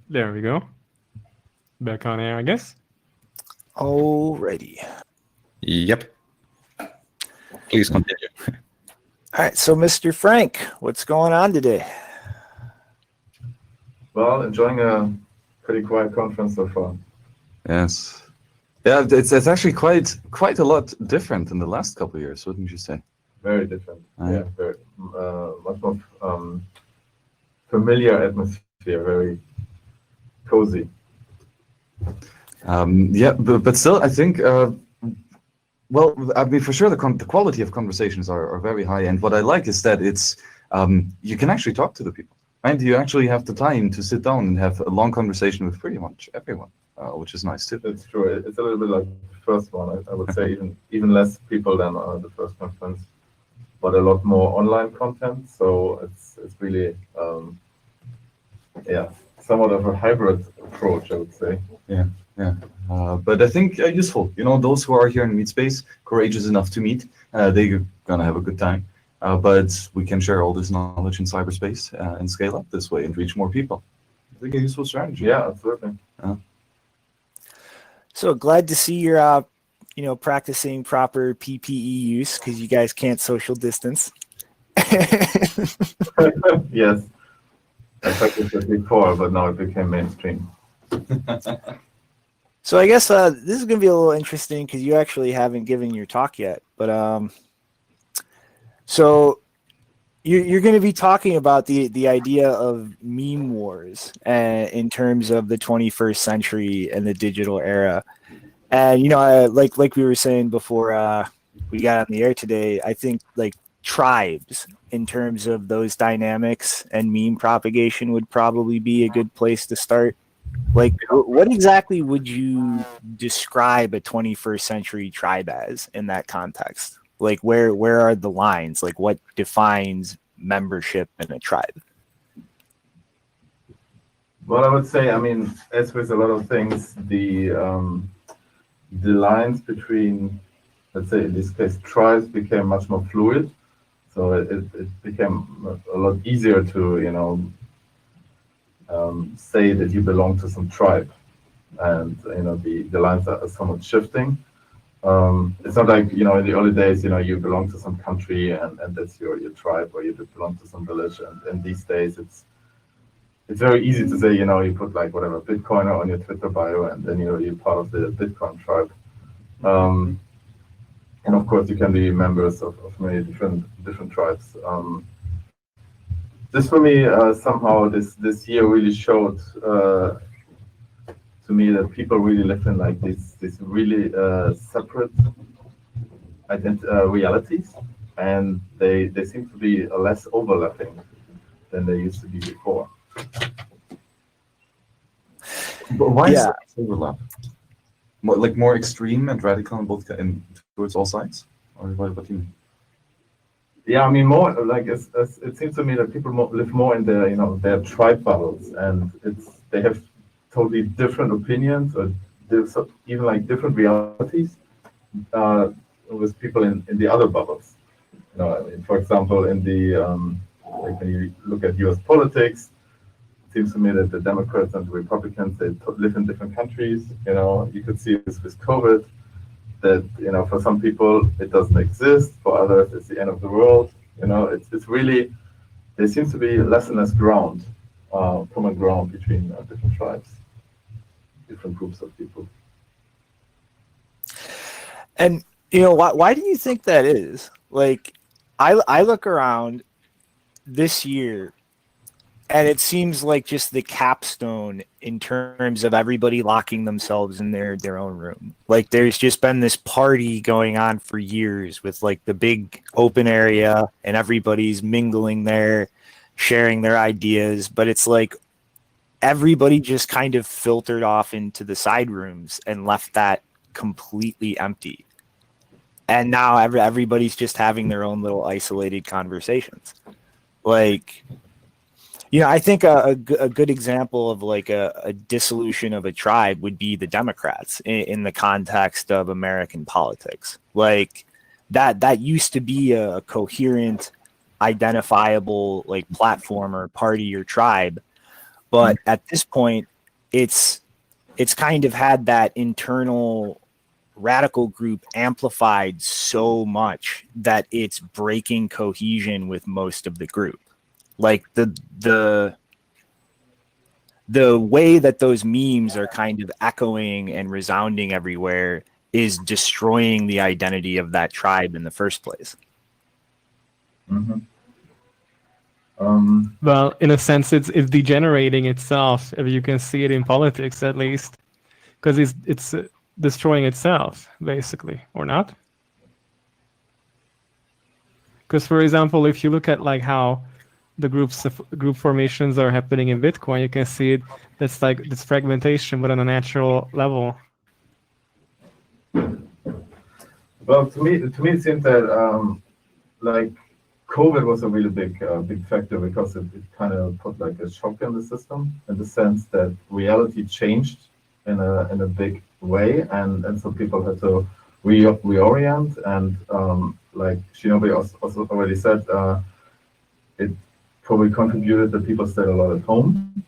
There we go. Back on air, I guess. Alrighty. Yep. Please continue. All right, so Mr. Frank, what's going on today? Well, enjoying a pretty quiet conference so far. Yes. Yeah, it's actually quite a lot different in the last couple of years, wouldn't you say? Very different. Yeah, very much more familiar atmosphere, very cozy. Yeah, but still, I think, well, I mean, for sure, the quality of conversations are very high. And what I like is that it's, you can actually talk to the people, and you actually have the time to sit down and have a long conversation with pretty much everyone, which is nice too. It's true. It's a little bit like the first one. I would say even less people than the first conference, but a lot more online content. So it's really, yeah, somewhat of a hybrid approach, I would say. Yeah. But I think useful. You know, those who are here in Meetspace, courageous enough to meet, they're gonna have a good time. But we can share all this knowledge in cyberspace and scale up this way and reach more people. I think a useful strategy. Yeah, absolutely. So glad to see you're, practicing proper PPE use because you guys can't social distance. Yes, I practiced it before, but now it became mainstream. So I guess this is going to be a little interesting because you actually haven't given your talk yet. But so you're going to be talking about the idea of meme wars in terms of the 21st century and the digital era. And, like we were saying before we got on the air today, I think like tribes in terms of those dynamics and meme propagation would probably be a good place to start. Like, what exactly would you describe a 21st century tribe as in that context? Like, where are the lines? Like, what defines membership in a tribe? Well, I would say, I mean, as with a lot of things, the lines between, let's say in this case, tribes became much more fluid. So it became a lot easier to, say that you belong to some tribe, and the lines are somewhat shifting. It's not like in the early days you belong to some country and that's your tribe, or you belong to some village, and these days it's very easy to say you put like whatever Bitcoiner on your Twitter bio, and then you're part of the Bitcoin tribe. And of course you can be members of many different tribes. This for me somehow this year really showed to me that people really live in like this really separate realities, and they seem to be less overlapping than they used to be before. But why is that overlap? Like more extreme and radical in both towards all sides, or what do you mean? Yeah, I mean more like it seems to me that people live more in their their tribe bubbles, and they have totally different opinions, or there's even like different realities with people in the other bubbles. I mean, for example, in the like when you look at U.S. politics, it seems to me that the Democrats and the Republicans, they live in different countries. You could see this with COVID, that for some people it doesn't exist, for others it's the end of the world. It's really, there seems to be less and less common ground between different tribes, different groups of people. And why do you think that is? Like, I look around this year, and it seems like just the capstone in terms of everybody locking themselves in their own room. Like, there's just been this party going on for years with like the big open area, and everybody's mingling there, sharing their ideas. But it's like everybody just kind of filtered off into the side rooms and left that completely empty. And now everybody's just having their own little isolated conversations. Like, I think a good example of like a dissolution of a tribe would be the Democrats in the context of American politics. Like that used to be a coherent, identifiable like platform or party or tribe. But at this point, it's kind of had that internal radical group amplified so much that it's breaking cohesion with most of the group. Like the way that those memes are kind of echoing and resounding everywhere is destroying the identity of that tribe in the first place. Mm-hmm. Well, in a sense, it's degenerating itself, if you can see it in politics at least, because it's destroying itself, basically, or not? Because, for example, if you look at like how the group formations are happening in Bitcoin, you can see it. That's like this fragmentation, but on a natural level. Well, to me, it seems that like COVID was a really big factor because it kind of put like a shock in the system in the sense that reality changed in a big way, and so people had to reorient, and like Shinobi also already said, it probably contributed that people stayed a lot at home,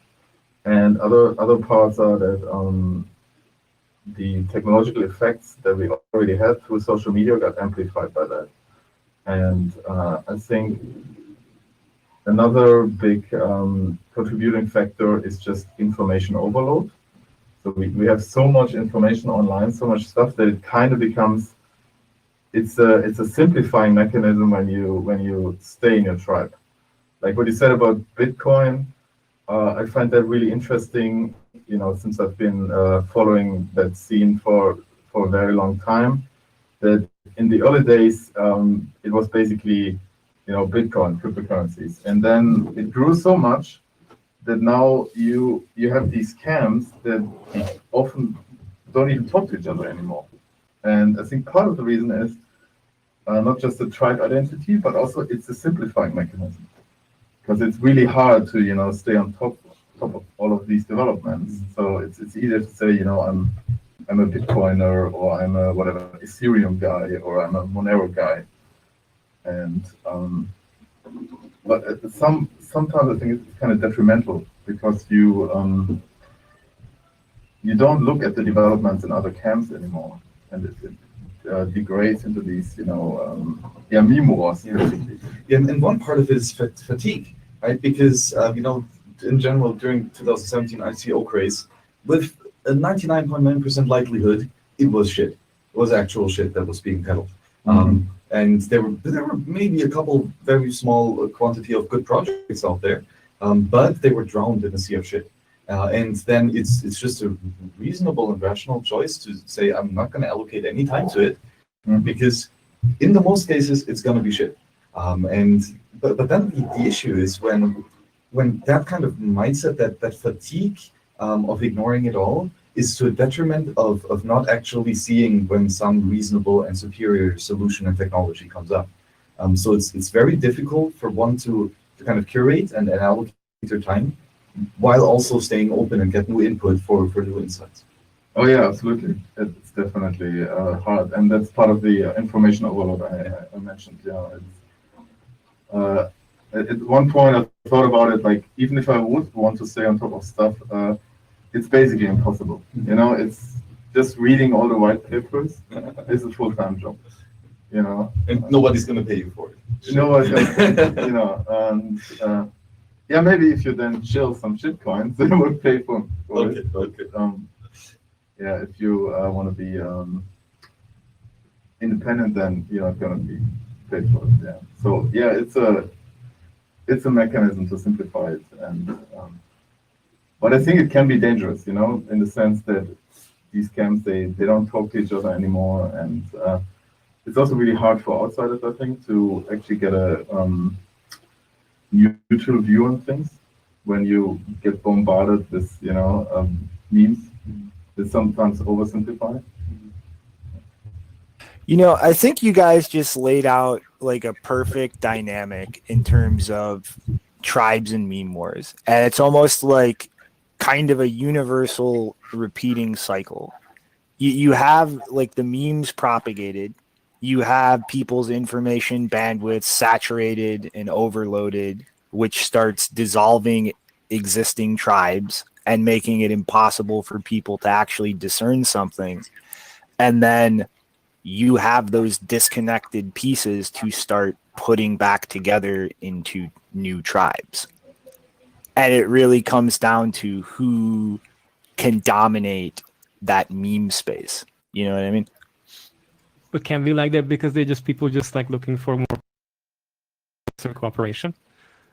and other parts are that the technological effects that we already had through social media got amplified by that. And I think another big contributing factor is just information overload. So we have so much information online, so much stuff that it kind of becomes, it's a simplifying mechanism when you stay in your tribe. Like what you said about Bitcoin, I find that really interesting. You know, since I've been following that scene for a very long time, that in the early days it was basically, you know, Bitcoin, cryptocurrencies, and then it grew so much that now you have these camps that often don't even talk to each other anymore. And I think part of the reason is not just the tribe identity, but also it's a simplifying mechanism, because it's really hard to, you know, stay on top of all of these developments. So it's easier to say, you know, I'm a Bitcoiner, or I'm a whatever Ethereum guy, or I'm a Monero guy, and but sometimes I think it's kind of detrimental because you don't look at the developments in other camps anymore, and it degrades into these, you know, meme wars. Yeah, and one part of it is fatigue, right? Because you know, in general, during 2017 ICO craze, with a 99.9% likelihood, it was shit. It was actual shit that was being peddled. And there were maybe a couple very small quantity of good projects out there, but they were drowned in a sea of shit. And then it's just a reasonable and rational choice to say, I'm not going to allocate any time to it, because in the most cases it's going to be shit. But then the issue is when that kind of mindset, that fatigue of ignoring it all, is to a detriment of not actually seeing when some reasonable and superior solution and technology comes up. So it's very difficult for one to kind of curate and allocate their time while also staying open and get new input for new insights. Oh yeah, absolutely. It's definitely hard, and that's part of the information overload I mentioned. Yeah, at one point I thought about it, like even if I would want to stay on top of stuff, it's basically impossible. You know, it's just reading all the white papers is a full-time job. You know, and nobody's going to pay you for it. Nobody's gonna, you know, and yeah, maybe if you then chill some shit coins, they will pay for it. Okay. Yeah, if you want to be independent, then you're not going to be paid for it. Yeah. So yeah, it's a mechanism to simplify it, and but I think it can be dangerous, you know, in the sense that these camps they don't talk to each other anymore, and it's also really hard for outsiders, I think, to actually get a neutral view on things when you get bombarded with, you know, memes that sometimes oversimplify. You know, I think you guys just laid out like a perfect dynamic in terms of tribes and meme wars. And it's almost like kind of a universal repeating cycle. You have like the memes propagated, you have people's information bandwidth saturated and overloaded, which starts dissolving existing tribes. and making it impossible for people to actually discern something. And then you have those disconnected pieces to start putting back together into new tribes. And it really comes down to who can dominate that meme space. You know what I mean? But can be like that because people just like looking for more cooperation.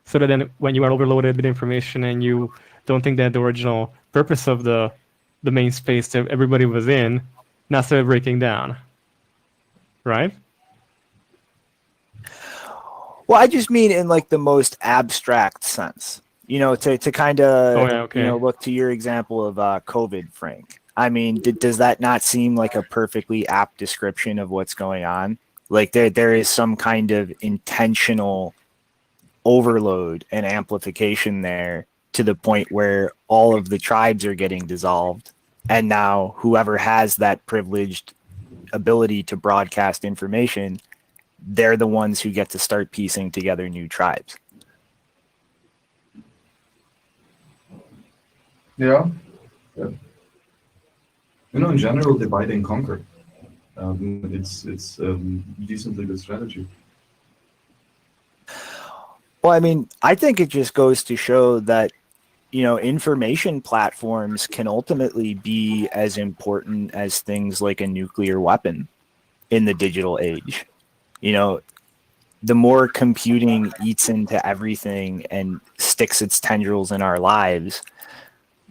So that then when you are overloaded with information and you don't think that the original purpose of the main space that everybody was in now started breaking down. Right? Well, I just mean in like the most abstract sense, you know, to kind of, Oh, yeah, okay. you know, look to your example of COVID, Frank. I mean, does that not seem like a perfectly apt description of what's going on? Like there is some kind of intentional overload and amplification there to the point where all of the tribes are getting dissolved. And now whoever has that privileged ability to broadcast information, they're the ones who get to start piecing together new tribes. Yeah. Yeah. You know, in general, divide and conquer. It's decently good strategy. Well, I mean, I think it just goes to show that, you know, information platforms can ultimately be as important as things like a nuclear weapon in the digital age. You know, the more computing eats into everything and sticks its tendrils in our lives,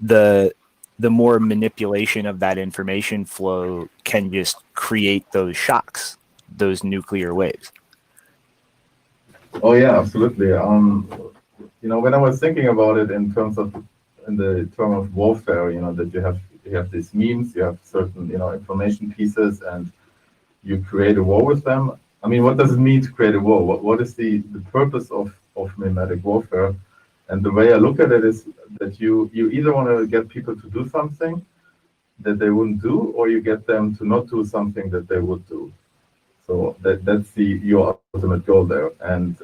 the more manipulation of that information flow can just create those shocks, those nuclear waves. Oh yeah, absolutely. You know, when I was thinking about it in the term of warfare, you know, that you have these memes, you have certain, you know, information pieces, and you create a war with them. I mean, what does it mean to create a war? What is the purpose of mimetic warfare? And the way I look at it is that you either want to get people to do something that they wouldn't do, or you get them to not do something that they would do. So that's your ultimate goal there. And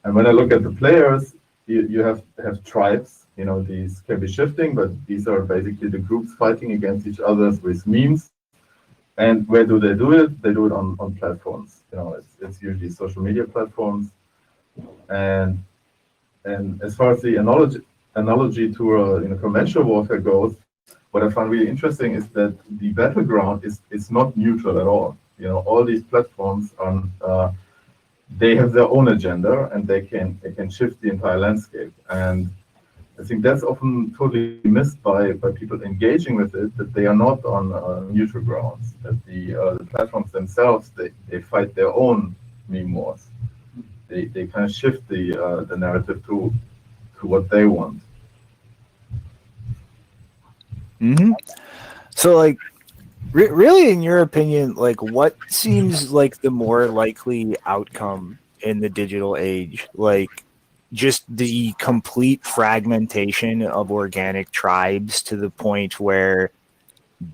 when I look at the players, you have tribes. You know, these can be shifting, but these are basically the groups fighting against each other with memes. And where do they do it? They do it on platforms. You know, it's usually social media platforms. And as far as the analogy to conventional warfare goes, what I find really interesting is that the battleground is not neutral at all. You know, all these platforms they have their own agenda, and they can shift the entire landscape. And I think that's often totally missed by people engaging with it, that they are not on neutral grounds, that the platforms themselves, they fight their own meme wars. They kind of shift the narrative to what they want. Mm-hmm. So, like, really, in your opinion, like, what seems like the more likely outcome in the digital age? Like, just the complete fragmentation of organic tribes to the point where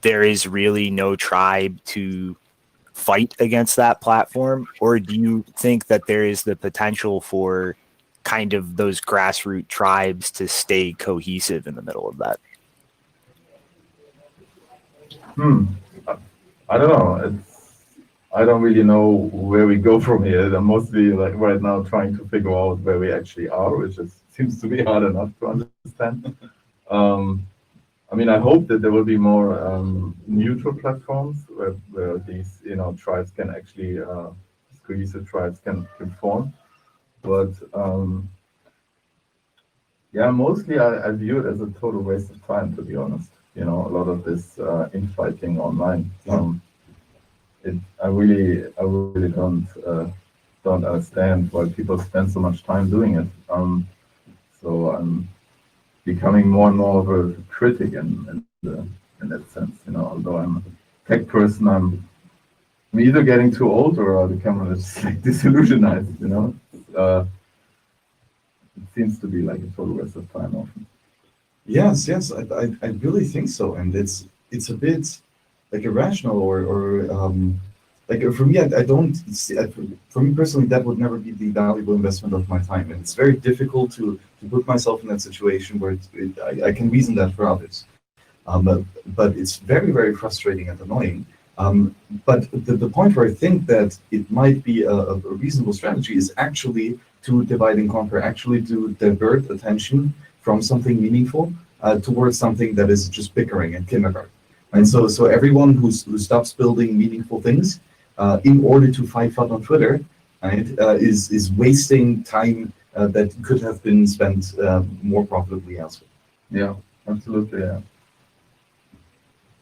there is really no tribe to fight against that platform? Or do you think that there is the potential for kind of those grassroots tribes to stay cohesive in the middle of that? I don't know. I don't really know where we go from here. I'm mostly like right now trying to figure out where we actually are, which seems to be hard enough to understand. I mean, I hope that there will be more neutral platforms where these tribes can actually cohesive tribes can form. But yeah, mostly I view it as a total waste of time, to be honest. You know, a lot of this infighting online. I really don't understand why people spend so much time doing it. So I'm becoming more and more of a critic in that sense. You know, although I'm a tech person, I'm either getting too old or I become just like disillusionized. You know, it seems to be like a total waste of time often. Yes, I really think so, and it's a bit like irrational or like for me, I don't see, for me personally, that would never be the valuable investment of my time. And it's very difficult to put myself in that situation where I can reason that for others. But it's very, very frustrating and annoying. But the point where I think that it might be a reasonable strategy is actually to divide and conquer, actually to divert attention from something meaningful towards something that is just bickering and kindergarten. And so everyone who stops building meaningful things in order to fight fun on Twitter, right, is wasting time that could have been spent more profitably elsewhere. Yeah, absolutely. Yeah.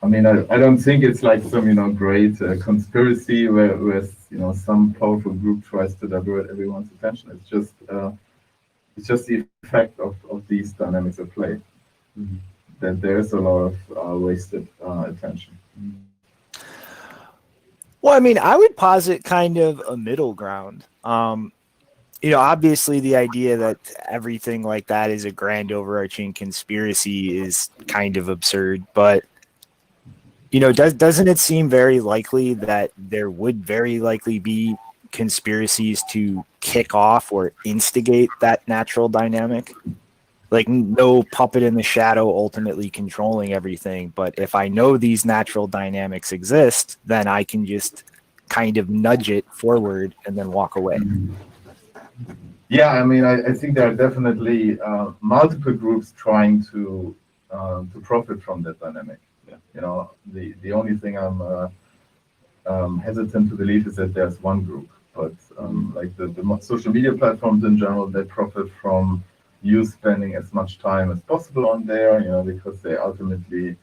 I mean, I don't think it's like some, great conspiracy where some powerful group tries to divert everyone's attention. It's just the effect of these dynamics at play. Mm-hmm. That there's a lot of wasted attention. Well, I mean, I would posit kind of a middle ground. Obviously the idea that everything like that is a grand overarching conspiracy is kind of absurd, but doesn't it seem very likely that there would very likely be conspiracies to kick off or instigate that natural dynamic? Like no puppet in the shadow ultimately controlling everything, but if I know these natural dynamics exist, then I can just kind of nudge it forward and then walk away. Yeah, I mean, I think there are definitely multiple groups trying to profit from that dynamic. Yeah. The only thing I'm hesitant to believe is that there's one group, but like the social media platforms in general, they profit from you spending as much time as possible on there, because they ultimately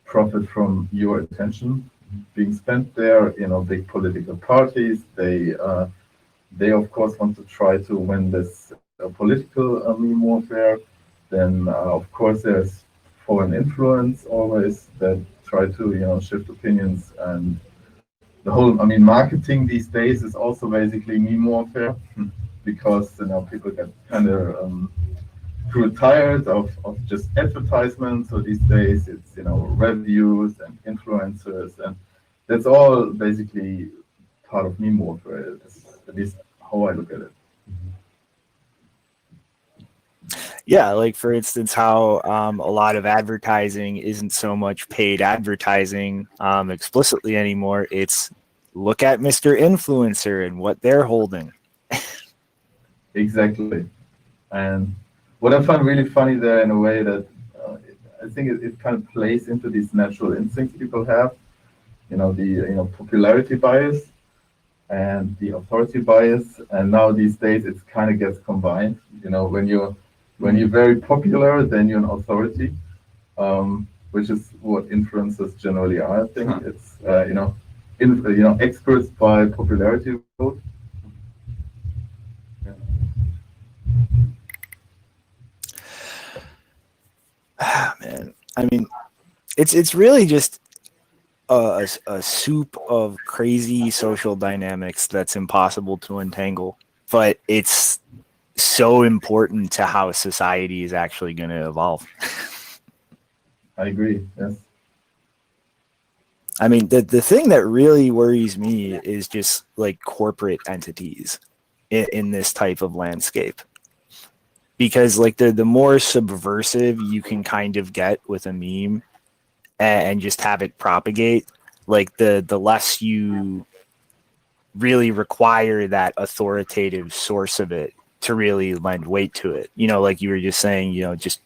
profit from your attention being spent there. Big political parties, they of course want to try to win this political meme warfare. Then of course there's foreign influence always that try to shift opinions, and the whole marketing these days is also basically meme warfare because people get kind of grew tired of just advertisements. So these days it's reviews and influencers, and that's all basically part of meme warfare. At least how I look at it. Yeah, like for instance, how a lot of advertising isn't so much paid advertising explicitly anymore. It's look at Mr. Influencer and what they're holding. Exactly. And what I find really funny there in a way that I think it kind of plays into these natural instincts people have, the popularity bias and the authority bias. And now these days it kind of gets combined. When you're very popular, then you're an authority, which is what influencers generally are. I think it's experts by popularity vote. Man, I mean, it's really just a soup of crazy social dynamics that's impossible to untangle, but it's so important to how society is actually going to evolve. I agree. Yes. I mean, the thing that really worries me is just like corporate entities in this type of landscape. Because like the more subversive you can kind of get with a meme and just have it propagate, like the less you really require that authoritative source of it to really lend weight to it. Like you were just saying, just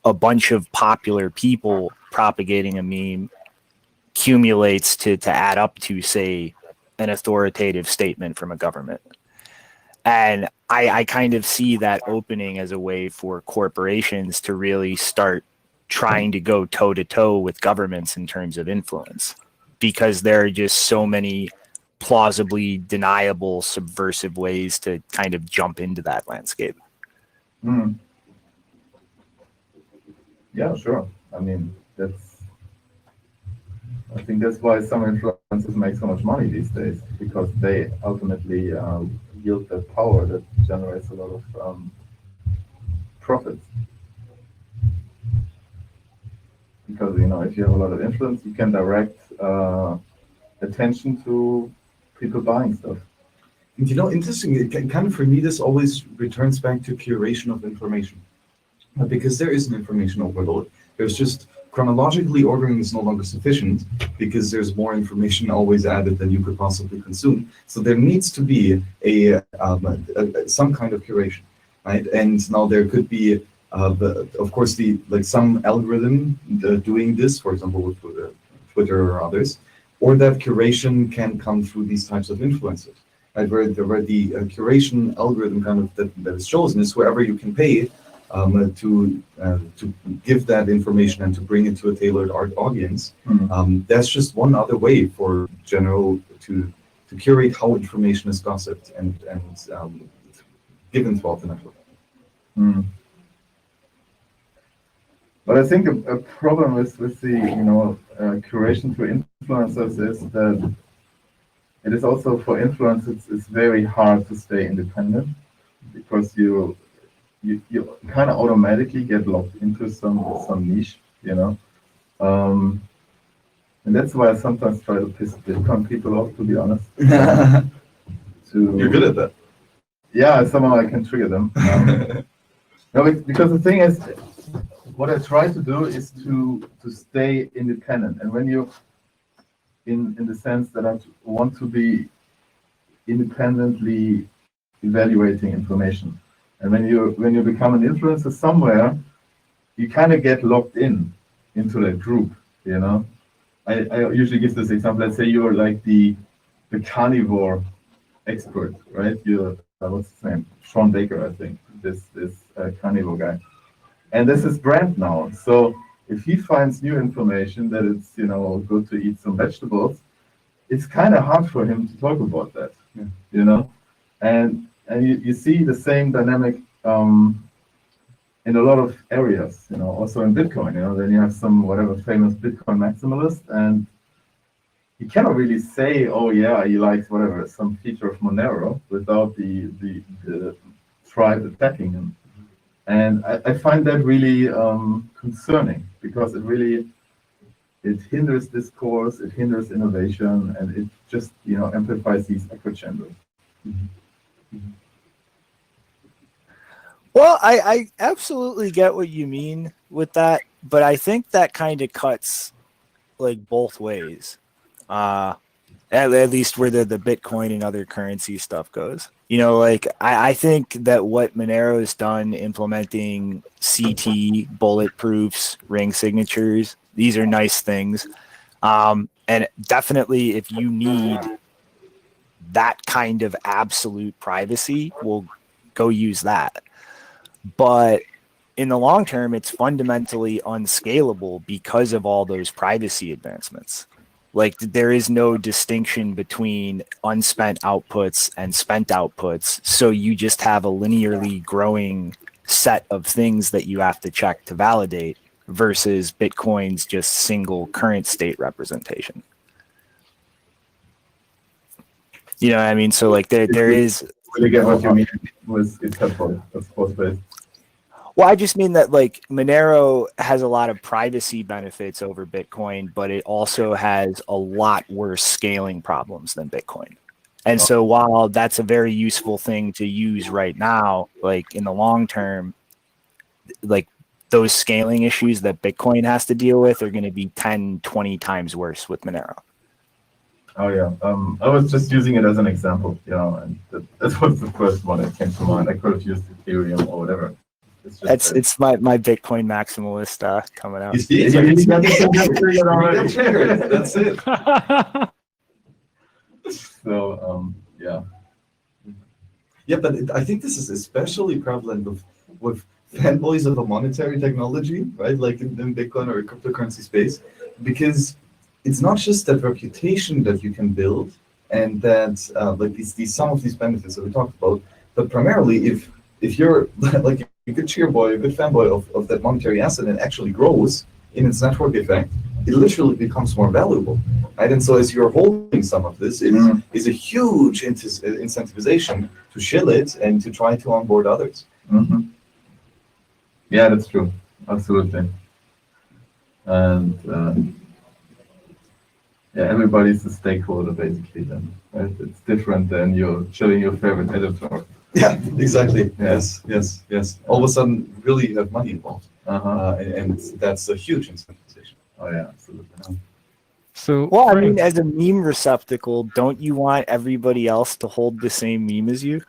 a bunch of popular people propagating a meme accumulates to add up to, say, an authoritative statement from a government. And I kind of see that opening as a way for corporations to really start trying to go toe-to-toe with governments in terms of influence, because there are just so many plausibly deniable subversive ways to kind of jump into that landscape. Mm. Yeah, sure. I think that's why some influencers make so much money these days, because they ultimately yield that power that generates a lot of profits. Because if you have a lot of influence, you can direct attention to people buying stuff. And interesting, kind of for me, this always returns back to curation of information. Because there is an information overload. There's just chronologically ordering is no longer sufficient because there's more information always added than you could possibly consume. So there needs to be some kind of curation, right? And now there could be, of course, some algorithm doing this, for example, with Twitter or others, or that curation can come through these types of influencers, right? Where the curation algorithm kind of that is chosen is whoever you can pay to give that information and to bring it to a tailored audience. That's just one other way for general to curate how information is gossiped and given throughout the network. But I think a problem with the curation through influencers is that it is also for influencers it's very hard to stay independent because you kind of automatically get locked into some niche, and that's why I sometimes try to piss Bitcoin people off, to be honest. You're good at that. Yeah, somehow I can trigger them. No, because the thing is, what I try to do is to stay independent, and when you, in the sense that I want to be independently evaluating information. And when you become an influencer somewhere, you kind of get locked into that group, I usually give this example. Let's say you're like the carnivore expert, right? You're what's his name? Sean Baker, I think. This carnivore guy, and this is brand now. So if he finds new information that it's good to eat some vegetables, it's kind of hard for him to talk about that, And you see the same dynamic in a lot of areas, also in Bitcoin, then you have some whatever famous Bitcoin maximalist, and he cannot really say, oh yeah, he likes whatever, some feature of Monero without the tribe attacking him. And I find that really concerning because it hinders discourse, it hinders innovation, and it just amplifies these echo chambers. Well, I absolutely get what you mean with that, but I think that kind of cuts like both ways. At least where the Bitcoin and other currency stuff goes. I think that what Monero has done implementing CT, bulletproofs, ring signatures, these are nice things. And definitely if you need that kind of absolute privacy, we'll go use that. But in the long term, it's fundamentally unscalable because of all those privacy advancements. Like there is no distinction between unspent outputs and spent outputs. So you just have a linearly growing set of things that you have to check to validate versus Bitcoin's just single current state representation. You know what I mean? So like there is. Really get what you mean it's helpful. That's post-based. Well, I just mean that like Monero has a lot of privacy benefits over Bitcoin, but it also has a lot worse scaling problems than Bitcoin. And so while that's a very useful thing to use right now, like in the long term, like those scaling issues that Bitcoin has to deal with are going to be 10, 20 times worse with Monero. Oh yeah, I was just using it as an example, and that was the first one that came to mind. I could have used Ethereum or whatever. It's my Bitcoin maximalist coming out. You see, that's it. So yeah. Yeah, but I think this is especially prevalent with fanboys of a monetary technology, right? Like in Bitcoin or cryptocurrency space, because it's not just that reputation that you can build and that like these some of these benefits that we talked about, but primarily if you're like a good cheerboy, a good fanboy of that monetary asset and actually grows in its network effect, it literally becomes more valuable, right? And so as you're holding some of this, it is a huge incentivization to shill it and to try to onboard others. Mm-hmm. Yeah, that's true. Absolutely. And Yeah, everybody's a stakeholder basically then. Right? It's different than you're showing your favorite editor. Yeah, exactly. Yeah. Yes. All of a sudden, really you have money involved, and that's a huge incentivization. Oh yeah, absolutely. So, Well, I Frank, mean, as a meme receptacle, don't you want everybody else to hold the same meme as you?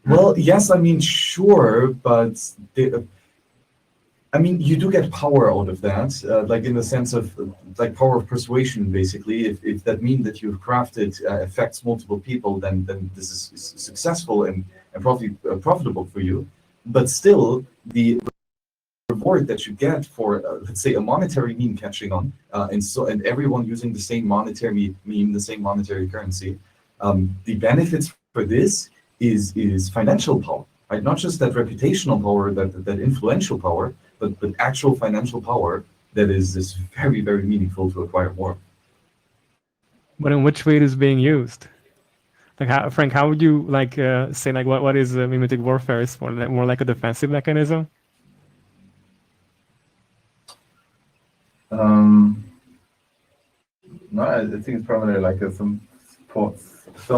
Well, yes, I mean, sure, but I mean, you do get power out of that, like in the sense of like power of persuasion, basically. If that mean that you've crafted affects multiple people, then this is successful and profitable for you. But still, the reward that you get for let's say a monetary meme catching on, and everyone using the same monetary meme, the same monetary currency, the benefits for this is financial power, right? Not just that reputational power, that influential power, but actual financial power that is very, very meaningful to acquire more. but in which way it is being used? Like, how, Frank, how would you like say like what is mimetic warfare is for? Like, more like a defensive mechanism? No, I think it's probably like some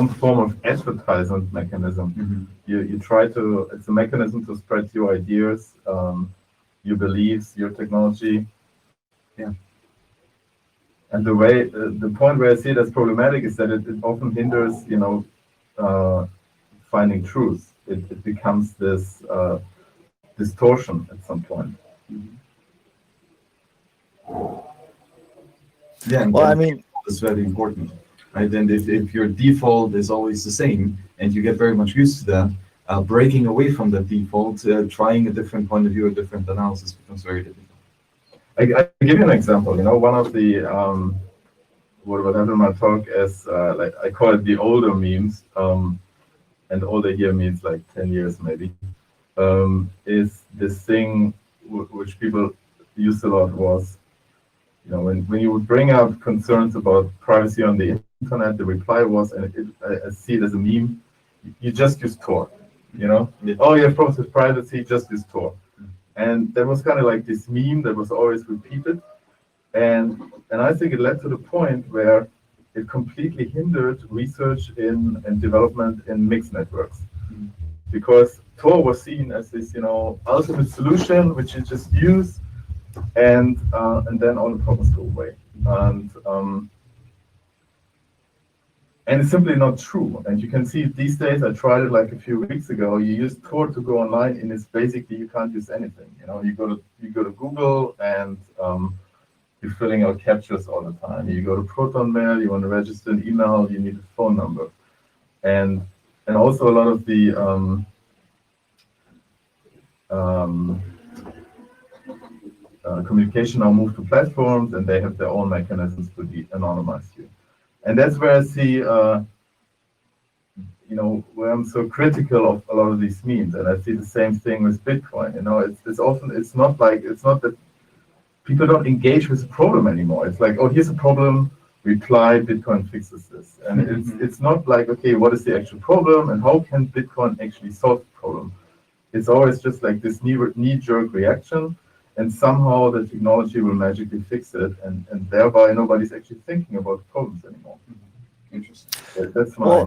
form of advertisement mechanism. You try to, it's a mechanism to spread your ideas, your beliefs, your technology. Yeah. And the point where I see it as problematic is that it often hinders, finding truth. It becomes this distortion at some point. Yeah, and Well, I mean, it's very important, right? And if your default is always the same and you get very much used to that, breaking away from that default, trying a different point of view, a different analysis becomes very difficult. I give you an example. One of the what I have in my talk is like I call it the older memes, and older here means like 10 years maybe. Is this thing which people used a lot was, when you would bring up concerns about privacy on the internet, the reply was, and I see it as a meme, you just use Tor. Oh, you have problems with privacy, just use Tor. And that was kind of like this meme that was always repeated. And I think it led to the point where it completely hindered research and development in mixed networks. Because Tor was seen as this, ultimate solution, which you just use, and then all the problems go away. And it's simply not true. And you can see these days, I tried it like a few weeks ago. You use Tor to go online, and it's basically you can't use anything. You go to Google, and you're filling out captchas all the time. You go to Proton Mail, you want to register an email, you need a phone number, and also a lot of the communication now moved to platforms, and they have their own mechanisms to de-anonymize you. And that's where I see, where I'm so critical of a lot of these memes, and I see the same thing with Bitcoin. It's not that people don't engage with the problem anymore. It's like, oh, here's a problem, reply, Bitcoin fixes this. And it's not like, okay, what is the actual problem and how can Bitcoin actually solve the problem? It's always just like this knee-jerk reaction, and somehow the technology will magically fix it, and thereby nobody's actually thinking about the problems anymore. Interesting. That's my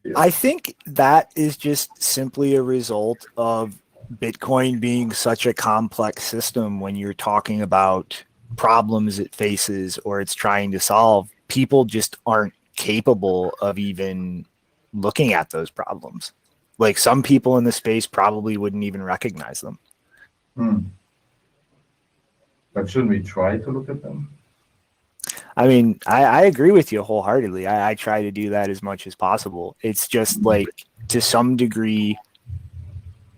fear. I think that is just simply a result of Bitcoin being such a complex system. When you're talking about problems it faces or it's trying to solve, people just aren't capable of even looking at those problems. Like, some people in the space probably wouldn't even recognize them. But shouldn't we try to look at them? I mean, I agree with you wholeheartedly. I try to do that as much as possible. It's just like, to some degree,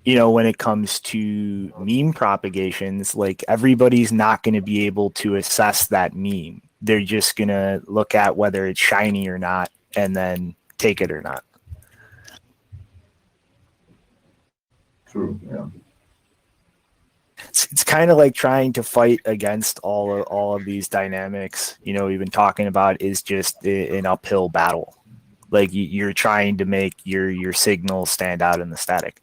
when it comes to meme propagations, like, everybody's not going to be able to assess that meme. They're just going to look at whether it's shiny or not and then take it or not. True, yeah. It's kind of like trying to fight against all of these dynamics, we've been talking about, is just an uphill battle. Like, you're trying to make your signal stand out in the static.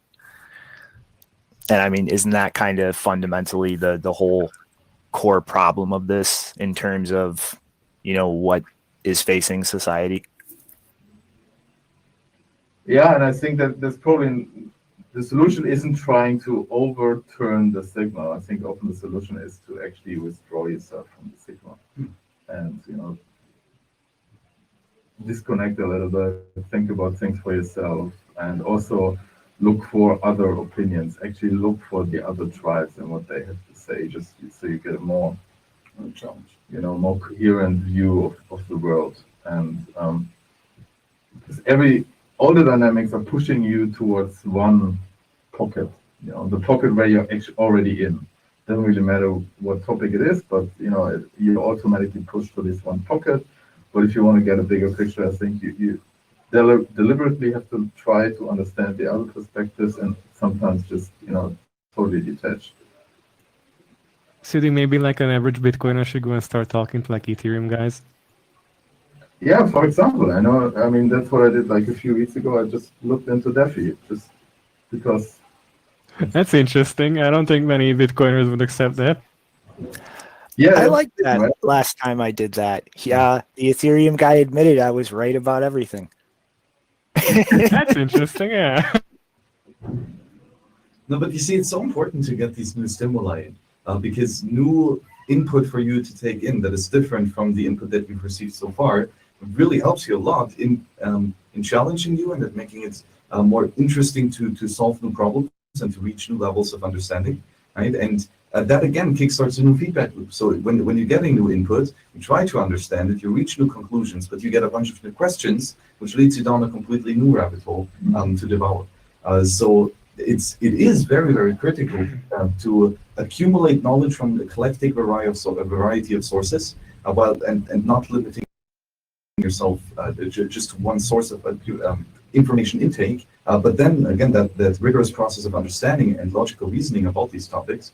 And I mean, isn't that kind of fundamentally the whole core problem of this in terms of, what is facing society? Yeah, and I think that there's probably the solution isn't trying to overturn the signal. I think often the solution is to actually withdraw yourself from the signal and disconnect a little bit, think about things for yourself, and also look for other opinions. Actually, look for the other tribes and what they have to say, just so you get a more more coherent view of the world. And because all the dynamics are pushing you towards one pocket, the pocket where you're actually already in. Doesn't really matter what topic it is, but you automatically push to this one pocket. But if you want to get a bigger picture, I think you deliberately have to try to understand the other perspectives and sometimes just totally detach. So do you maybe like an average Bitcoiner should go and start talking to like Ethereum guys? Yeah, for example, I mean, that's what I did like a few weeks ago. I just looked into DeFi just because. That's interesting. I don't think many Bitcoiners would accept that. Yeah, I like that. right? Last time I did that, the Ethereum guy admitted I was right about everything. That's interesting, yeah. No, but you see, it's so important to get these new stimuli because new input for you to take in that is different from the input that you've received so far really helps you a lot in challenging you and in making it more interesting to solve new problems and to reach new levels of understanding, right? And that again kickstarts a new feedback loop. So when you're getting new input, you try to understand it, you reach new conclusions, but you get a bunch of new questions, which leads you down a completely new rabbit hole to devour. So it is very, very critical to accumulate knowledge from a collective variety of sources, and not limiting yourself just to one source of information intake. But then again, that rigorous process of understanding and logical reasoning about these topics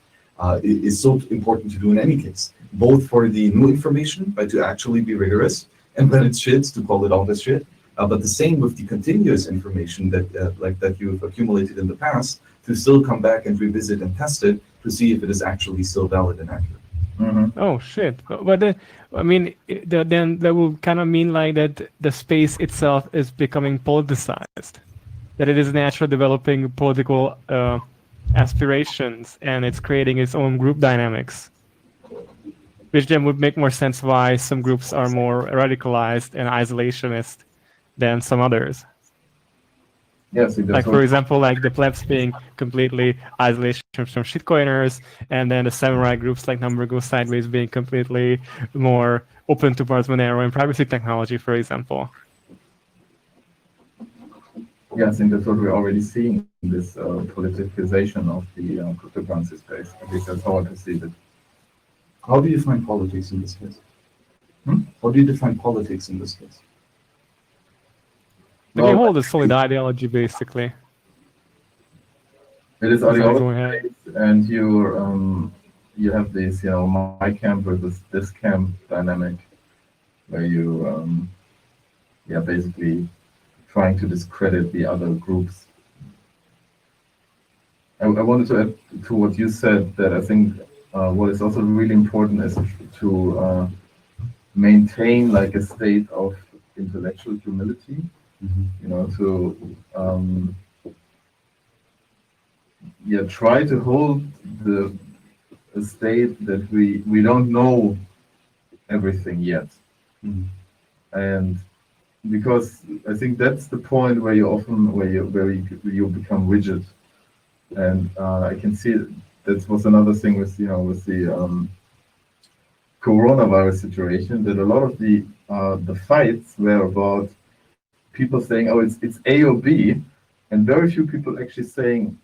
is so important to do in any case, both for the new information, but to actually be rigorous, and when it's shit, to call it out as shit. But the same with the continuous information that you've accumulated in the past, to still come back and revisit and test it to see if it is actually still valid and accurate. Mm-hmm. Oh shit! But I mean, then that will kind of mean like that the space itself is becoming politicized, that it is naturally developing political aspirations, and it's creating its own group dynamics, which then would make more sense why some groups are more radicalized and isolationist than some others. Yes, Like for example, like the plebs being completely isolation from shitcoiners, and then the samurai groups like Number Go Sideways being completely more open towards Monero and privacy technology, for example. Yeah, I think that's what we're already seeing, this politicization of the cryptocurrency space. At least that's how I perceive it. How do you define politics in this case? How do you define politics in this case? Like you hold a solid ideology, basically. It is Sorry, go ideology, ahead. and you have this, my camp versus this camp dynamic, where you, basically trying to discredit the other groups. I wanted to add to what you said, that I think what is also really important is to maintain like a state of intellectual humility. To try to hold the state that we don't know everything yet. And because I think that's the point where you become rigid. And I can see that was another thing with the coronavirus situation, that a lot of the fights were about people saying, oh, it's A or B, and very few people actually saying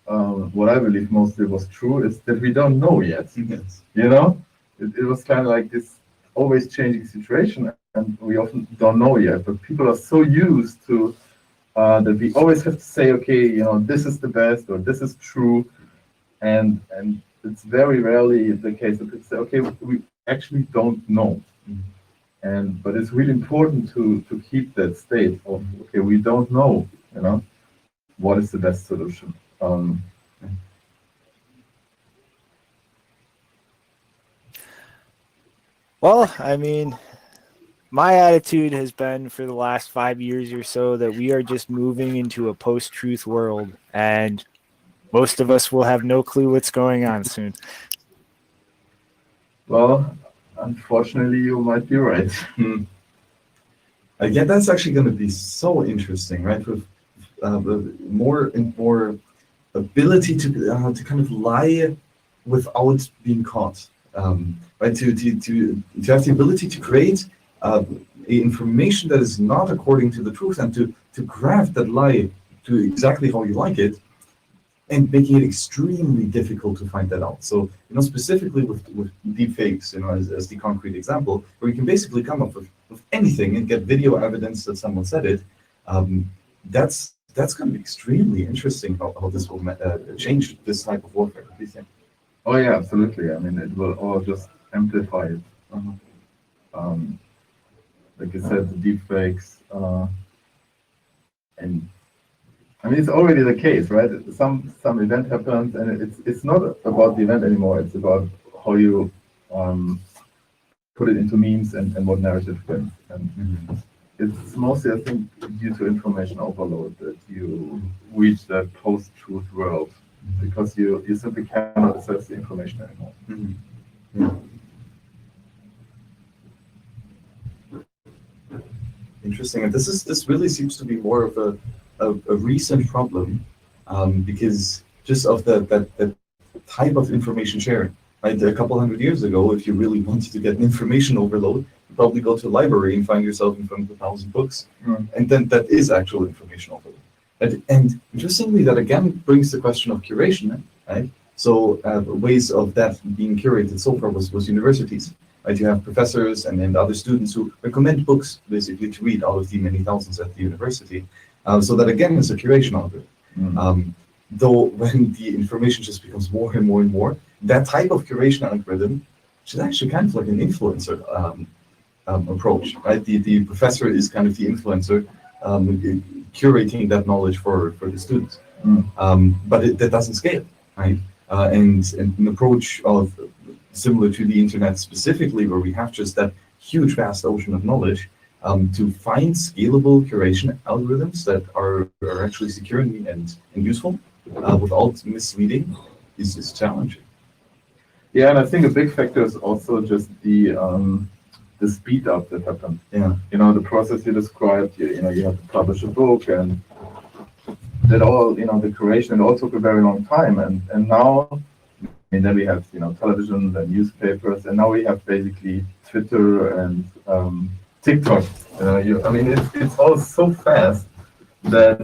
what I believe mostly was true is that we don't know yet. Yes. It was kind of like this always changing situation, and we often don't know yet. But people are so used to that we always have to say, okay, this is the best or this is true, and it's very rarely the case that people say, okay, we actually don't know. But it's really important to keep that state of, okay, we don't know, what is the best solution. Well, I mean, my attitude has been for the last 5 years or so that we are just moving into a post-truth world, and most of us will have no clue what's going on soon. Well, unfortunately, you might be right. Yeah, that's actually going to be so interesting, right? With the more and more ability to kind of lie without being caught, right? To have the ability to create information that is not according to the truth, and to craft that lie to exactly how you like it, and making it extremely difficult to find that out. So, specifically with deep fakes, as the concrete example, where you can basically come up with anything and get video evidence that someone said it, that's going to be extremely interesting how this will change this type of warfare. What do you think? Oh yeah, absolutely. I mean, it will all just amplify it. Um, like you said, the deepfakes, and I mean, it's already the case, right? Some event happens, and it's not about the event anymore. It's about how you put it into memes and what narrative wins. And it's mostly, I think, due to information overload that you reach that post-truth world, because you simply cannot access the information anymore. Yeah. Interesting, and this really seems to be more of a recent problem, because just of that type of information sharing. Right, a couple hundred years ago, if you really wanted to get an information overload, you probably go to a library and find yourself in front of 1,000 books, and then that is actual information overload. And interestingly, that again brings the question of curation, right? So ways of that being curated so far was universities. Right, you have professors and other students who recommend books basically to read out of the many thousands at the university. So that again is a curation algorithm. Though when the information just becomes more and more and more, that type of curation algorithm is actually kind of like an influencer approach, right? The professor is kind of the influencer, curating that knowledge for the students. But that doesn't scale, right? And an approach of similar to the internet specifically, where we have just that huge, vast ocean of knowledge, to find scalable curation algorithms that are actually secure and useful without misleading is challenging. Yeah, and I think a big factor is also just the speed up that happened. Yeah. The process you described. You have to publish a book, and that all, the creation, it all took a very long time, and now. And then we have, television and newspapers, and now we have basically Twitter and TikTok. I mean, it's all so fast that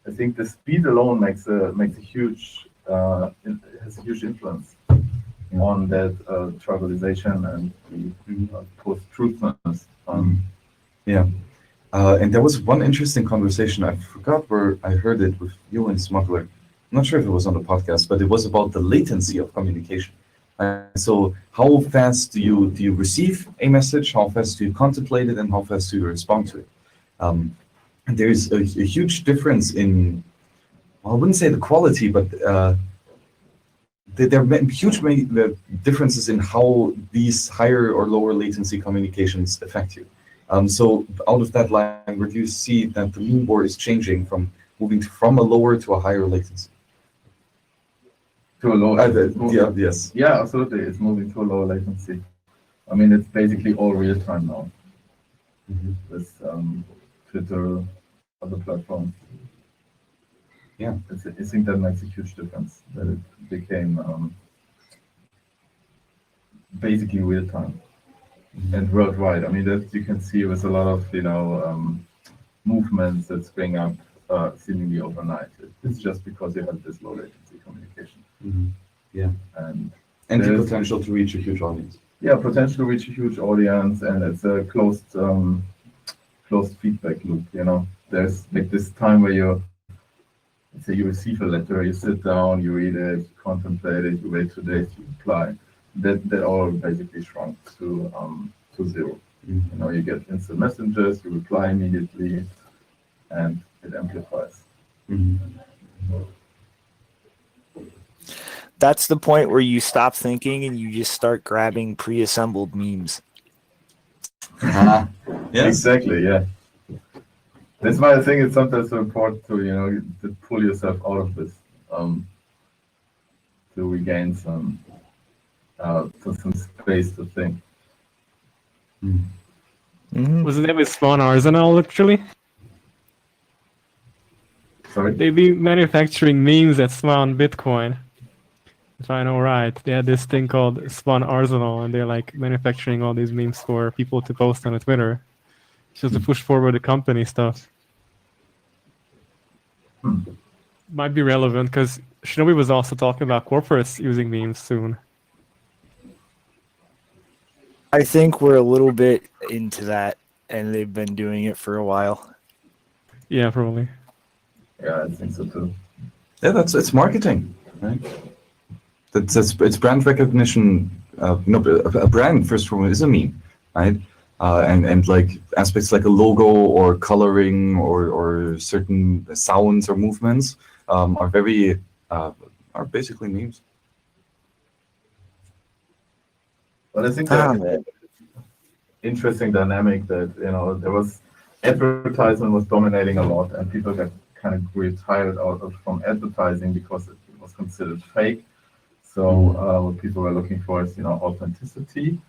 I think the speed alone makes a huge has a huge influence on that tribalization and the post-truthness. Yeah. And there was one interesting conversation. I forgot where I heard it with you and Smuggler. I'm not sure if it was on the podcast, but it was about the latency of communication. So how fast do you receive a message? How fast do you contemplate it? And how fast do you respond to it? And there's a huge difference in, well, I wouldn't say the quality, but there are huge differences in how these higher or lower latency communications affect you. So out of that line, where do you see that the mean board is changing from moving from a lower to a higher latency? To a lower, yes. Yeah, absolutely. It's moving to a lower latency. I mean, it's basically all real time now. With Twitter, other platforms. Yeah, I think that makes a huge difference. That it became basically real time and worldwide. I mean, that you can see with a lot of movements that spring up seemingly overnight. It's just because you have this low latency communication. Yeah, and the potential to reach a huge audience. Yeah, potential to reach a huge audience, and it's a closed feedback loop. There's like this time where let's say you receive a letter, you sit down, you read it, you contemplate it, you wait 2 days, you reply. That all basically shrunk to zero. You get instant messages, you reply immediately, and it amplifies. that's the point where you stop thinking and you just start grabbing pre-assembled memes. Yes. Exactly. Yeah. That's why I think it's sometimes so important to to pull yourself out of this, to regain some space to think. Mhm. Was it with Spawn Arsenal actually? Sorry. They be manufacturing memes that spawn Bitcoin. If I know right, they had this thing called Spawn Arsenal, and they're like manufacturing all these memes for people to post on Twitter, just to push forward the company stuff. Might be relevant because Shinobi was also talking about corporates using memes soon. I think we're a little bit into that, and they've been doing it for a while. Yeah, probably. Yeah, I think so too. Yeah, it's marketing, right? It's brand recognition. A brand first of all is a meme, right? And like aspects like a logo or coloring or certain sounds or movements are very are basically memes. But I think Ah, that man. interesting dynamic that there was advertisement was dominating a lot, and people got kind of grew tired out of from advertising because it was considered fake. So what people were looking for is authenticity,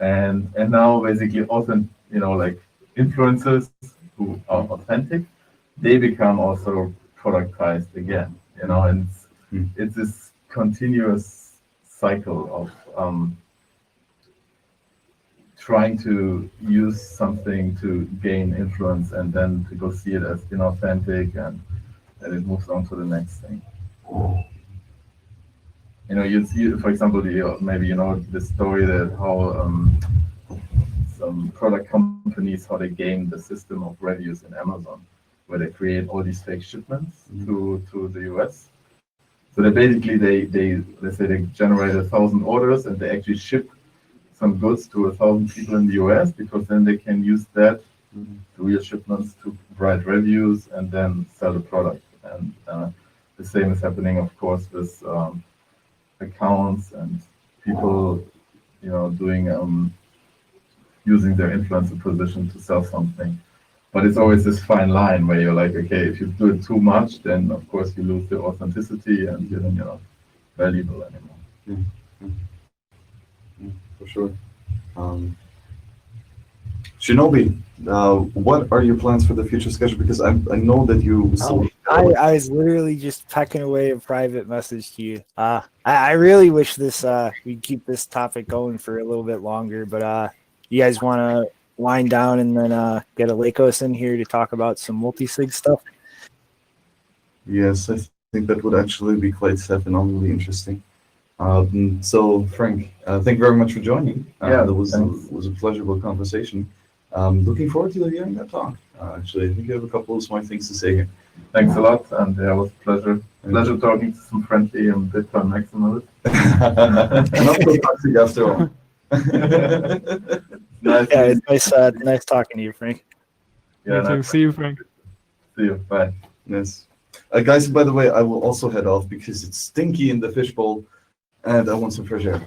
and now basically like influencers who are authentic, they become also productized again, and it's this continuous cycle of trying to use something to gain influence and then to go see it as inauthentic, and then it moves on to the next thing. You see, for example, maybe the story that how some product companies, how they game the system of reviews in Amazon, where they create all these fake shipments to the US. So they basically let's say they generate 1,000 orders and they actually ship some goods to 1,000 people in the US, because then they can use that real shipments to write reviews and then sell the product. And the same is happening, of course, with accounts and people, doing using their influencer position to sell something. But it's always this fine line where you're like, okay, if you do it too much, then of course you lose the authenticity and you're not valuable anymore. For sure. Shinobi, what are your plans for the future schedule? Because I know that you. I was literally just pecking away a private message to you. I really wish we'd keep this topic going for a little bit longer, but you guys want to wind down and then get a Lakos in here to talk about some multi-sig stuff? Yes, I think that would actually be quite phenomenally interesting. So Frank, thank you very much for joining. That was a pleasurable conversation. Looking forward to hearing that talk. Actually, I think you have a couple of smart things to say here. Thanks a lot, and it was a pleasure. Pleasure talking to some friendly Bitcoin maximalists. Not so toxic after all. It's nice talking to you, Frank. Yeah, nice. See you, Frank. See you. Bye. Yes. Guys, by the way, I will also head off because it's stinky in the fishbowl and I want some fresh air.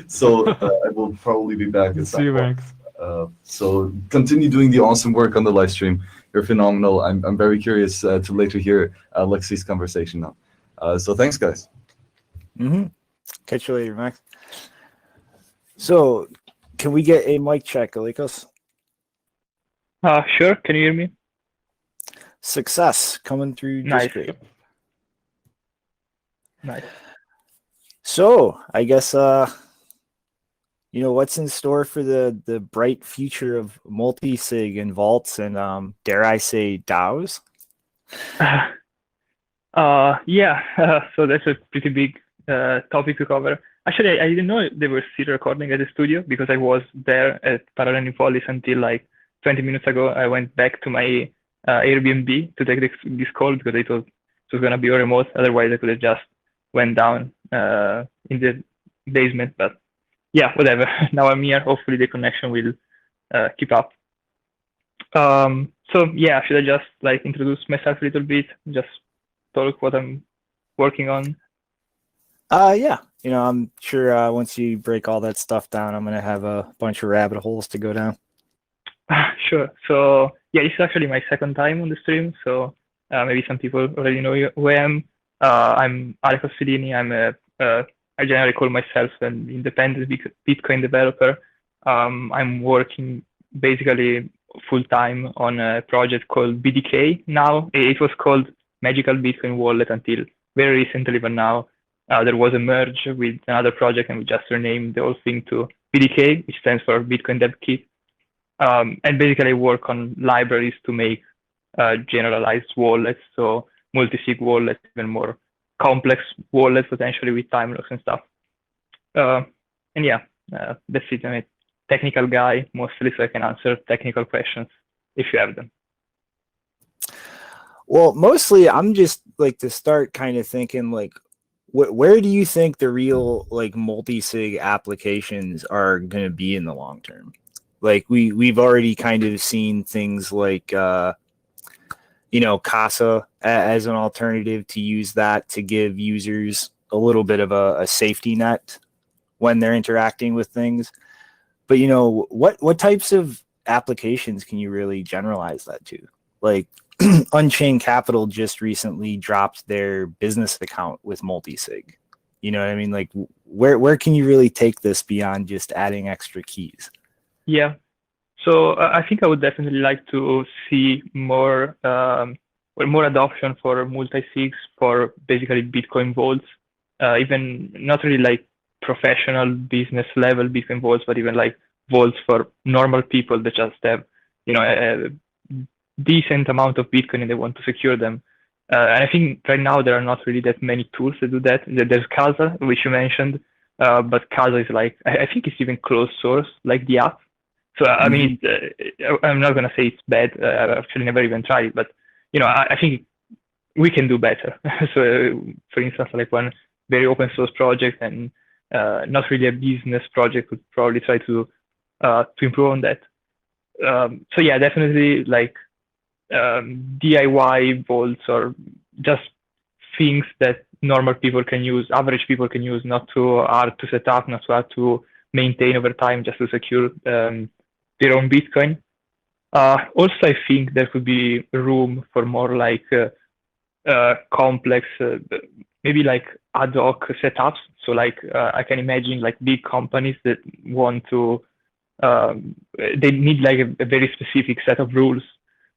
So I will probably be back at See you, Max. So continue doing the awesome work on the live stream. You're phenomenal. I'm very curious to later hear Lexi's conversation now. So thanks, guys. Catch you later, Max. So, can we get a mic check, Alikos? Sure. Can you hear me? Success coming through. Nice. Just great. Nice. So, I guess what's in store for the bright future of multi-sig and vaults and dare I say DAOs? So that's a pretty big topic to cover. Actually, I didn't know they were still recording at the studio because I was there at Parallelipolis until like 20 minutes ago. I went back to my Airbnb to take this call because I thought it was gonna be remote. Otherwise, I could have just went down in the basement. But yeah, whatever. Now I'm here. Hopefully the connection will keep up. So yeah, should I just like introduce myself a little bit? Just talk what I'm working on. Yeah. I'm sure once you break all that stuff down, I'm gonna have a bunch of rabbit holes to go down. Sure. So yeah, this is actually my second time on the stream. So maybe some people already know who I am. I'm Alex Ossidini. I generally call myself an independent Bitcoin developer. I'm working basically full time on a project called BDK now. It was called Magical Bitcoin Wallet until very recently, but now there was a merge with another project and we just renamed the whole thing to BDK, which stands for Bitcoin Dev Kit. And basically work on libraries to make generalized wallets, so multi-sig wallets, even more complex wallets potentially with time locks and stuff. And yeah, that's it. I'm a technical guy mostly, so I can answer technical questions if you have them. Well, mostly I'm just like to start kind of thinking like, where do you think the real like multi-sig applications are going to be in the long term? Like we've already kind of seen things like Casa as an alternative to use that to give users a little bit of a safety net when they're interacting with things. But what types of applications can you really generalize that to? Like Unchained Capital just recently dropped their business account with multi-sig. You know what I mean? Like where can you really take this beyond just adding extra keys? Yeah. So I think I would definitely like to see more adoption for multi-sigs for basically Bitcoin vaults, even not really like professional business level Bitcoin vaults, but even like vaults for normal people that just have, a decent amount of Bitcoin and they want to secure them. And I think right now there are not really that many tools to do that. There's Casa, which you mentioned, but Casa is like, I think it's even closed source, like the app. So I mean, I'm not gonna say it's bad. I've actually never even tried it, but I think we can do better. So, for instance, like one very open source project and not really a business project would probably try to improve on that. So yeah, definitely like DIY vaults or just things that normal people can use, average people can use, not too hard to set up, not too hard to maintain over time, just to secure their own Bitcoin. Also, I think there could be room for more like complex, maybe like ad hoc setups. So like I can imagine like big companies that want to, they need like a very specific set of rules.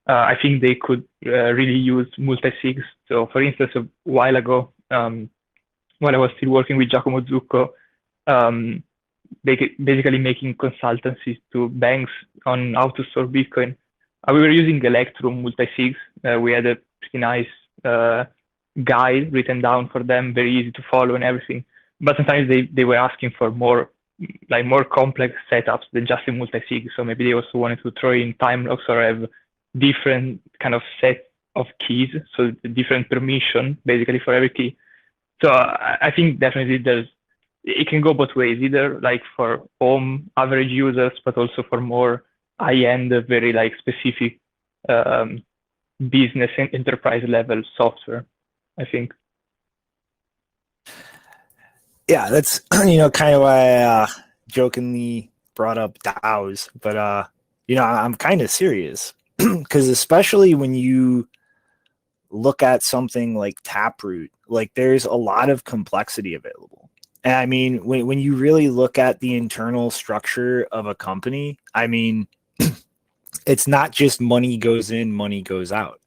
I think they could really use multi-sigs. So for instance, a while ago, when I was still working with Giacomo Zucco, basically making consultancies to banks on how to store Bitcoin. We were using Electrum multi-sigs. We had a pretty nice guide written down for them, very easy to follow and everything. But sometimes they were asking for more complex setups than just a multi-sig. So maybe they also wanted to throw in time locks or have different kind of set of keys, so different permission basically for every key. So I think definitely it can go both ways, either like for home average users, but also for more high-end, very like specific business and enterprise level software, I think. Yeah, that's kind of why I jokingly brought up DAOs, but I'm kind of serious because especially when you look at something like Taproot, like there's a lot of complexity available. And I mean, when you really look at the internal structure of a company, I mean, it's not just money goes in, money goes out.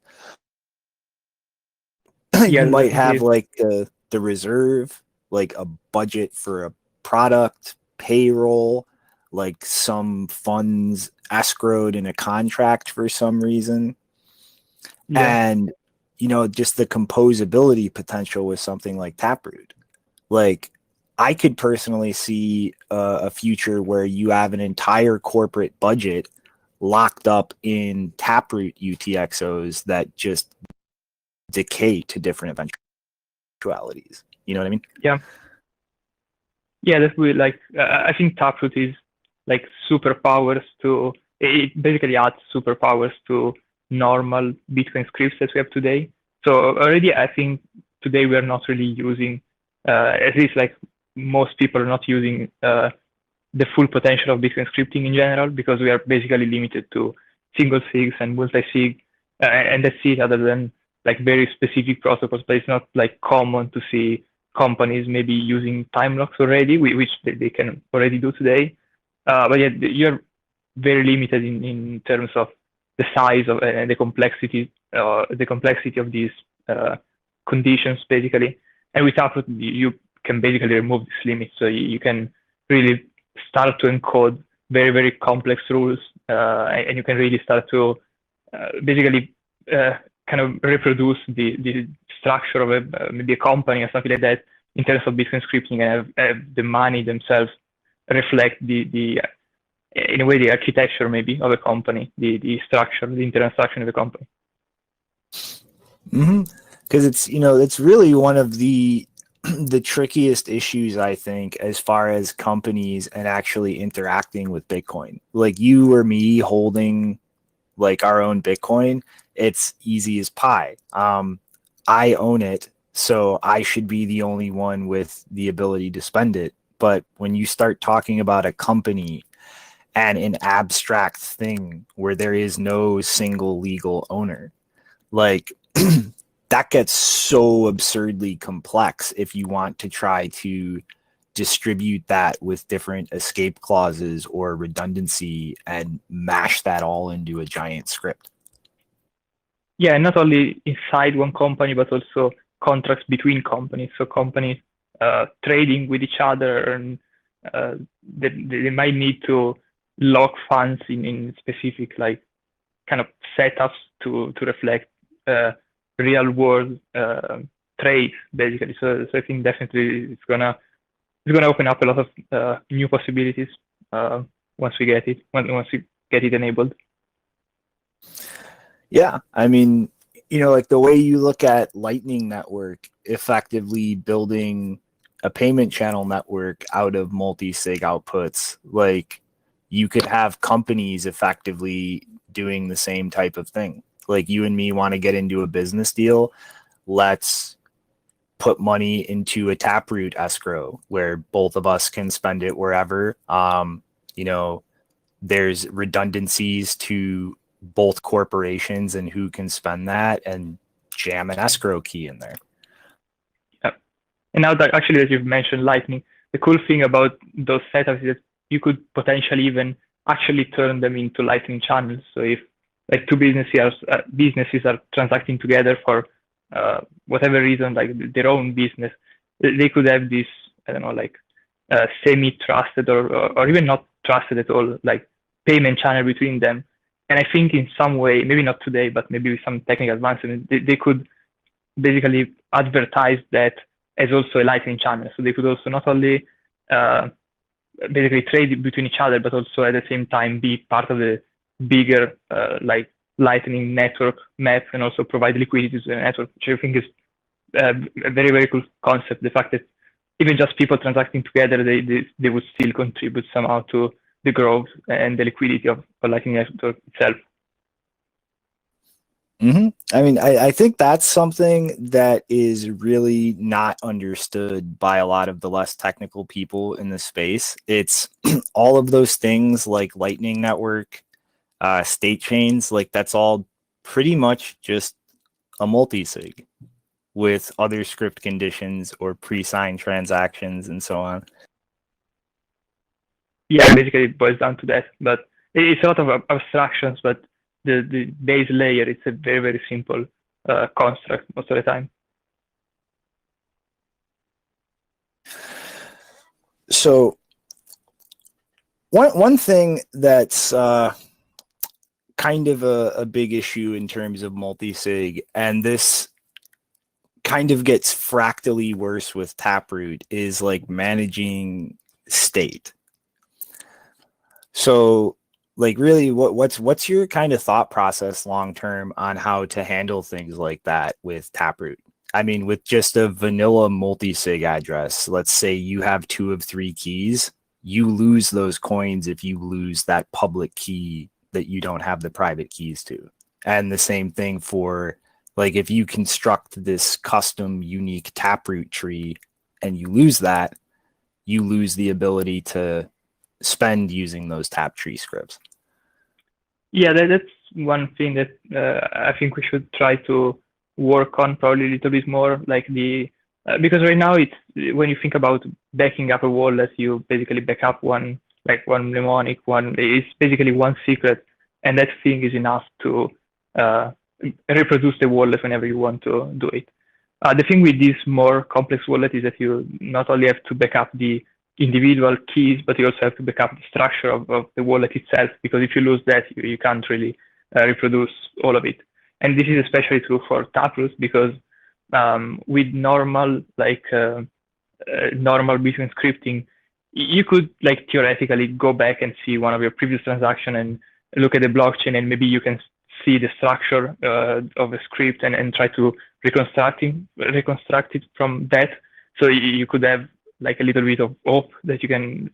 You might have like the reserve, like a budget for a product, payroll, like some funds escrowed in a contract for some reason. Yeah. And, just the composability potential with something like Taproot. Like, I could personally see a future where you have an entire corporate budget locked up in Taproot UTXOs that just decay to different eventualities. You know what I mean? Yeah. Yeah, that's weird. Like, I think Taproot is like superpowers to, it basically adds superpowers to normal Bitcoin scripts that we have today. So already, I think today we are not really using at least like most people are not using the full potential of Bitcoin scripting in general, because we are basically limited to single sigs and multi-sig, and that's it, other than like very specific protocols. But it's not like common to see companies maybe using time locks already, which they can already do today. But yeah, you're very limited in terms of the size of and the complexity of these conditions, basically. And with Taproot, you can basically remove this limit, so you can really start to encode very, very complex rules, and you can really start to basically kind of reproduce the structure of maybe a company or something like that in terms of Bitcoin scripting, and have the money themselves reflect in a way the architecture maybe of a company, the structure, the internal structure of the company. Because it's really one of the trickiest issues, I think, as far as companies and actually interacting with Bitcoin. Like you or me holding like our own Bitcoin, it's easy as pie. I own it, so I should be the only one with the ability to spend it. But when you start talking about a company and an abstract thing where there is no single legal owner, like that gets so absurdly complex if you want to try to distribute that with different escape clauses or redundancy and mash that all into a giant script. Yeah, and not only inside one company, but also contracts between companies. So companies trading with each other, and they might need to lock funds in specific like kind of setups to reflect real world trades, basically. So I think definitely it's gonna open up a lot of new possibilities once we get it enabled. Yeah, I mean, like the way you look at Lightning Network effectively building a payment channel network out of multi-sig outputs, like you could have companies effectively doing the same type of thing. Like you and me want to get into a business deal, let's put money into a Taproot escrow where both of us can spend it wherever. There's redundancies to both corporations and who can spend that, and jam an escrow key in there. Yep. And now that actually that you've mentioned Lightning, the cool thing about those setups is that you could potentially even actually turn them into Lightning channels. So if like two businesses are transacting together for whatever reason, like their own business, they could have this, I don't know, like semi-trusted or even not trusted at all, like payment channel between them. And I think in some way, maybe not today, but maybe with some technical advancement, they could basically advertise that as also a Lightning channel. So they could also not only basically trade between each other, but also at the same time be part of the bigger like Lightning network map, and also provide liquidity to the network, which I think is a very, very cool concept. The fact that even just people transacting together, they would still contribute somehow to the growth and the liquidity of the Lightning network itself. I mean, I think that's something that is really not understood by a lot of the less technical people in the space. It's all of those things like Lightning Network, state chains, like that's all pretty much just a multi-sig with other script conditions or pre-signed transactions and so on. Yeah, basically it boils down to that. But it's a lot of abstractions, but the base layer, it's a very, very simple construct most of the time. So one thing that's kind of a big issue in terms of multi-sig, and this kind of gets fractally worse with Taproot, is like managing state. So like really what's your kind of thought process long term on how to handle things like that with Taproot? I mean, with just a vanilla multi-sig address, let's say you have 2 of 3 keys, you lose those coins if you lose that public key that you don't have the private keys to. And the same thing for like if you construct this custom unique Taproot tree and you lose that, you lose the ability to spend using those tap tree scripts. Yeah, that's one thing that I think we should try to work on probably a little bit more, like because right now it's when you think about backing up a wallet, you basically back up one mnemonic, it's basically one secret, and that thing is enough to reproduce the wallet whenever you want to do it. The thing with this more complex wallet is that you not only have to back up the individual keys, but you also have to back up the structure of the wallet itself, because if you lose that, you can't really reproduce all of it. And this is especially true for Taproot, because with normal Bitcoin scripting, you could theoretically go back and see one of your previous transactions and look at the blockchain, and maybe you can see the structure of a script and try to reconstruct it from that. So you could have a little bit of hope that you can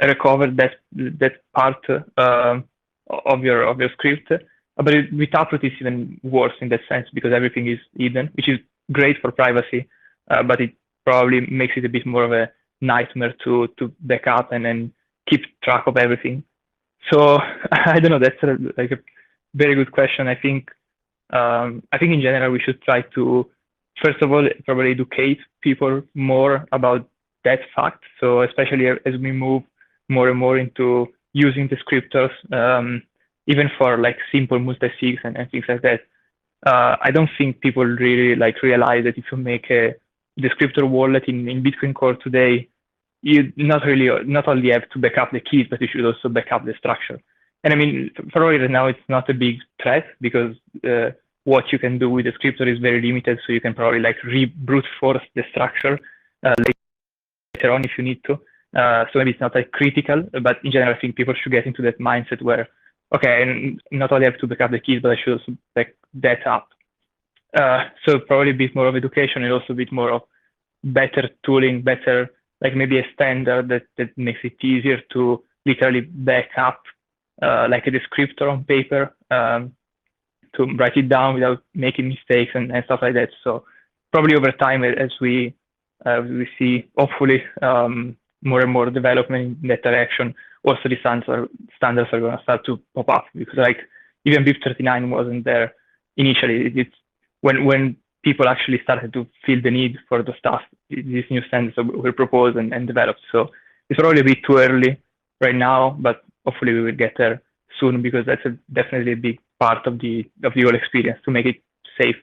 recover that part of your script. But with Taproot, it's even worse in that sense, because everything is hidden, which is great for privacy, but it probably makes it a bit more of a nightmare to back up and then keep track of everything. So I don't know. That's a very good question. I think in general we should try to, first of all, probably educate people more about that fact. So especially as we move more and more into using descriptors, even for simple multi-sigs and things like that, I don't think people really realize that if you make a descriptor wallet in Bitcoin Core today, you not only have to back up the keys, but you should also back up the structure. And I mean, for right now, it's not a big threat, because what you can do with descriptor is very limited. So you can probably brute force the structure later on if you need to. So maybe it's not critical, but in general, I think people should get into that mindset where, okay, and not only have to back up the keys, but I should also back that up. So probably a bit more of education, and also a bit more of better tooling, better maybe a standard that makes it easier to literally back up a descriptor on paper, to write it down without making mistakes and stuff like that. So probably over time, as we see, hopefully, more and more development in that direction, also the standards are going to start to pop up, because even BIP39 wasn't there initially. It's when people actually started to feel the need for the stuff, these new standards were proposed and developed. So it's probably a bit too early right now, but hopefully we will get there soon, because that's definitely a big part of the whole experience, to make it safe.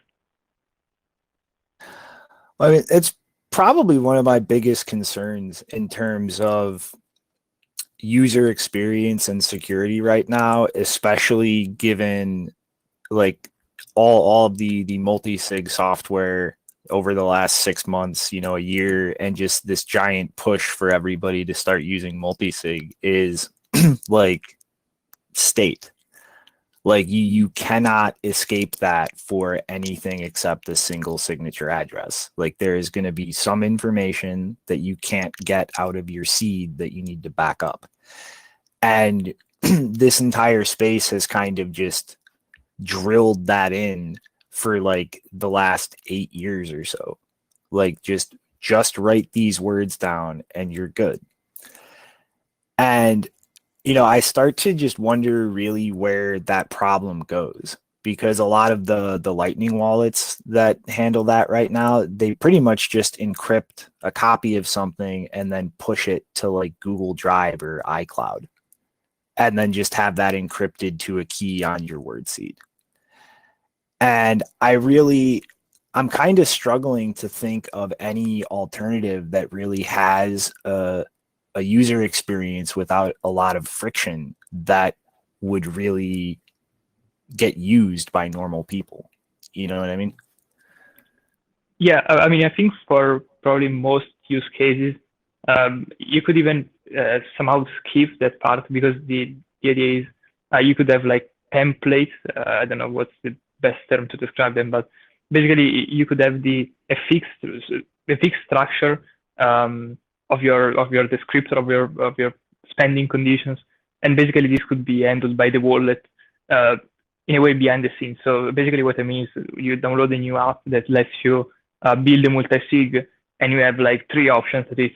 I mean, it's probably one of my biggest concerns in terms of user experience and security right now, especially given all of the multi-sig software over the last 6 months, a year, and just this giant push for everybody to start using multi-sig is state. You cannot escape that for anything except a single signature address. There is going to be some information that you can't get out of your seed that you need to back up. And this entire space has kind of just drilled that in for the last 8 years or so. Just write these words down and you're good. And I start to just wonder really where that problem goes, because a lot of the Lightning wallets that handle that right now, they pretty much just encrypt a copy of something and then push it to Google Drive or iCloud, and then just have that encrypted to a key on your word seed. And I'm kind of struggling to think of any alternative that really has a user experience without a lot of friction that would really get used by normal people. You know what I mean? Yeah, I mean, I think for probably most use cases, you could even somehow skip that part, because the idea is you could have templates. I don't know what's the best term to describe them, but basically you could have a fixed structure of your descriptor of your spending conditions, and basically this could be handled by the wallet in a way behind the scenes. So basically what I mean is you download a new app that lets you build a multi-sig, and you have like three options. That is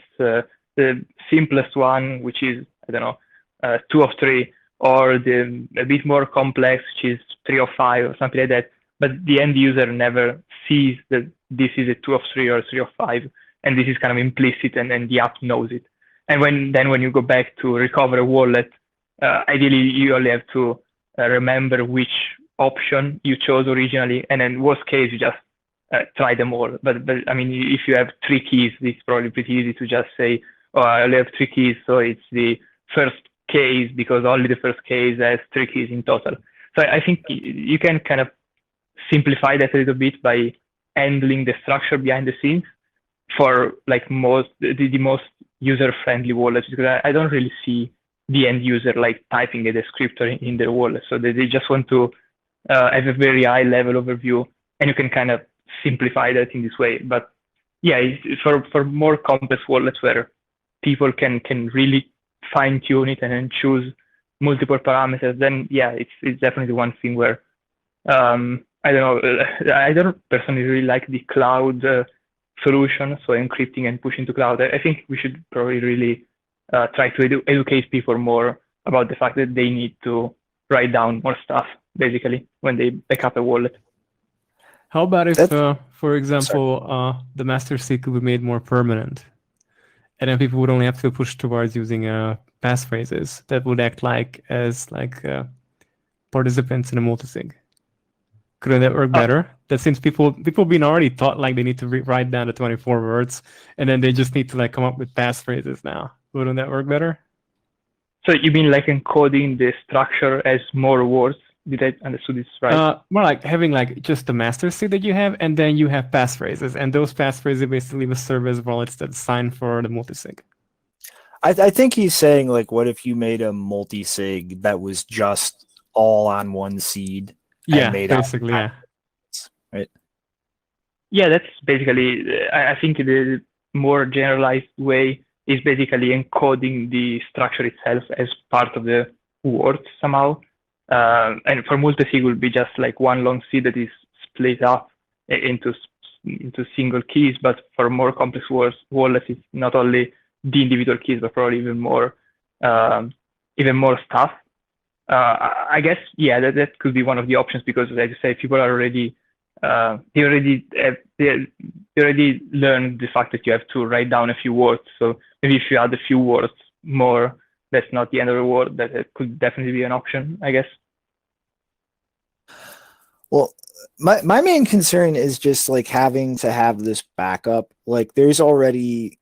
the simplest one, which is, I don't know, 2 of 3, or the a bit more complex, which is 3 of 5 or something like that. But the end user never sees that this is a 2 of 3 or 3 of 5, and this is kind of implicit, and the app knows it. And when you go back to recover a wallet, ideally you only have to remember which option you chose originally, and then worst case you just try them all. But I mean, if you have 3 keys, it's probably pretty easy to just say, oh, I only have 3 keys, so it's the first case, because only the first case has 3 keys in total. So I think you can kind of simplify that a little bit by handling the structure behind the scenes for like the most user-friendly wallets, because I don't really see the end user like typing a descriptor in their wallet. So they just want to have a very high level overview, and you can kind of simplify that in this way. But yeah, for more complex wallets where people can really fine tune it and then choose multiple parameters, then yeah, it's definitely one thing where I don't know. I don't personally really like the cloud solution, so encrypting and pushing to cloud. I think we should probably really try to educate people more about the fact that they need to write down more stuff, basically, when they back up a wallet. How about if, for example, the master seed could be made more permanent, and then people would only have to push towards using passphrases that would act like participants in a multisig? Couldn't that work better? That seems people being already taught like they need to write down the 24 words, and then they just need to like come up with passphrases now. Wouldn't that work better? So you mean like encoding the structure as more words? Did I understand this right? More like having like just the master seed that you have, and then you have passphrases, and those passphrases basically will serve as wallets that sign for the multisig. I think he's saying like, what if you made a multi-sig that was just all on one seed? Yeah, basically, yeah. Right. Yeah, that's basically, I think the more generalized way is basically encoding the structure itself as part of the word somehow. And for multisig will be just like one long seed that is split up into single keys. But for more complex wallets, it's not only the individual keys, but probably even more stuff. I guess, yeah, that could be one of the options, because as you say, people are already they already learned the fact that you have to write down a few words. So maybe if you add a few words more, that's not the end of the world. That could definitely be an option, I guess. Well, my main concern is just like having to have this backup. Like there's already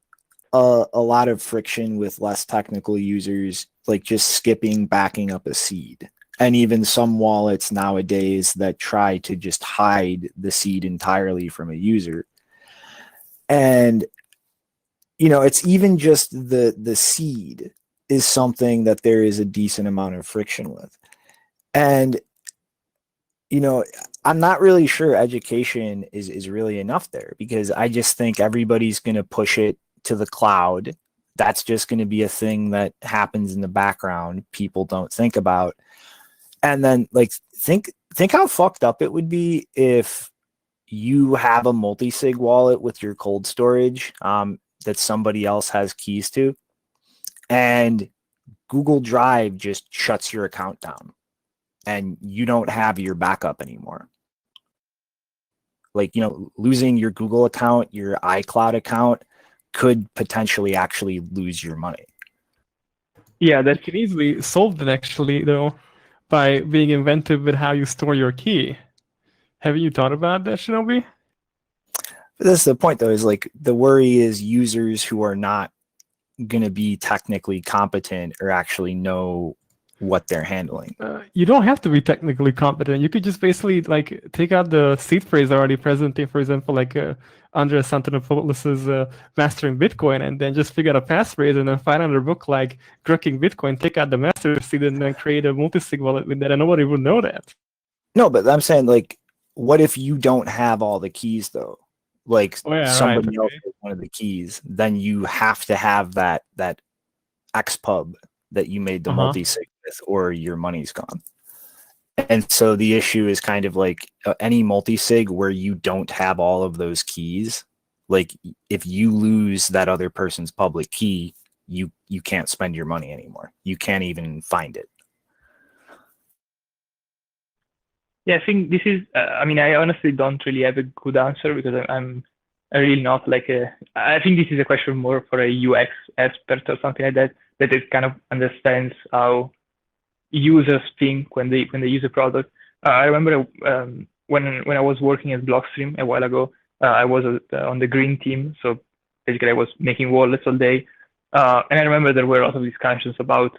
a lot of friction with less technical users, like just skipping backing up a seed. And even some wallets nowadays that try to just hide the seed entirely from a user. And, you know, it's even just the seed is something that there is a decent amount of friction with. And, you know, I'm not really sure education is really enough there, because I just think everybody's going to push it to the cloud. That's just going to be a thing that happens in the background. People don't think about. And then like think how fucked up it would be if you have a multi-sig wallet with your cold storage that somebody else has keys to, and Google Drive just shuts your account down and you don't have your backup anymore. Like, you know, losing your Google account, your iCloud account could potentially actually lose your money. Yeah, that can easily solve that actually, though, by being inventive with how you store your key. Haven't you thought about that, Shinobi? But that's the point, though, is like the worry is users who are not going to be technically competent or actually know what they're handling. You don't have to be technically competent. You could just basically like take out the seed phrase already present in, for example, like Andreas Antonopoulos' Mastering Bitcoin, and then just figure out a passphrase and then find another book like Cracking Bitcoin, take out the master seed and then create a multi-sig wallet with that, and nobody would know that. No, but I'm saying, like, what if you don't have all the keys, though? Like, somebody else has one of the keys, then you have to have that XPub that you made the multi-sig with, or your money's gone. And so the issue is kind of like any multi-sig where you don't have all of those keys, Like if you lose that other person's public key, you can't spend your money anymore. You can't even find it. Yeah, I think this is. I mean, I honestly don't really have a good answer because I'm really not like a. I think this is a question more for a UX expert or something like that, that it kind of understands how users think when they use a product. I remember when I was working at Blockstream a while ago, I was on the green team, so basically I was making wallets all day, and I remember there were a lot of discussions about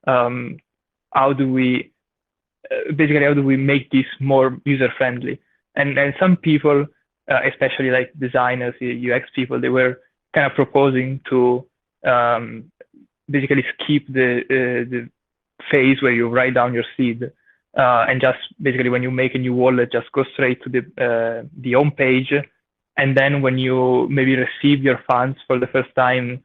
how do we basically how do we make this more user friendly, and some people, especially like designers, UX people, they were kind of proposing to basically skip the phase where you write down your seed, and just basically when you make a new wallet, just go straight to the home page, and then when you maybe receive your funds for the first time,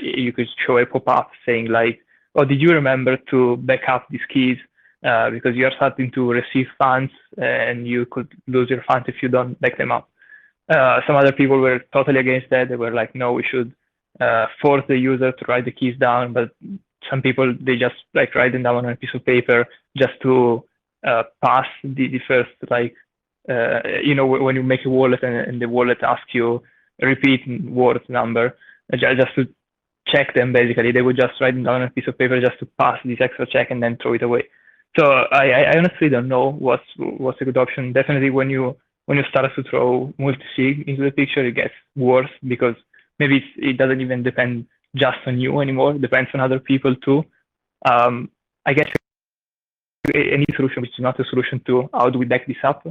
you could show a pop-up saying like, "Oh, did you remember to back up these keys? Because you are starting to receive funds, and you could lose your funds if you don't back them up." Some other people were totally against that. They were like, "No, we should force the user to write the keys down." But some people, they just like write them down on a piece of paper just to pass the first like when you make a wallet and the wallet asks you a repeat word number, just to check them. Basically, they would just write them down on a piece of paper just to pass this extra check and then throw it away. So I honestly don't know what's a good option. Definitely when you start to throw multi-sig into the picture, it gets worse because maybe it doesn't even depend just on you anymore. It depends on other people too. I guess any solution which is not a solution to how do we back this up,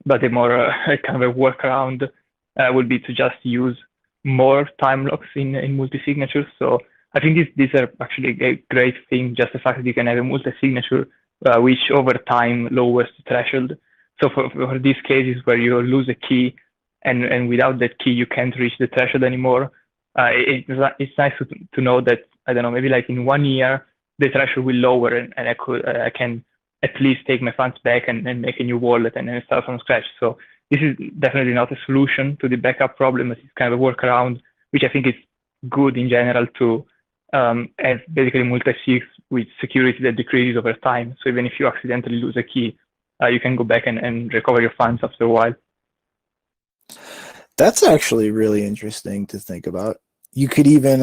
but a more kind of a workaround would be to just use more time locks in multi-signatures. So I think these are actually a great thing, just the fact that you can have a multi-signature which over time lowers the threshold. So for these cases where you lose a key and without that key you can't reach the threshold anymore, it's nice to know that, I don't know, maybe like in 1 year the threshold will lower and I can at least take my funds back and make a new wallet and then start from scratch. So this is definitely not a solution to the backup problem. It's kind of a workaround, which I think is good in general to have basically multi-sigs with security that decreases over time. So even if you accidentally lose a key, you can go back and recover your funds after a while. That's actually really interesting to think about. You could even,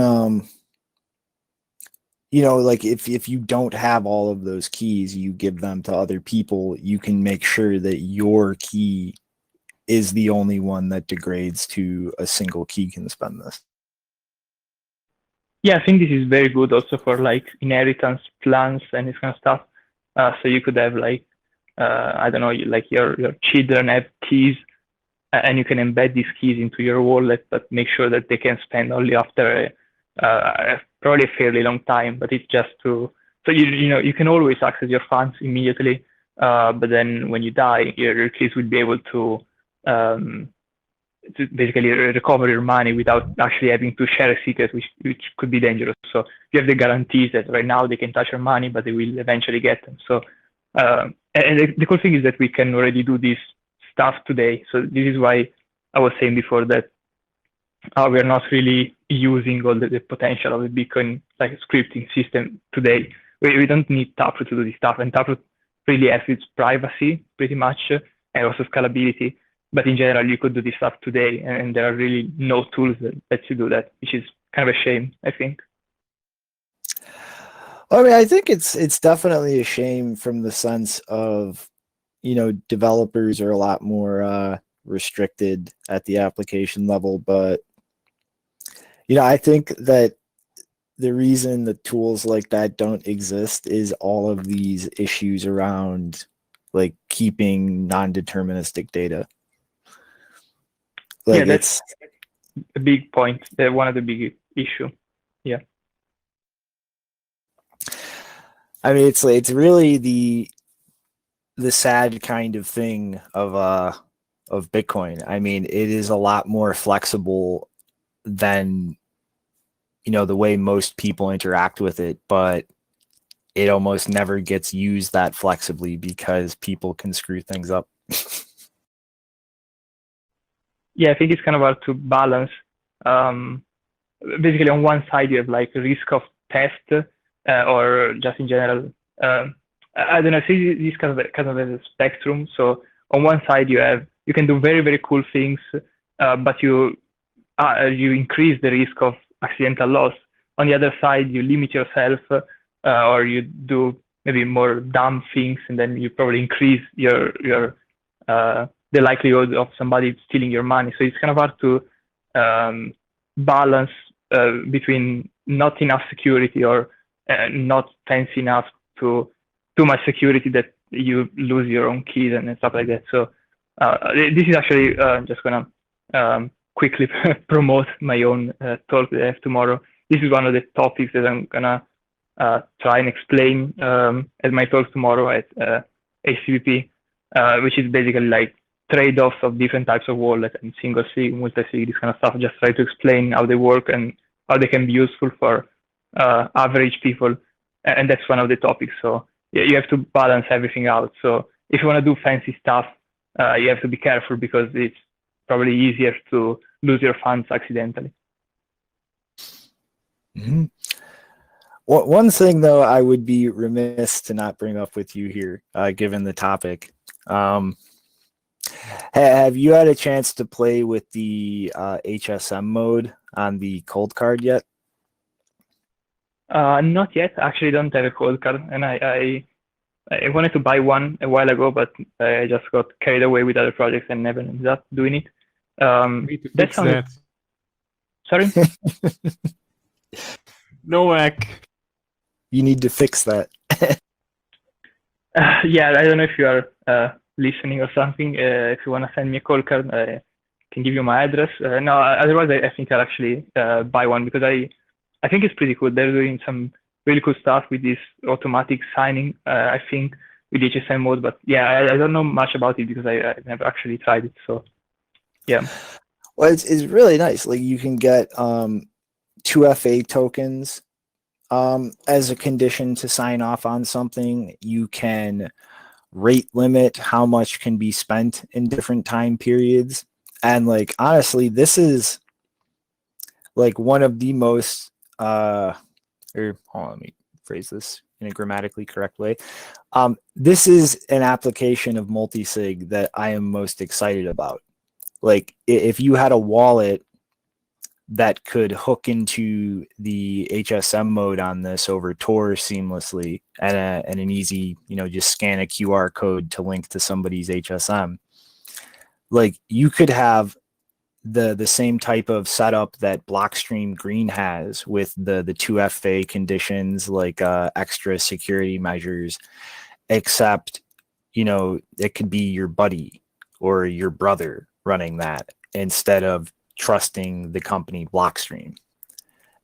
like if you don't have all of those keys, you give them to other people, you can make sure that your key is the only one that degrades to a single key can spend this. Yeah, I think this is very good also for like inheritance plans and this kind of stuff. So you could have like, I don't know, like your children have keys, and you can embed these keys into your wallet, but make sure that they can spend only after probably a fairly long time. But it's just so you can always access your funds immediately, but then when you die, your keys will be able to basically recover your money without actually having to share a secret, which could be dangerous. So you have the guarantees that right now they can touch your money, but they will eventually get them. So and the cool thing is that we can already do this stuff today. So this is why I was saying before that we're not really using all the potential of the Bitcoin like scripting system today. We don't need Taproot to do this stuff, and Taproot really has its privacy pretty much and also scalability. But in general, you could do this stuff today, and there are really no tools that let you do that, which is kind of a shame, I think. I mean, I think it's definitely a shame from the sense of, developers are a lot more restricted at the application level, but I think that the reason that tools like that don't exist is all of these issues around like keeping non-deterministic data. Like yeah, that's a big point. One of the big issue. Yeah. I mean, it's really the sad kind of thing of Bitcoin. I mean, it is a lot more flexible than the way most people interact with it, but it almost never gets used that flexibly because people can screw things up. yeah, I think it's kind of hard to balance. Basically, on one side you have like risk of theft, or just in general. I don't know. See, this kind of a spectrum. So on one side you can do very very cool things, but you increase the risk of accidental loss. On the other side, you limit yourself, or you do maybe more dumb things, and then you probably increase your the likelihood of somebody stealing your money. So it's kind of hard to balance between not enough security or not fancy enough to too much security that you lose your own keys and stuff like that. So this is actually just gonna quickly promote my own talk that I have tomorrow. This is one of the topics that I'm gonna try and explain at my talk tomorrow at HCPP, which is basically like trade-offs of different types of wallet and single sig, multi-sig, this kind of stuff. Just try to explain how they work and how they can be useful for average people, and that's one of the topics. So yeah, you have to balance everything out. So if you want to do fancy stuff, you have to be careful because it's probably easier to lose your funds accidentally. Mm-hmm. One thing, though, I would be remiss to not bring up with you here, given the topic. Have you had a chance to play with the HSM mode on the cold card yet? Not yet. Actually, don't have a cold card, and I wanted to buy one a while ago, but I just got carried away with other projects and never ended up doing it. That sounded... Sorry? No hack. You need to fix that. Yeah, I don't know if you are listening or something. If you want to send me a call card, I can give you my address. No, otherwise I think I'll actually buy one because I think it's pretty cool. They're doing some really cool stuff with this automatic signing, I think, with HSM mode. But yeah, I don't know much about it because I've never actually tried it. So yeah. Well, it's really nice. Like you can get 2FA tokens as a condition to sign off on something. You can rate limit how much can be spent in different time periods. And like, honestly, this is like one of the most, or hold on, let me phrase this in a grammatically correct way. This is an application of multi-sig that I am most excited about. Like if you had a wallet that could hook into the HSM mode on this over Tor seamlessly and an easy, just scan a QR code to link to somebody's HSM. Like you could have the same type of setup that Blockstream Green has with the 2FA conditions, like extra security measures, except, it could be your buddy or your brother running that instead of trusting the company Blockstream.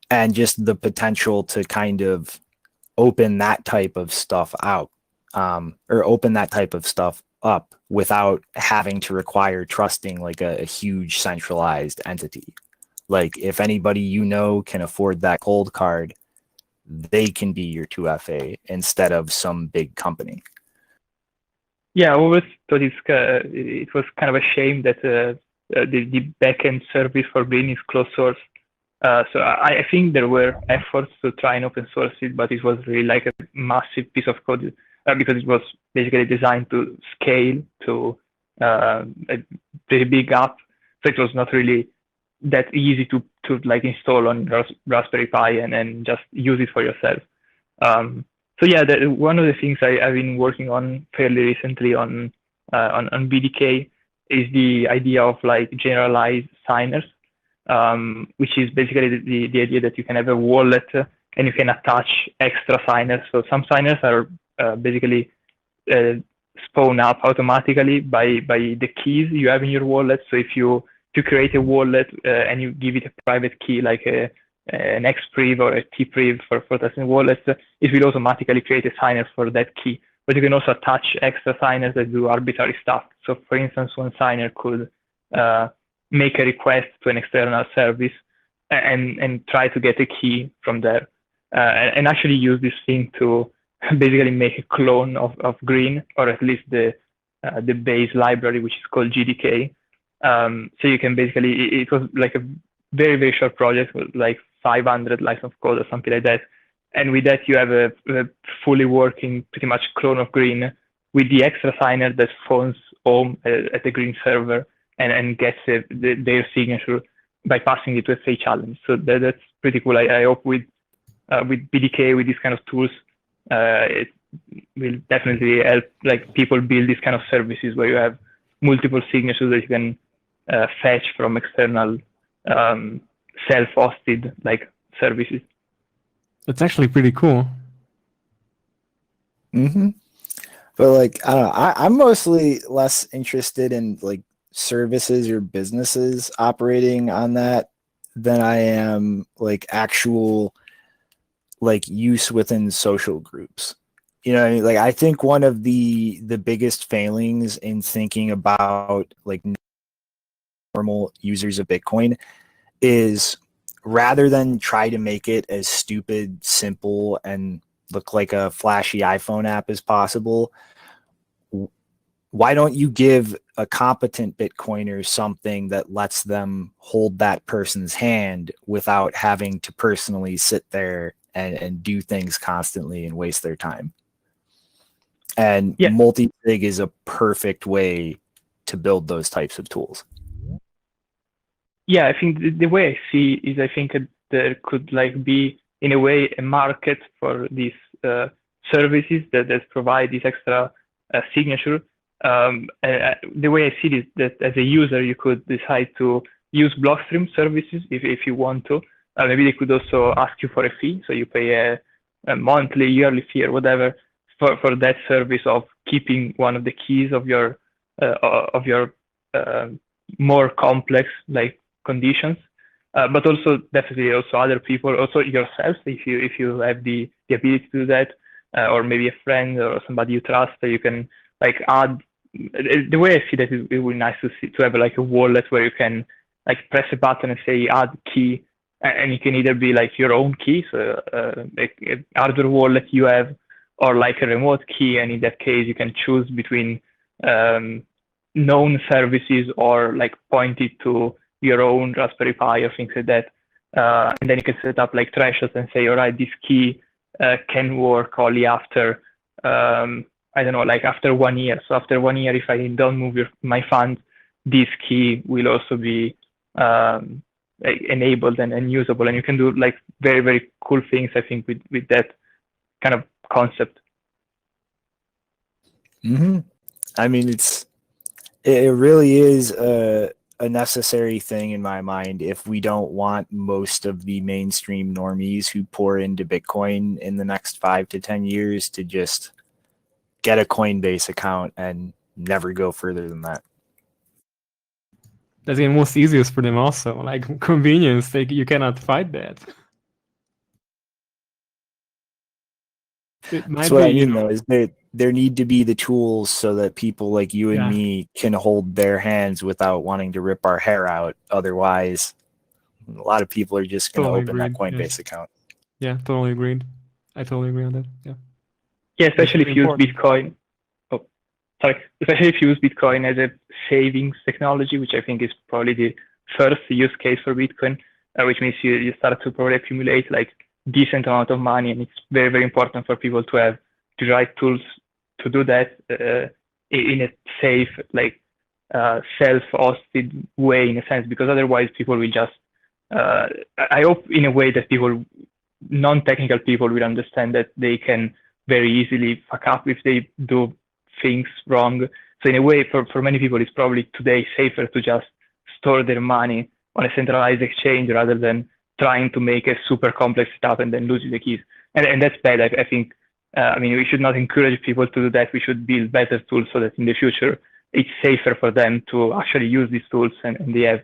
And just the potential to kind of open that type of stuff out, or open that type of stuff up without having to require trusting like a huge centralized entity. Like if anybody can afford that cold card, they can be your 2FA instead of some big company. Yeah, I always thought it was kind of a shame that the backend service for Green is closed source. So I think there were efforts to try and open source it, but it was really like a massive piece of code because it was basically designed to scale to a pretty big app. So it was not really that easy to like install on Raspberry Pi and just use it for yourself. So yeah, one of the things I've been working on fairly recently on BDK is the idea of like generalized signers, which is basically the idea that you can have a wallet and you can attach extra signers. So some signers are basically spawn up automatically by the keys you have in your wallet. So if you create a wallet and you give it a private key like an xpriv or a tpriv for testing wallets, it will automatically create a signer for that key. But you can also attach extra signers that do arbitrary stuff. So for instance, one signer could make a request to an external service and try to get a key from there, and actually use this thing to basically make a clone of Green, or at least the base library, which is called GDK. So you can basically, it was like a very, very short project, like 500 lines of code or something like that. And with that, you have a fully working, pretty much clone of Green with the extra signer that phones home at the Green server and gets their signature by passing it to a fake challenge. So that's pretty cool. I hope with BDK, with these kind of tools, it will definitely help like people build these kind of services where you have multiple signatures that you can fetch from external self-hosted like services. That's actually pretty cool. Mm-hmm. But like, I don't know, I'm mostly less interested in like services or businesses operating on that than I am like actual like use within social groups. You know what I mean? Like, I think one of the biggest failings in thinking about like normal users of Bitcoin is, rather than try to make it as stupid, simple, and look like a flashy iPhone app as possible, why don't you give a competent Bitcoiner something that lets them hold that person's hand without having to personally sit there and do things constantly and waste their time? And Yeah. multi-sig is a perfect way to build those types of tools. Yeah, I think the way I see is, I think there could like be in a way a market for these services that provide this extra signature. The way I see it is that as a user, you could decide to use Blockstream services if you want to. Maybe they could also ask you for a fee, so you pay a monthly, yearly fee or whatever for that service of keeping one of the keys of your more complex like conditions, but also definitely also other people, also yourself, if you have the ability to do that, or maybe a friend or somebody you trust, that you can like add. The way I see that, it would be nice to have like a wallet where you can like press a button and say add key, and you can either be like your own key, so a hardware wallet you have, or like a remote key, and in that case you can choose between known services or like point it to your own Raspberry Pi or things like that. And then you can set up like thresholds and say, all right, this key can work only after, I don't know, like after 1 year. So after 1 year, if I don't move my funds, this key will also be enabled and usable. And you can do like very, very cool things, I think, with that kind of concept. Mm-hmm. I mean, it really is a necessary thing in my mind if we don't want most of the mainstream normies who pour into Bitcoin in the next 5 to 10 years to just get a Coinbase account and never go further than that. That's the most easiest for them also. Like convenience, you cannot fight that. It might That's what be, I mean, though, is there need to be the tools so that people like you and Yeah. me can hold their hands without wanting to rip our hair out. Otherwise, a lot of people are just going to Totally open that agreed, Coinbase yes. account. Yeah, totally agreed. I totally agree on that. Yeah. Yeah, especially if very you use important. Bitcoin. Oh, sorry. Especially if you use Bitcoin as a savings technology, which I think is probably the first use case for Bitcoin, which means you start to probably accumulate like decent amount of money, and it's very, very important for people to have the right tools to do that in a safe, like self-hosted way, in a sense, because otherwise people will just. I hope in a way that people, non-technical people, will understand that they can very easily fuck up if they do things wrong. So in a way, for many people, it's probably today safer to just store their money on a centralized exchange rather than trying to make a super complex setup and then losing the keys. And that's bad. I think, I mean, we should not encourage people to do that. We should build better tools so that in the future, it's safer for them to actually use these tools, and they have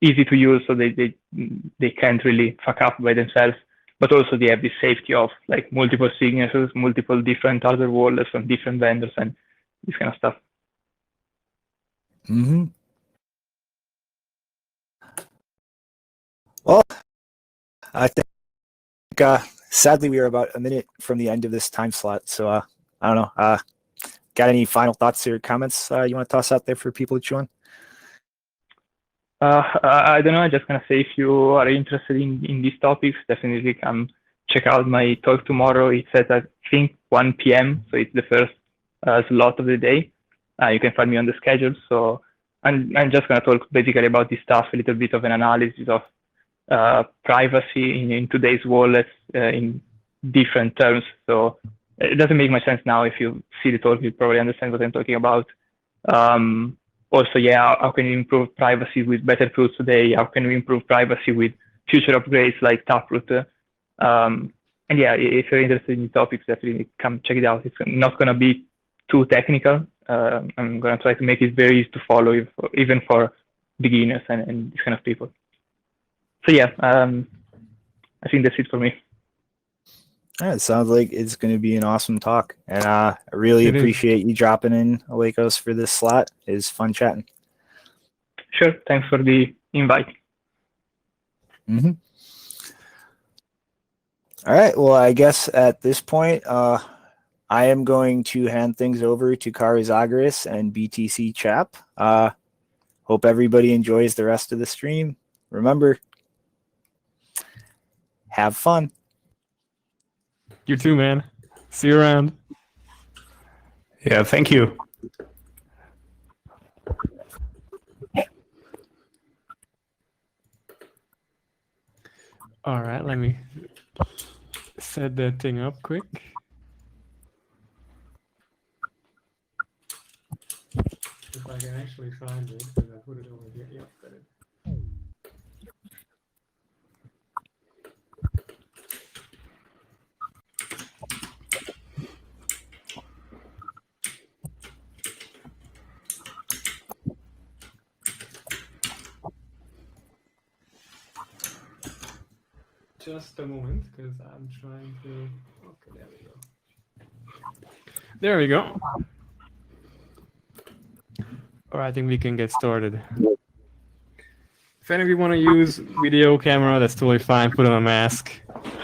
easy to use, so they can't really fuck up by themselves. But also they have the safety of like multiple signatures, multiple different other wallets from different vendors, and this kind of stuff. Mm-hmm. Well, I think sadly we are about a minute from the end of this time slot. So I don't know. Got any final thoughts or comments you want to toss out there for people to chew on? I don't know. I'm just gonna say, if you are interested in these topics, definitely come check out my talk tomorrow. It's at, I think, 1 p.m. So it's the first slot of the day. You can find me on the schedule. So I'm just gonna talk basically about this stuff, a little bit of an analysis of privacy in today's world in different terms. So it doesn't make much sense now. If you see the talk, you probably understand what I'm talking about. Also, yeah, how can you improve privacy with better tools today? How can we improve privacy with future upgrades like Taproot? And yeah, if you're interested in the topics, definitely come check it out. It's not going to be too technical. I'm going to try to make it very easy to follow, even for beginners and these kind of people. So yeah, I think that's it for me. Yeah, it sounds like it's going to be an awesome talk, and I really appreciate you dropping in, Oikos, for this slot. It's fun chatting. Sure. Thanks for the invite. Mm-hmm. All right. Well, I guess at this point, I am going to hand things over to Kari Zagris and BTC Chap. Hope everybody enjoys the rest of the stream. Remember, have fun. You too, man. See you around. Yeah, thank you. All right, let me set that thing up quick. If I can actually find it, because I put it over here. Yep, got it. Just a moment, because I'm trying to. Okay, there we go. There we go. All right, I think we can get started. If any of you want to use video camera, that's totally fine. Put on a mask.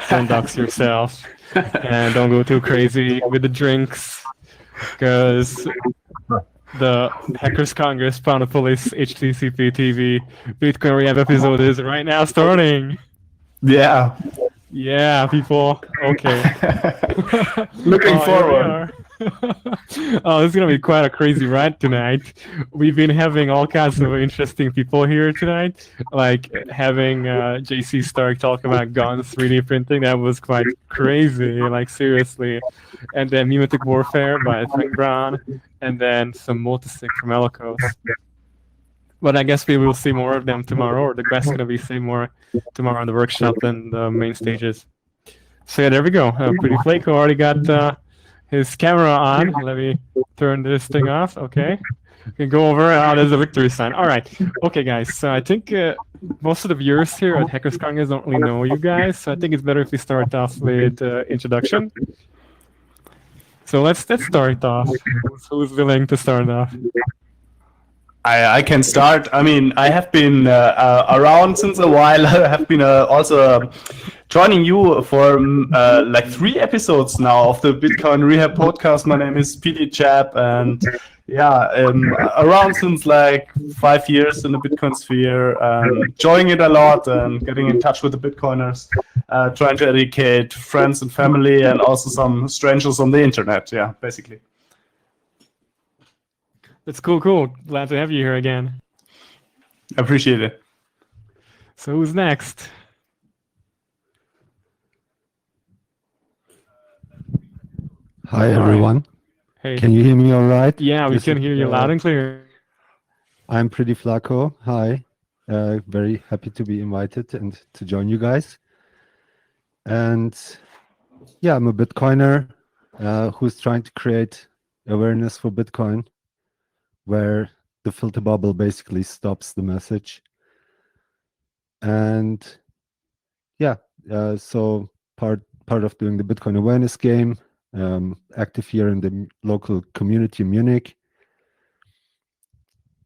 Don't dox yourself, and don't go too crazy with the drinks, because the Hackers Congress Pound of Police HCCP TV Bitcoin Rehab episode is right now starting. Yeah. Yeah, people. Okay. Looking Here forward. we are. Oh, this is gonna be quite a crazy ride tonight. We've been having all kinds of interesting people here tonight, like having JC Stark talk about guns, 3D printing. That was quite crazy, like seriously. And then Mimetic Warfare by Frank Brown, and then some multisig from Elocos. But I guess we will see more of them tomorrow, or the guest's gonna be seeing more tomorrow on the workshop than the main stages. So yeah, there we go. Pretty Flaco already got his camera on. Let me turn this thing off. Okay. We can go over. Oh, there's a victory sign. All right. Okay, guys. So I think most of the viewers here at Hackers Congress don't really know you guys. So I think it's better if we start off with introduction. So let's start off. Who's willing to start off? I can start. I mean, I have been around since a while. I have been also joining you for like 3 episodes now of the Bitcoin Rehab podcast. My name is PD Chap, and yeah, around since like 5 years in the Bitcoin sphere, enjoying it a lot and getting in touch with the Bitcoiners, trying to educate friends and family and also some strangers on the internet. Yeah, basically. That's cool. Glad to have you here again. Appreciate it. So who's next? Hi everyone. Hey. Can you hear me all right? Yeah, we can hear you loud and clear. I'm Pretty Flaco. Hi. Very happy to be invited and to join you guys. And yeah, I'm a Bitcoiner who's trying to create awareness for Bitcoin, where the filter bubble basically stops the message. And yeah, so part of doing the Bitcoin awareness game, active here in the local community in Munich,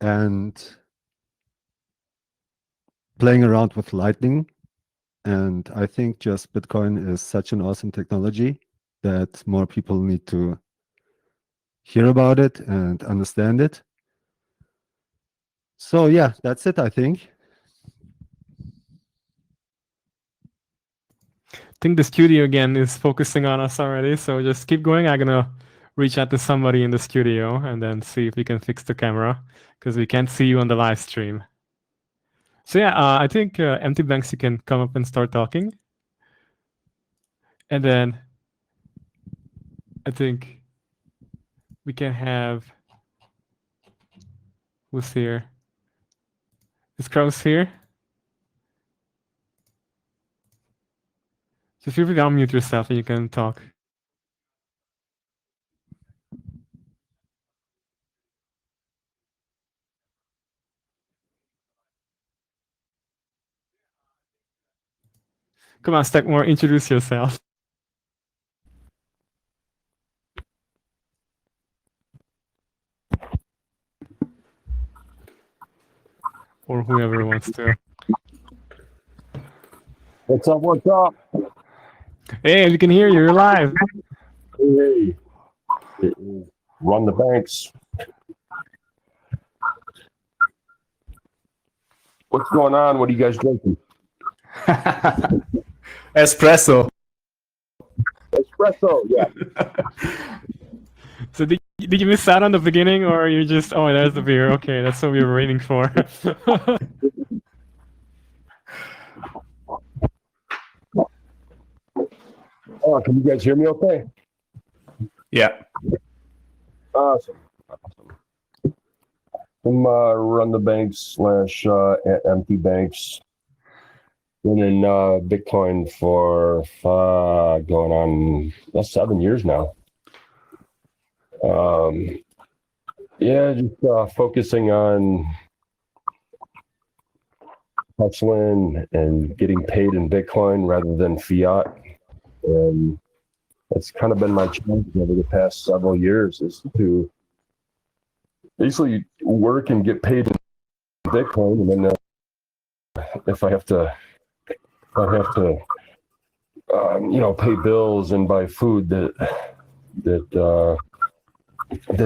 and playing around with Lightning. And I think just Bitcoin is such an awesome technology that more people need to hear about it and understand it. So yeah, that's it, I think. think the studio again is focusing on us already. So just keep going. I'm gonna reach out to somebody in the studio and then see if we can fix the camera because we can't see you on the live stream. So yeah, I think Empty Banks, you can come up and start talking. And then I think we can have, who's here? Is Kraus here? So feel free to unmute yourself and you can talk. Come on, Stackmore, introduce yourself. Or whoever wants to. What's up? What's up? Hey, we can hear you. You're live. Hey, it is Run the Banks. What's going on? What are you guys drinking? Espresso. Espresso, yeah. So did you miss out on the beginning, or you just, oh, there's the beer. Okay, that's what we were waiting for. Oh, can you guys hear me okay? Yeah. Awesome. I'm Run the Banks / Empty Banks. Been in Bitcoin for going on 7 years now. Yeah, just focusing on hustling and getting paid in Bitcoin rather than fiat. And that's kind of been my challenge over the past several years, is to basically work and get paid in Bitcoin, and then if I have to pay bills and buy food that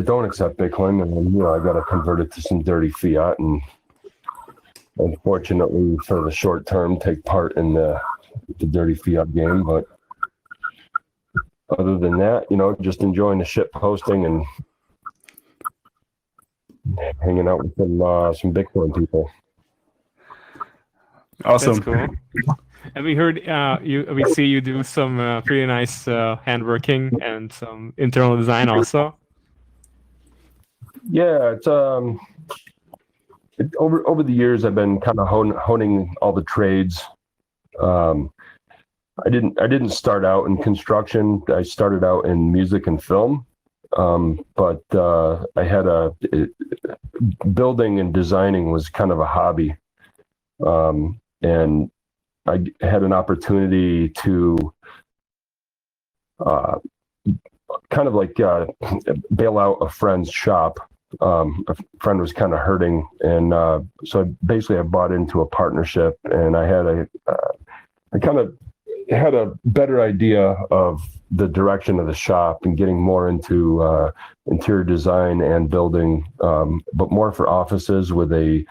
don't accept Bitcoin, and then I got to convert it to some dirty fiat, and unfortunately for the short term take part in the dirty fiat game. But other than that, just enjoying the shit posting and hanging out with some Bitcoin people. Awesome. That's cool. And we heard we see you do some pretty nice handworking and some internal design also. Yeah, it's over the years I've been kind of honing all the trades. I didn't start out in construction. I started out in music and film, but I had building and designing was kind of a hobby, and I had an opportunity to kind of like bail out a friend's shop. A friend was kind of hurting, and so basically I bought into a partnership, and I kind of had a better idea of the direction of the shop and getting more into interior design and building, but more for offices with a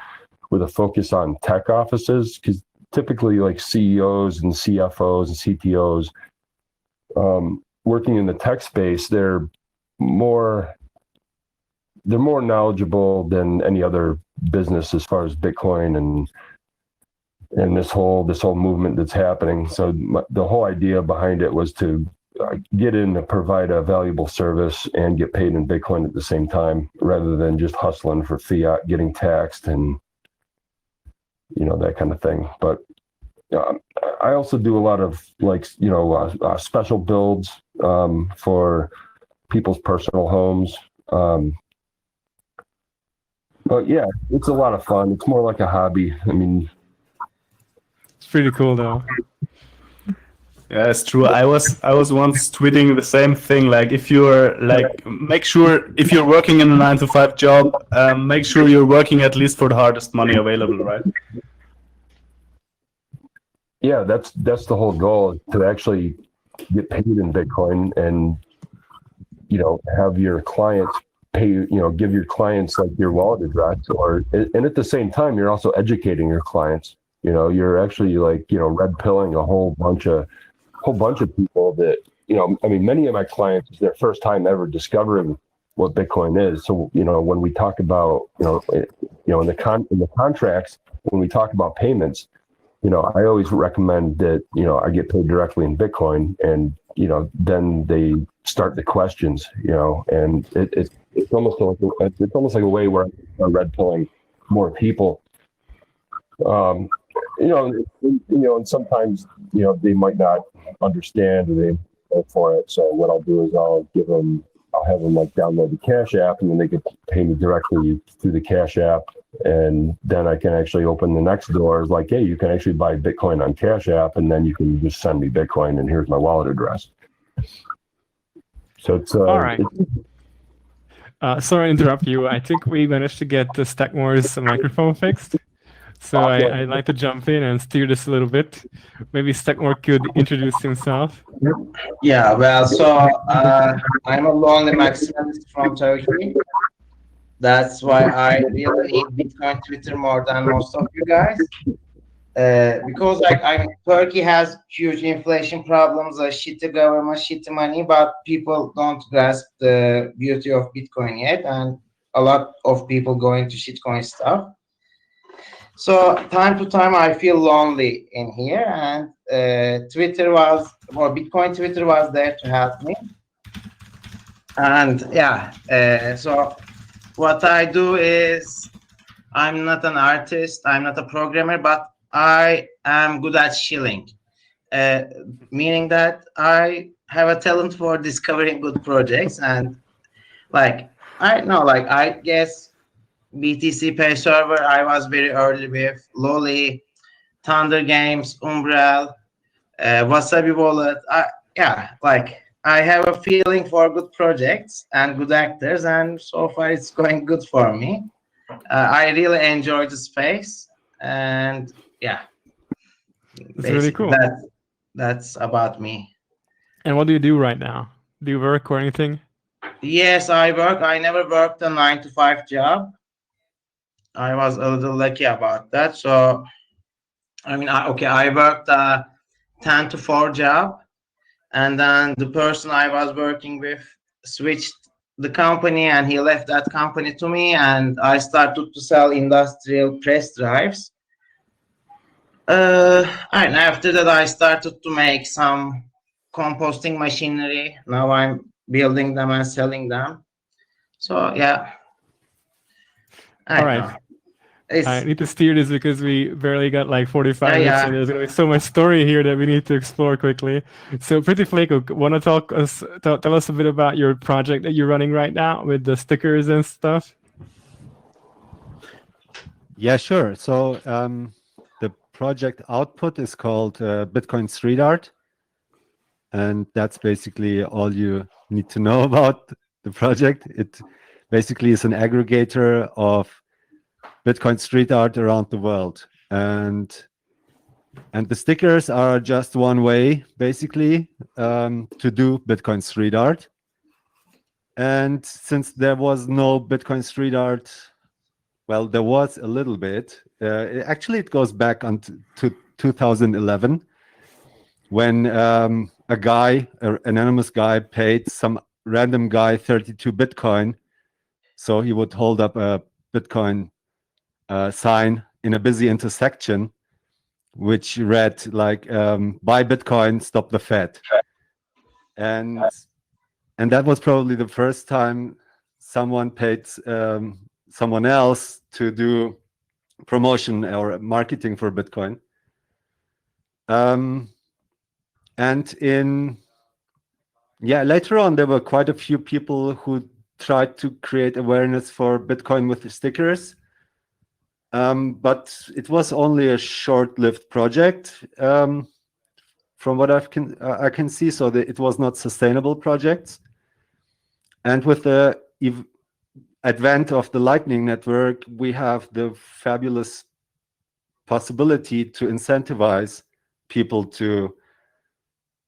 focus on tech offices, because typically like CEOs and CFOs and CTOs working in the tech space, they're more knowledgeable than any other business as far as Bitcoin and this whole movement that's happening. So the whole idea behind it was to get in to provide a valuable service and get paid in Bitcoin at the same time, rather than just hustling for fiat, getting taxed and that kind of thing. But I also do a lot of special builds for people's personal homes. But yeah, it's a lot of fun. It's more like a hobby. I mean, It's pretty cool though. Yeah, it's true. I was once tweeting the same thing. Like, if you're make sure if you're working in a 9-to-5 job, make sure you're working at least for the hardest money available, right? yeah, that's the whole goal, to actually get paid in Bitcoin and have your clients pay, give your clients like your wallet address, and at the same time you're also educating your clients. You're actually red pilling a whole bunch of whole bunch of people that, I mean, many of my clients, it's their first time ever discovering what Bitcoin is. So, when we talk about, in the contracts, when we talk about payments, I always recommend that, I get paid directly in Bitcoin, and, then they start the questions, and it's almost like a way where I'm red pilling more people. And sometimes, they might not understand or they go for it. So what I'll do is I'll have them like download the Cash App, and then they can pay me directly through the Cash App. And then I can actually open the next doors like, hey, you can actually buy Bitcoin on Cash App, and then you can just send me Bitcoin, and here's my wallet address. So it's all right. Sorry to interrupt you. I think we managed to get the Stackmore's microphone fixed. So I'd like to jump in and steer this a little bit. Maybe Stackmore could introduce himself. Yeah, well, so I'm a lonely maximalist from Turkey. That's why I really need Bitcoin Twitter more than most of you guys. Because Turkey has huge inflation problems, a shitty government, shitty money, but people don't grasp the beauty of Bitcoin yet, and a lot of people go into shitcoin stuff. So time to time, I feel lonely in here, and Bitcoin Twitter was there to help me. And yeah, so what I do is, I'm not an artist, I'm not a programmer, but I am good at shilling, meaning that I have a talent for discovering good projects. And I guess BTC Pay Server, I was very early with Loli, Thunder Games, Umbrel, Wasabi Wallet. I have a feeling for good projects and good actors, and so far it's going good for me. I really enjoy the space, and yeah, it's really cool. That's about me. And what do you do right now? Do you work or anything? Yes, I work. I never worked a 9-to-5 job. I was a little lucky about that. So, I mean, I worked a 10-to-4 job, and then the person I was working with switched the company, and he left that company to me, and I started to sell industrial press drives. And after that, I started to make some composting machinery. Now I'm building them and selling them. So yeah. All right. I need to steer this because we barely got like 45 minutes, and there's going to be so much story here that we need to explore quickly. So Pretty Flaco, want to tell us a bit about your project that you're running right now with the stickers and stuff? Yeah, sure. So the project output is called Bitcoin Street Art. And that's basically all you need to know about the project. It basically is an aggregator of Bitcoin street art around the world. And the stickers are just one way, basically, to do Bitcoin street art. And since there was no Bitcoin street art, well, there was a little bit. Actually, it goes back to 2011, when an anonymous guy paid some random guy 32 Bitcoin. So he would hold up a Bitcoin sign in a busy intersection, which read like, buy Bitcoin, stop the Fed. And that was probably the first time someone paid someone else to do promotion or marketing for Bitcoin. And later on, there were quite a few people who tried to create awareness for Bitcoin with the stickers. But it was only a short-lived project, from what I can see, so that it was not sustainable projects. And with the advent of the Lightning Network, we have the fabulous possibility to incentivize people to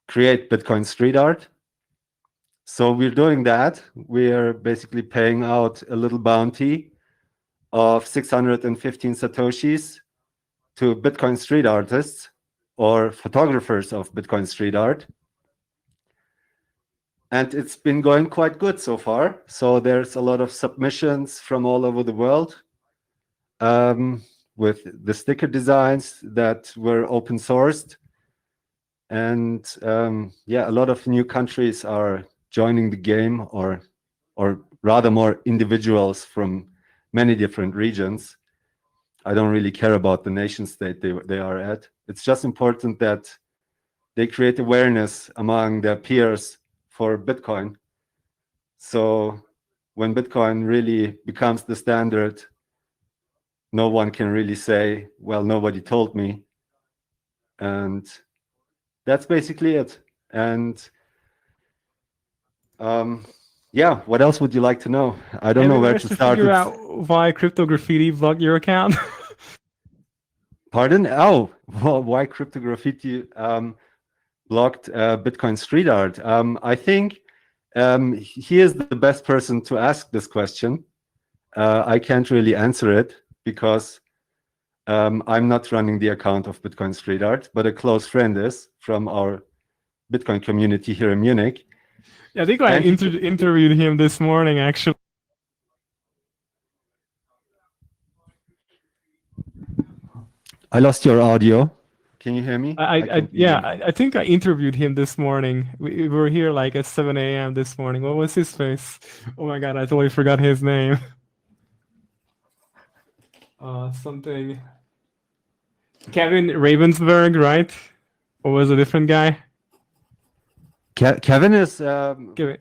create Bitcoin street art. So we're doing that. We're basically paying out a little bounty of 615 Satoshis to Bitcoin street artists or photographers of Bitcoin street art. And it's been going quite good so far. So there's a lot of submissions from all over the world with the sticker designs that were open sourced. And yeah, a lot of new countries are joining the game, or rather more individuals from many different regions. I don't really care about the nation state they are at. It's just important that they create awareness among their peers for Bitcoin. So when Bitcoin really becomes the standard, no one can really say, well, nobody told me. And that's basically it. And yeah, what else would you like to know? I don't know where to start. Figure out why Crypto Graffiti blocked your account. Pardon? Oh, well, why Crypto Graffiti blocked Bitcoin street art? I think he is the best person to ask this question. I can't really answer it because I'm not running the account of Bitcoin street art, but a close friend is from our Bitcoin community here in Munich. Yeah, I think I interviewed him this morning, actually. I lost your audio. Can you hear me? I think I interviewed him this morning. We were here like at 7 a.m. this morning. What was his face? Oh my god, I totally forgot his name. Something. Kevin Ravensburg, right? Or was a different guy? Kevin is Kevin.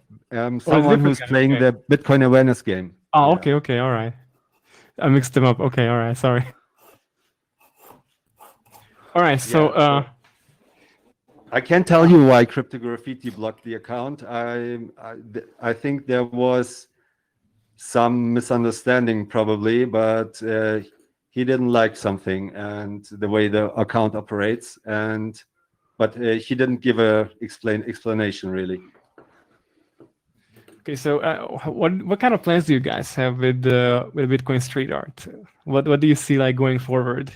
someone who's playing the Bitcoin awareness game. Oh, okay, all right. I mixed them up. Okay, all right, sorry. All right, so I can't tell you why Crypto Graffiti blocked the account. I think there was some misunderstanding probably, but he didn't like something and the way the account operates, but he didn't give a explanation really. Okay, so what kind of plans do you guys have with Bitcoin street art? What do you see like going forward?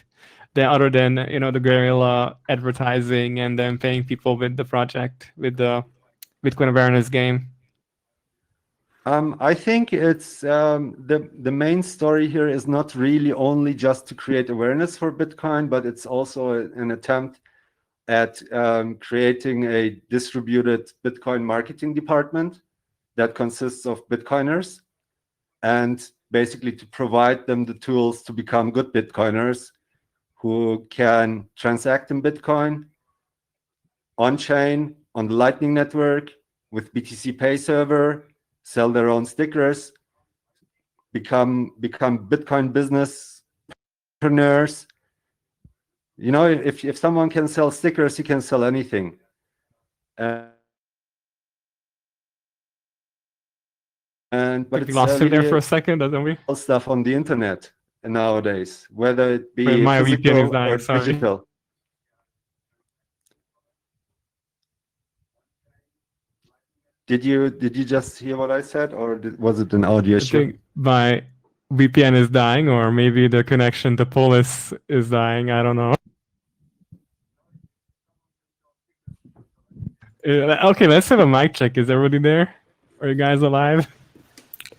Other than the guerrilla advertising and then paying people with the project, with the Bitcoin awareness game? I think it's the main story here is not really only just to create awareness for Bitcoin, but it's also an attempt at creating a distributed Bitcoin marketing department that consists of Bitcoiners, and basically to provide them the tools to become good Bitcoiners who can transact in Bitcoin on-chain, on the Lightning Network, with BTC Pay server, sell their own stickers, become Bitcoin business entrepreneurs. If someone can sell stickers, he can sell anything. But we lost you there for a second, doesn't we? All stuff on the internet nowadays, whether it be my physical VPN is dying, or sorry. digital. Did you just hear what I said, or was it an audio issue? I think my VPN is dying, or maybe the connection to Polis is dying. I don't know. Okay, let's have a mic check. Is everybody there? Are you guys alive?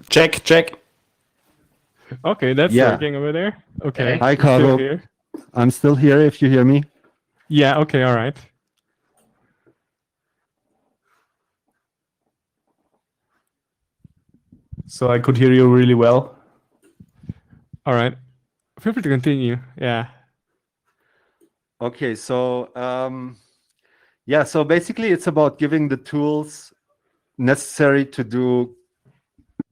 Check. Okay, that's working over there. Okay. Hi, Carlo. I'm still here if you hear me. Yeah, okay, all right. So I could hear you really well. All right. Feel free to continue. Yeah. Okay, so yeah, so basically it's about giving the tools necessary to do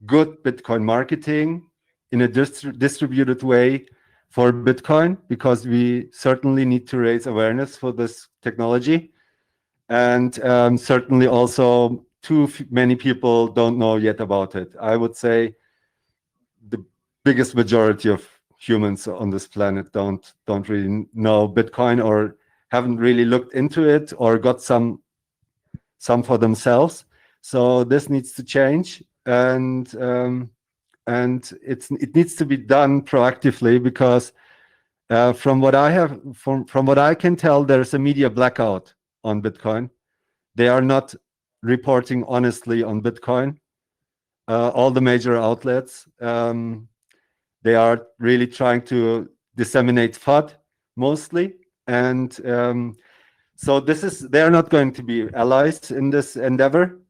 good Bitcoin marketing in a distributed way for Bitcoin, because we certainly need to raise awareness for this technology. And certainly also too many people don't know yet about it. I would say the biggest majority of humans on this planet don't really know Bitcoin, or haven't really looked into it, or got some for themselves. So this needs to change, and it needs to be done proactively, because From what I have, from what I can tell, there's a media blackout on Bitcoin. They are not reporting honestly on Bitcoin. All the major outlets, they are really trying to disseminate FUD mostly, and so they are not going to be allies in this endeavor,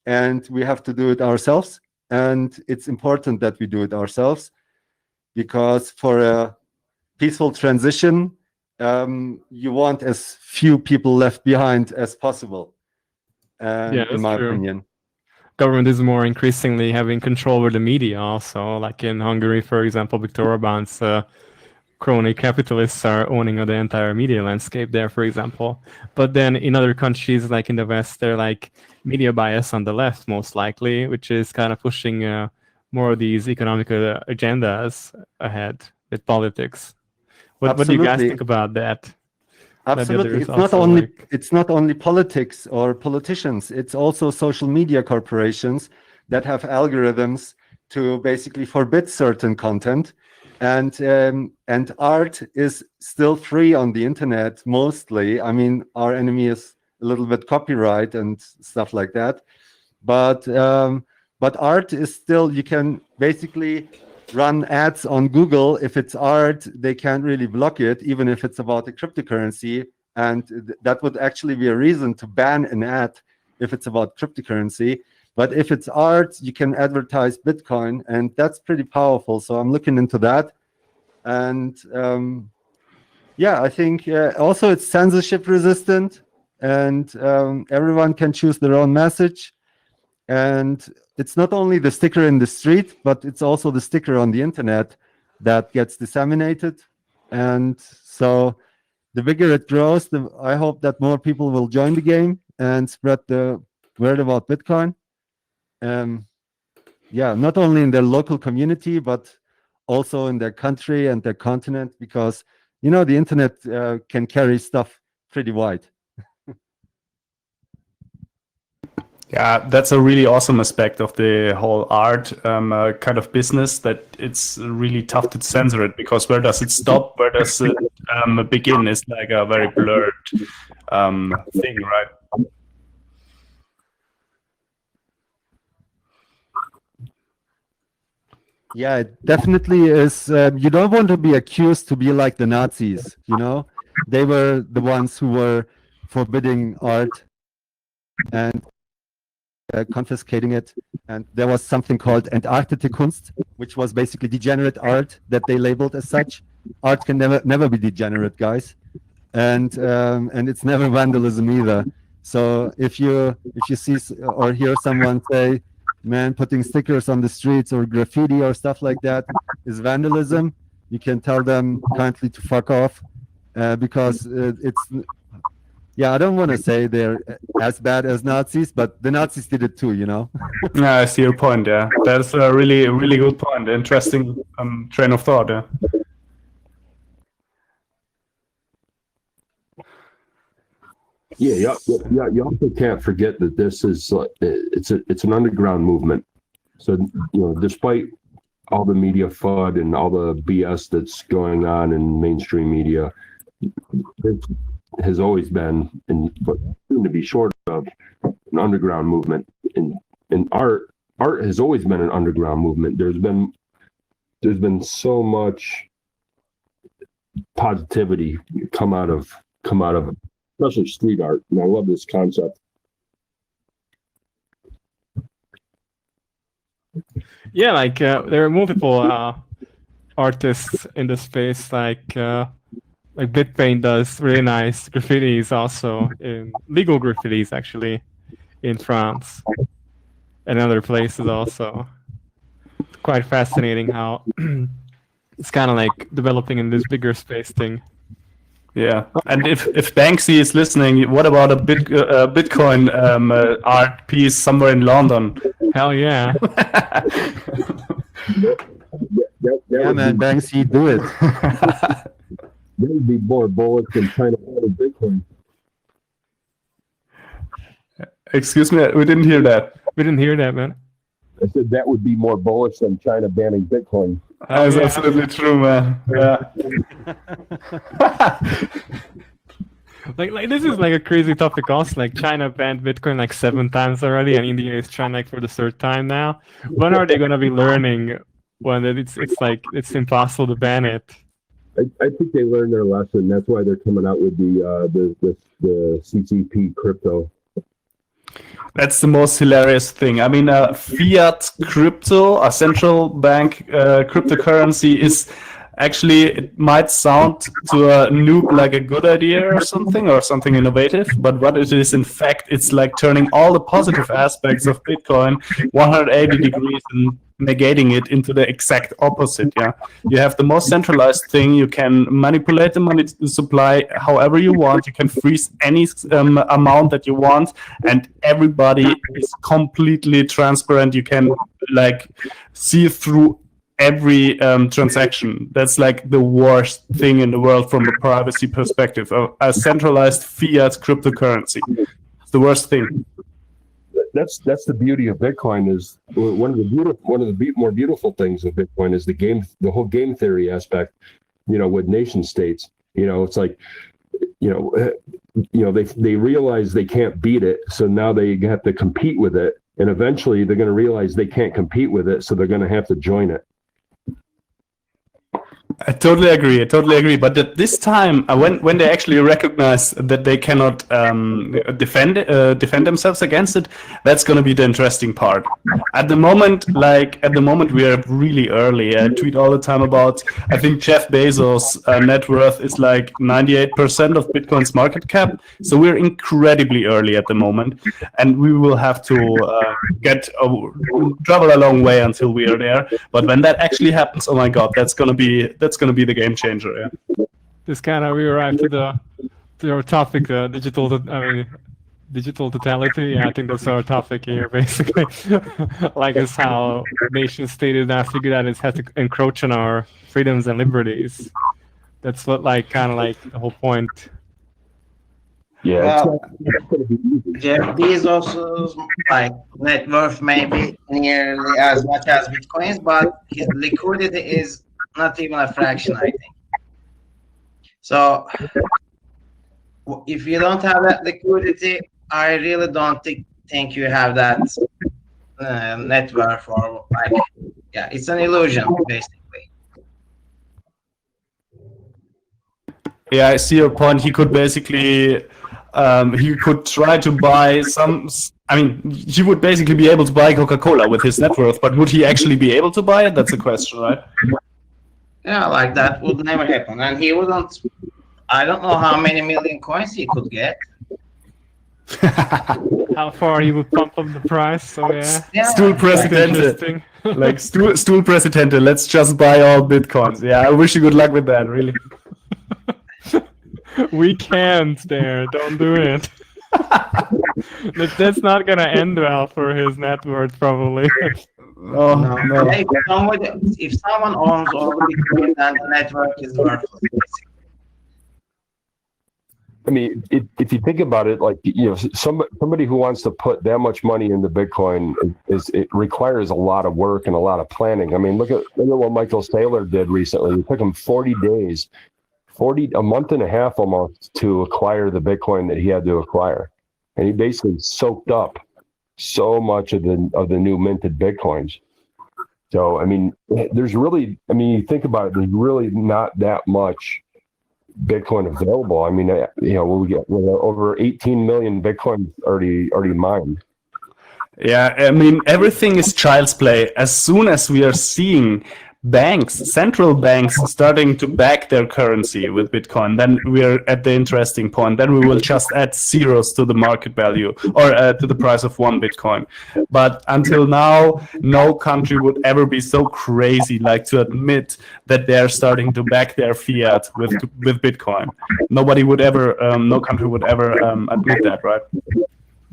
and we have to do it ourselves. And it's important that we do it ourselves, because for a peaceful transition, you want as few people left behind as possible. Yeah, In that's my true. opinion. Government is more increasingly having control over the media also, like in Hungary, for example, Viktor Orban's crony capitalists are owning the entire media landscape there, for example. But then in other countries, like in the West, they're like media bias on the left, most likely, which is kind of pushing more of these economic agendas ahead with politics. What do you guys Absolutely. think about that? Absolutely. It's not only politics or politicians. It's also social media corporations that have algorithms to basically forbid certain content. And art is still free on the internet mostly. I mean, our enemy is a little bit copyright and stuff like that. But art is still, you can basically run ads on Google. If it's art, they can't really block it, even if it's about a cryptocurrency. And that would actually be a reason to ban an ad if it's about cryptocurrency. But if it's art, you can advertise Bitcoin, and that's pretty powerful. So I'm looking into that. And yeah, I think also it's censorship resistant, and everyone can choose their own message. And it's not only the sticker in the street, but it's also the sticker on the internet that gets disseminated. And so the bigger it grows, I hope that more people will join the game and spread the word about Bitcoin. Yeah, not only in their local community, but also in their country and their continent, because, you know, the internet can carry stuff pretty wide. Yeah, that's a really awesome aspect of the whole art kind of business, that it's really tough to censor it, because where does it stop? Where does it begin? It's like a very blurred thing, right? Yeah, it definitely is. You don't want to be accused to be like the Nazis, you know? They were the ones who were forbidding art and confiscating it. And there was something called Entartete Kunst, which was basically degenerate art that they labeled as such. Art can never be degenerate, guys. And it's never vandalism either. So if you see or hear someone say, man, putting stickers on the streets or graffiti or stuff like that is vandalism, you can tell them kindly to fuck off, because it's, yeah, I don't want to say they're as bad as Nazis, but the Nazis did it too, you know? Yeah, I see your point, yeah. That's a really, really good point. Interesting train of thought, yeah. Yeah. You also can't forget that this is it's an underground movement. So, you know, despite all the media FUD and all the BS that's going on in mainstream media, it has always been, but soon to be short of, an underground movement. And art has always been an underground movement. There's been so much positivity come out of it, especially street art. And I love this concept. Yeah, like there are multiple artists in the space, like BitPaint does really nice graffitis, also legal graffitis actually, in France and other places also. It's quite fascinating how it's kind of like developing in this bigger space thing. Yeah, and if Banksy is listening, what about a Bitcoin art piece somewhere in London? Hell yeah! Yeah, man, Banksy, do it. That would be more bullish than China banning Bitcoin. Excuse me, we didn't hear that. We didn't hear that, man. I said that would be more bullish than China banning Bitcoin. That's yeah. absolutely true, man. Yeah. Like this is like a crazy topic also. Like China banned Bitcoin like 7 times already, and India is trying like for the 3rd time now. When are they gonna be learning when it's like it's impossible to ban it? I think they learned their lesson. That's why they're coming out with the CCP crypto. That's the most hilarious thing. I mean, fiat crypto, a central bank cryptocurrency, is actually, it might sound to a noob like a good idea or something innovative, but what it is, in fact, it's like turning all the positive aspects of Bitcoin 180 degrees and negating it into the exact opposite. Yeah, you have the most centralized thing. You can manipulate the money supply however you want. You can freeze any amount that you want, and everybody is completely transparent. You can like see through every transaction. That's like the worst thing in the world from a privacy perspective. A centralized fiat cryptocurrency. It's the worst thing. That's the beauty of Bitcoin. Is one of the more beautiful things of Bitcoin is the whole game theory aspect. With nation states, it's like, they realize they can't beat it, so now they have to compete with it, and eventually they're going to realize they can't compete with it, so they're going to have to join it. I totally agree. But at this time, when they actually recognize that they cannot defend themselves against it, that's going to be the interesting part. At the moment, we are really early. I tweet all the time about, I think Jeff Bezos' net worth is like 98% of Bitcoin's market cap. So we're incredibly early at the moment, and we will have to travel a long way until we are there. But when that actually happens, oh my God, that's going to be the game changer. Yeah. This kind of we arrived to our topic, digital totality. Yeah, I think that's our topic here, basically. Like, it's how nation state now figured out it has to encroach on our freedoms and liberties. That's what kind of the whole point. Yeah. Well, Jeff Bezos' net worth may be nearly as much as Bitcoin's, but his liquidity is not even a fraction, I think. So if you don't have that liquidity, I really don't think you have that net worth, or it's an illusion, basically. Yeah, I see your point. He could basically, he could try to buy he would basically be able to buy Coca-Cola with his net worth, but would he actually be able to buy it? That's the question, right? Yeah, that would never happen. And he wouldn't, I don't know how many million coins he could get. How far he would pump up the price, so yeah. Stool Presidente. Stool Presidente, let's just buy all Bitcoins. Yeah, I wish you good luck with that, really. We can't there, don't do it. That's not gonna end well for his net worth, probably. No. If someone owns all the Bitcoin, then the network is worthless. I mean, if you think about it, somebody who wants to put that much money into Bitcoin, it requires a lot of work and a lot of planning. I mean, look at what Michael Saylor did recently. It took him 40 days, a month and a half almost, to acquire the Bitcoin that he had to acquire, and he basically soaked up so much of the new minted Bitcoins. So, I mean, you think about it, there's really not that much Bitcoin available. I mean, we're over 18 million Bitcoin already mined. Yeah, I mean, everything is child's play. As soon as we are seeing central banks starting to back their currency with Bitcoin, then we are at the interesting point. Then we will just add zeros to the market value, or to the price of one Bitcoin. But until now, no country would ever be so crazy to admit that they're starting to back their fiat with Bitcoin. No country would ever admit that, right?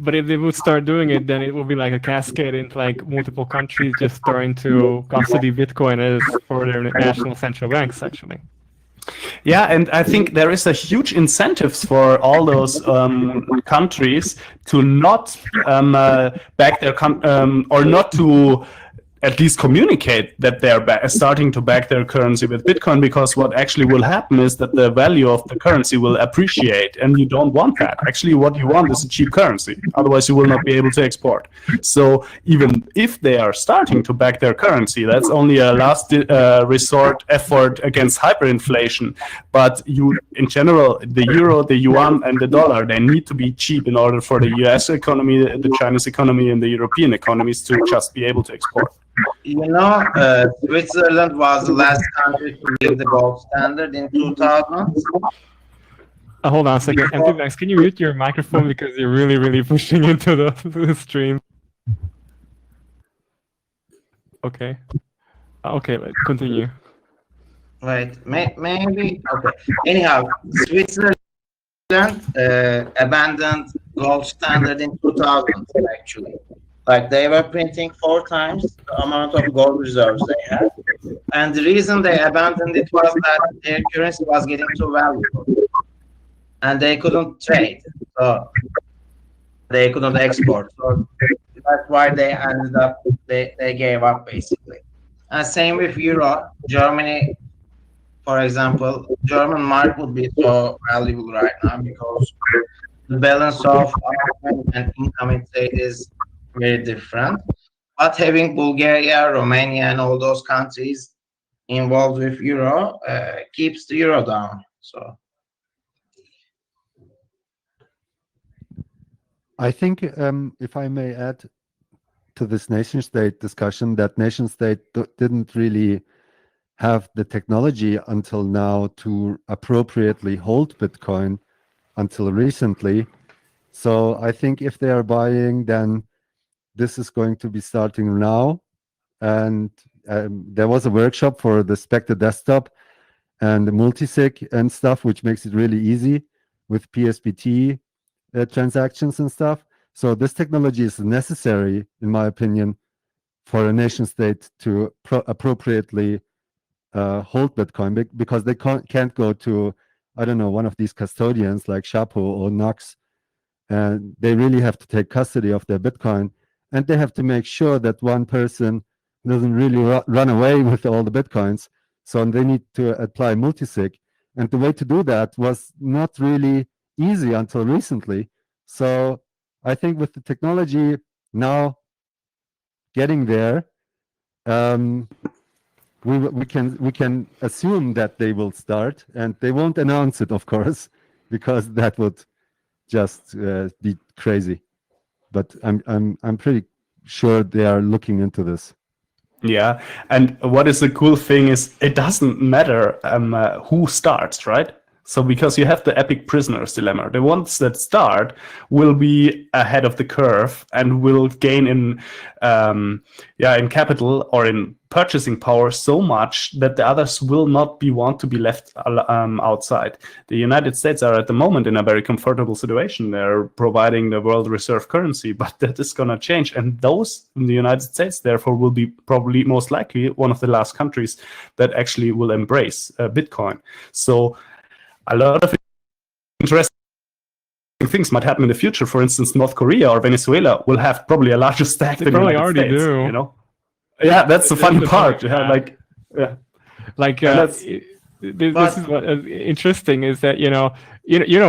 But if they would start doing it, then it will be like a cascade into multiple countries just starting to custody Bitcoin as for their national central banks, actually. Yeah, and I think there is a huge incentives for all those countries to not back their or not to at least communicate that they're starting to back their currency with Bitcoin, because what actually will happen is that the value of the currency will appreciate, and you don't want that. Actually, what you want is a cheap currency. Otherwise, you will not be able to export. So even if they are starting to back their currency, that's only a last resort effort against hyperinflation. But in general, the euro, the yuan, and the dollar, they need to be cheap in order for the US economy, the Chinese economy, and the European economies to just be able to export. Switzerland was the last country to leave the gold standard in 2000. Hold on a second. Empty Max, can you mute your microphone because you're really pushing into the stream? Okay. Okay, continue. Right, maybe. Okay. Anyhow, Switzerland abandoned gold standard in 2000, actually. Like, they were printing 4 times the amount of gold reserves they had. And the reason they abandoned it was that their currency was getting too valuable. And they couldn't trade. So they couldn't export. So that's why they ended up, they gave up, basically. And same with euro. Germany, for example, German mark would be so valuable right now because the balance of outgoing and incoming trade is very different. But having Bulgaria, Romania, and all those countries involved with euro keeps the euro down. So I think, if I may add to this nation state discussion, that nation state didn't really have the technology until now to appropriately hold Bitcoin until recently. So I think if they are buying, then this is going to be starting now. And there was a workshop for the Spectre desktop and the multisig and stuff, which makes it really easy with PSBT transactions and stuff. So this technology is necessary, in my opinion, for a nation state to appropriately hold Bitcoin, because they can't go to, I don't know, one of these custodians like Chapo or Knox, and they really have to take custody of their Bitcoin, and they have to make sure that one person doesn't really run away with all the Bitcoins. So they need to apply multisig, and the way to do that was not really easy until recently. So I think with the technology now getting there, we can assume that they will start, and they won't announce it, of course, because that would just be crazy. But I'm pretty sure they are looking into this. Yeah, and what is the cool thing is it doesn't matter who starts, right? So because you have the epic prisoners dilemma, the ones that start will be ahead of the curve and will gain in capital or in purchasing power so much that the others will not want to be left outside. The United States are at the moment in a very comfortable situation. They're providing the world reserve currency, but that is going to change. And those in the United States, therefore, will be probably most likely one of the last countries that actually will embrace Bitcoin. So a lot of interesting things might happen in the future. For instance, North Korea or Venezuela will have probably a larger stack than the United already States, do. you know? Yeah, that's the funny part. This is what is interesting is that you know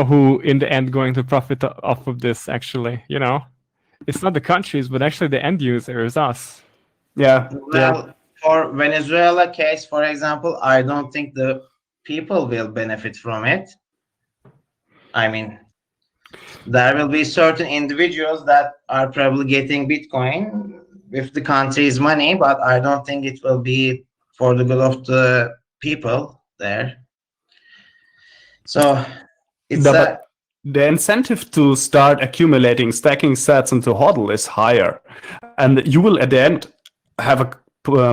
who in the end going to profit off of this. Actually, it's not the countries, but actually the end user is us. Yeah. Well, for Venezuela case, for example, I don't think the people will benefit from it. I mean, there will be certain individuals that are probably getting Bitcoin with the country's money, but I don't think it will be for the good of the people there. So it's but the incentive to start accumulating, stacking sats into HODL is higher, and you will at the end have a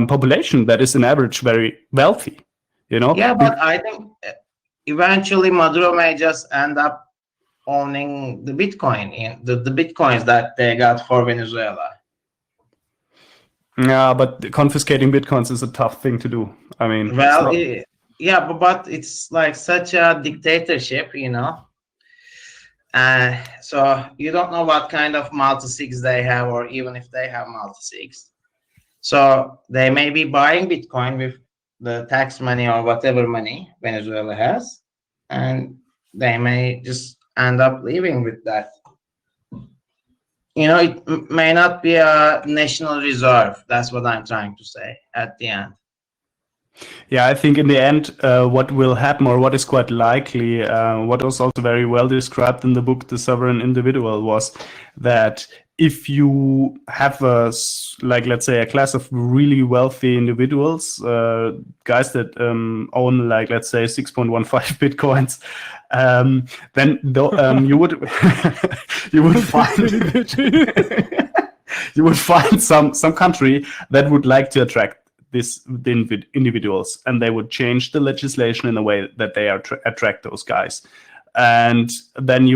population that is on average very wealthy. Yeah, but I think eventually Maduro may just end up owning the Bitcoin, the Bitcoins that they got for Venezuela. Yeah, but confiscating Bitcoins is a tough thing to do. I mean, well, but it's like such a dictatorship, so you don't know what kind of multi-sigs they have, or even if they have multi-sigs. So they may be buying Bitcoin with the tax money or whatever money Venezuela has, and they may just end up leaving with that. You know, it may not be a national reserve. That's what I'm trying to say at the end. Yeah, I think in the end, what will happen, or what is quite likely, what was also very well described in the book, The Sovereign Individual, was that if you have let's say, a class of really wealthy individuals, guys that own, let's say, 6.15 bitcoins, then you would you would find you would find some country that would like to attract the individuals, and they would change the legislation in a way that they attract those guys, and then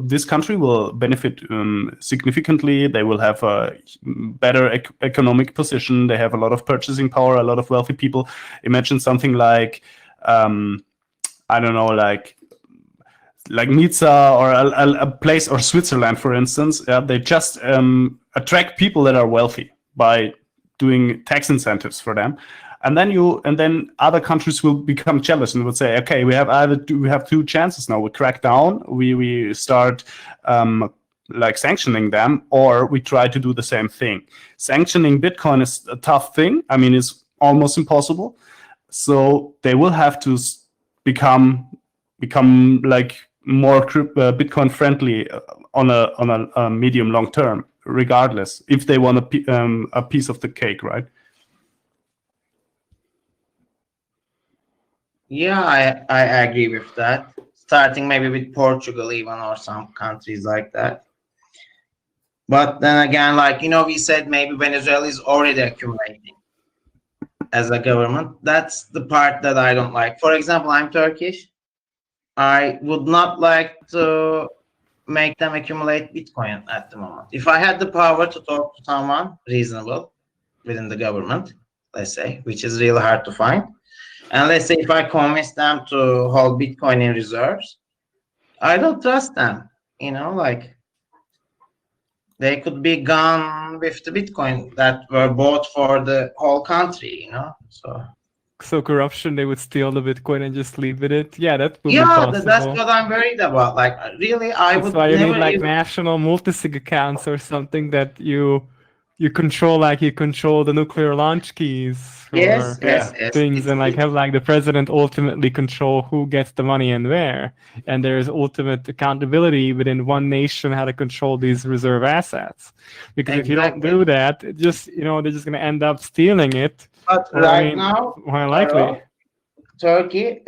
this country will benefit significantly. They will have a better economic position. They have a lot of purchasing power, a lot of wealthy people. Imagine something like I don't know, like Nizza or a place, or Switzerland, for instance. They just attract people that are wealthy by doing tax incentives for them, and then other countries will become jealous and would say, okay, we have two chances now. We crack down, we start sanctioning them, or we try to do the same thing. Sanctioning Bitcoin is a tough thing. I mean, it's almost impossible. So they will have to become like more Bitcoin friendly on a medium long term, regardless, if they want a piece of the cake, right? Yeah, I agree with that. Starting maybe with Portugal even, or some countries like that. But then again, we said maybe Venezuela is already accumulating as a government. That's the part that I don't like. For example, I'm Turkish. I would not like to make them accumulate Bitcoin at the moment. If I had the power to talk to someone reasonable within the government, let's say, which is really hard to find, and let's say if I convince them to hold Bitcoin in reserves, I don't trust them. They could be gone with the Bitcoin that were bought for the whole country, So corruption, they would steal the Bitcoin and just leave it. Yeah, that would be Yeah, possible. that's what I'm worried about. Really, I That's would why you never need national multi-sig accounts or something that you control, like you control the nuclear launch keys for Yes. things, and have the president ultimately control who gets the money and where. And there's ultimate accountability within one nation how to control these reserve assets. Because if you don't do that, they're just going to end up stealing it. But now, more likely, Turkey,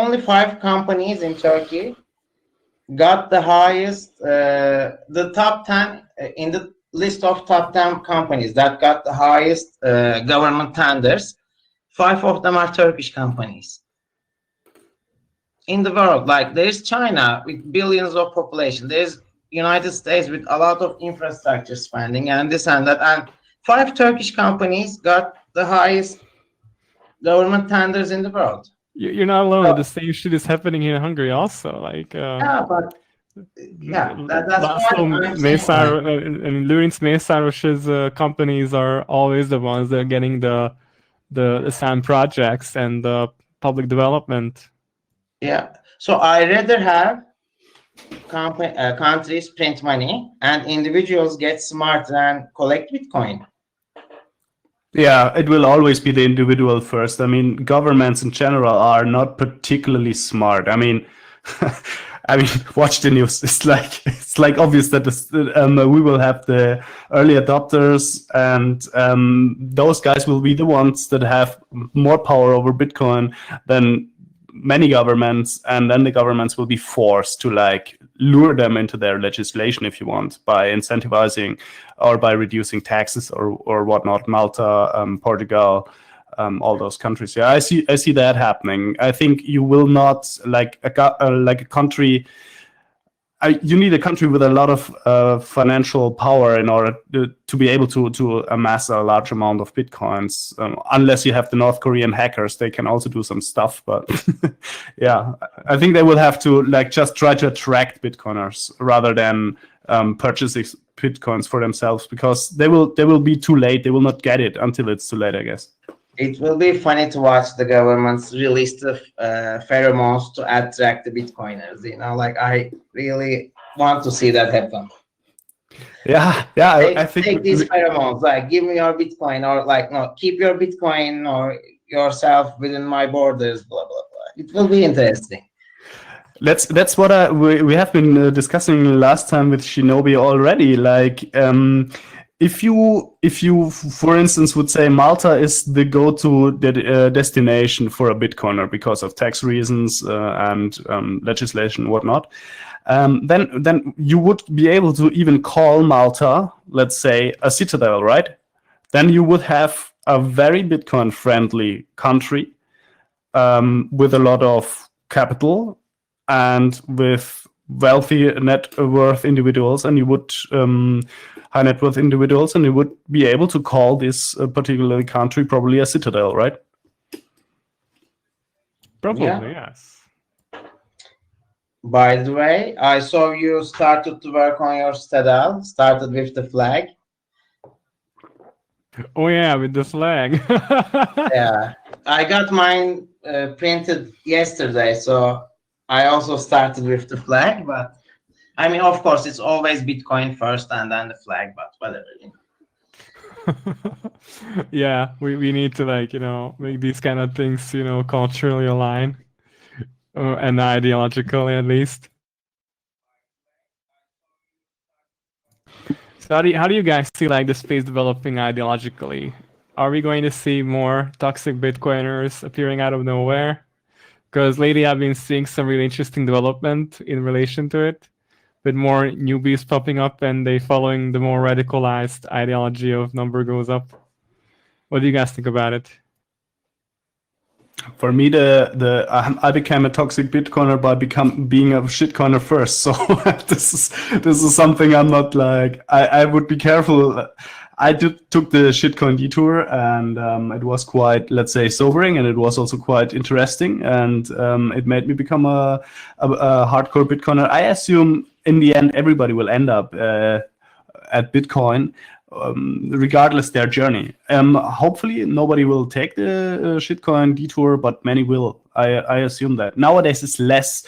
only 5 companies in Turkey got the highest, the top 10 in the list of top 10 companies that got the highest government tenders. 5 of them are Turkish companies. In the world, there's China with billions of population. There's United States with a lot of infrastructure spending and this and that. And 5 Turkish companies got the highest government tenders in the world. You're not alone. The same shit is happening here in Hungary also. That's what I'm saying. And Lőrinc Mészáros's companies are always the ones that are getting the SAM projects and the public development. Yeah. So I rather have countries print money and individuals get smarter and collect Bitcoin. Yeah, it will always be the individual first. I mean, governments in general are not particularly smart. I mean, watch the news. It's like obvious that we will have the early adopters, and those guys will be the ones that have more power over Bitcoin than many governments, and then the governments will be forced to lure them into their legislation, if you want, by incentivizing or by reducing taxes or whatnot. Malta, Portugal, all those countries. Yeah, I see that happening. I think you will not like a country. You need a country with a lot of financial power in order to be able to amass a large amount of Bitcoins. Unless you have the North Korean hackers, they can also do some stuff. But yeah, I think they will have to just try to attract Bitcoiners rather than purchasing bitcoins for themselves, because they will be too late. They will not get it until it's too late, I guess. It will be funny to watch the governments release the pheromones to attract the Bitcoiners. Like I really want to see that happen. Yeah, I think take these pheromones, like give me your Bitcoin, or like no, keep your Bitcoin or yourself within my borders, blah blah blah. It will be interesting. That's what we have been discussing last time with Shinobi already. Like, if you for instance would say Malta is the go-to destination for a Bitcoiner because of tax reasons and legislation and whatnot, then you would be able to even call Malta, let's say, a citadel, right? Then you would have a very Bitcoin-friendly country with a lot of capital and with wealthy net worth individuals, and you would high net worth individuals, and you would be able to call this particular country probably a citadel, right? Probably, Yeah. yes. By the way, I saw you started to work on your citadel. Started with the flag. Oh yeah, with the flag. Yeah, I got mine printed yesterday, so I also started with the flag. But I mean, of course, it's always Bitcoin first and then the flag, but whatever. Yeah, we need to, like, make these kind of things, culturally aligned, and ideologically at least. So how do you guys see, like, the space developing ideologically? Are we going to see more toxic Bitcoiners appearing out of nowhere? Because lately I've been seeing some really interesting development in relation to it, with more newbies popping up and they following the more radicalized ideology of number goes up. What do you guys think about it? For me, I became a toxic Bitcoiner by being a shitcoiner first. So this is something I'm not like. I would be careful. I took the shitcoin detour, and it was quite, let's say, sobering, and it was also quite interesting, and it made me become a hardcore Bitcoiner. I assume in the end everybody will end up at Bitcoin, regardless their journey. Hopefully nobody will take the shitcoin detour, but many will. I assume that nowadays it's less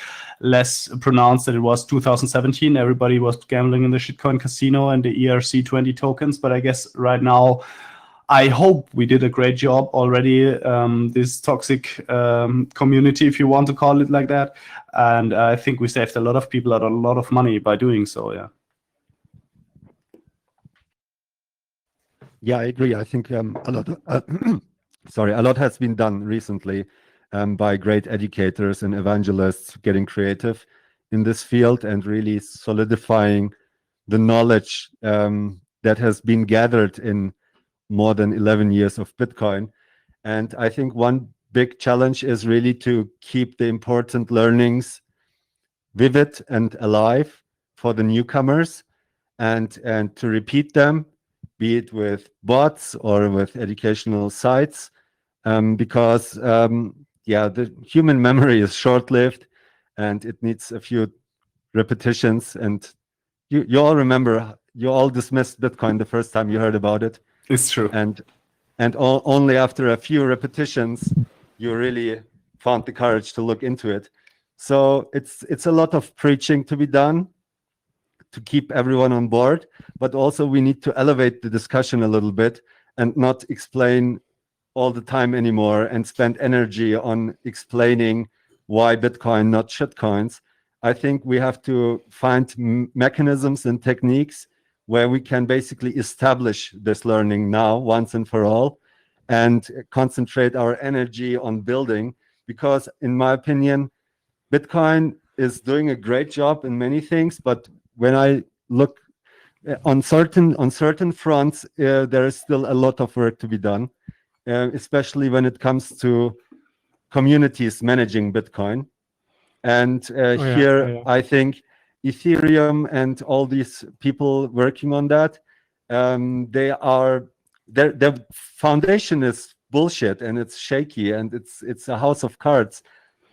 pronounced than it was 2017. Everybody was gambling in the shitcoin casino and the ERC20 tokens, but I guess right now, I hope we did a great job already, this toxic community, if you want to call it like that, and I think we saved a lot of people a lot of money by doing so. Yeah. Yeah, I agree. I think a lot. A lot has been done recently by great educators and evangelists getting creative in this field and really solidifying the knowledge that has been gathered in more than 11 years of Bitcoin. And I think one big challenge is really to keep the important learnings vivid and alive for the newcomers, and to repeat them, be it with bots or with educational sites, because the human memory is short-lived and it needs a few repetitions. And you all remember, you all dismissed Bitcoin the first time you heard about it. It's true. And only after a few repetitions, you really found the courage to look into it. So it's a lot of preaching to be done to keep everyone on board, but also we need to elevate the discussion a little bit and not explain all the time anymore and spend energy on explaining why Bitcoin, not shitcoins. I think we have to find mechanisms and techniques where we can basically establish this learning now once and for all and concentrate our energy on building, because in my opinion, Bitcoin is doing a great job in many things, but when I look on certain fronts, there is still a lot of work to be done, especially when it comes to communities managing Bitcoin. And I think Ethereum and all these people working on that, their foundation is bullshit and it's shaky and it's a house of cards.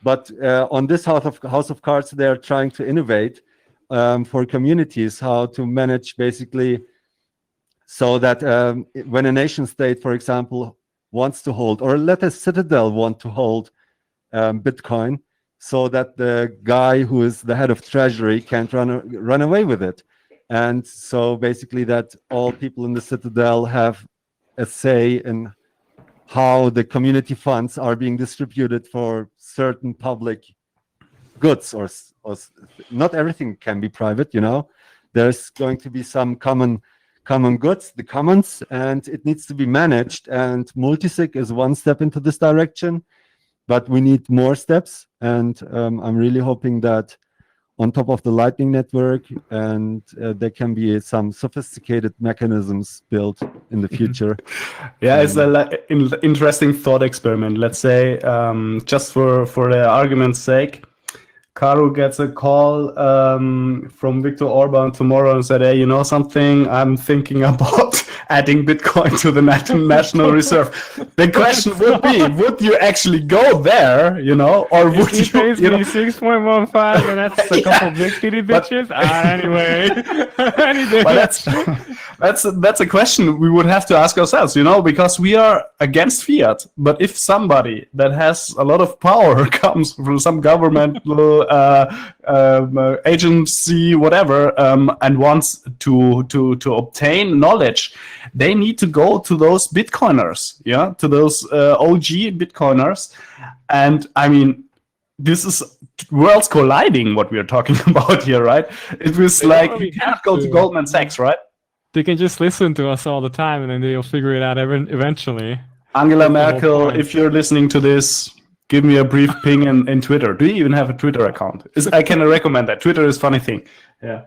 But on this house of cards, they are trying to innovate for communities how to manage basically so that when a nation state, for example, wants to hold, or let a citadel want to hold Bitcoin, so that the guy who is the head of treasury can't run away with it. And so basically that all people in the citadel have a say in how the community funds are being distributed for certain public goods, or not everything can be private, you know. There's going to be some common goods, the commons, and it needs to be managed. And multisig is one step into this direction, but we need more steps. And I'm really hoping that on top of the Lightning Network, and there can be some sophisticated mechanisms built in the future. Yeah, it's an interesting thought experiment. Let's say, just for the argument's sake, Karu gets a call from Viktor Orban tomorrow and said, hey, you know something? I'm thinking about adding Bitcoin to the National Reserve. The question would be, would you actually go there, you know? Or would you pays me 6.15 and that's a couple big titty bitches? Anyway. But that's a question we would have to ask ourselves, you know, because we are against fiat. But if somebody that has a lot of power comes from some governmental agency, whatever, and wants to obtain knowledge, they need to go to those Bitcoiners, yeah, to those OG Bitcoiners. And I mean, this is worlds colliding what we are talking about here, right? It was like, you cannot go to Goldman Sachs, right? They can just listen to us all the time and then they'll figure it out eventually. Angela Merkel, if you're listening to this, give me a brief ping in Twitter. Do you even have a Twitter account? I can recommend that. Twitter is a funny thing. Yeah.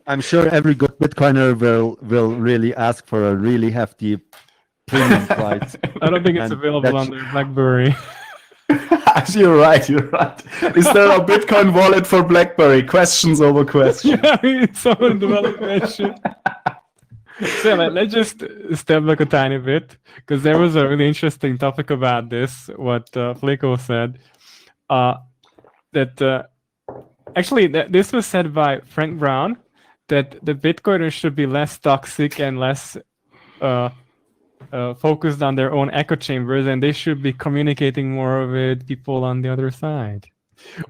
I'm sure every good Bitcoiner will really ask for a really hefty premium price. I don't think it's available on their BlackBerry. You're right. Is there a Bitcoin wallet for BlackBerry? Questions over questions. Yeah, I mean, someone developed that shit. So let's just step back a tiny bit, because there was a really interesting topic about this, what Flico said, that actually this was said by Frank Brown, that the Bitcoiners should be less toxic and less focused on their own echo chambers, and they should be communicating more with people on the other side.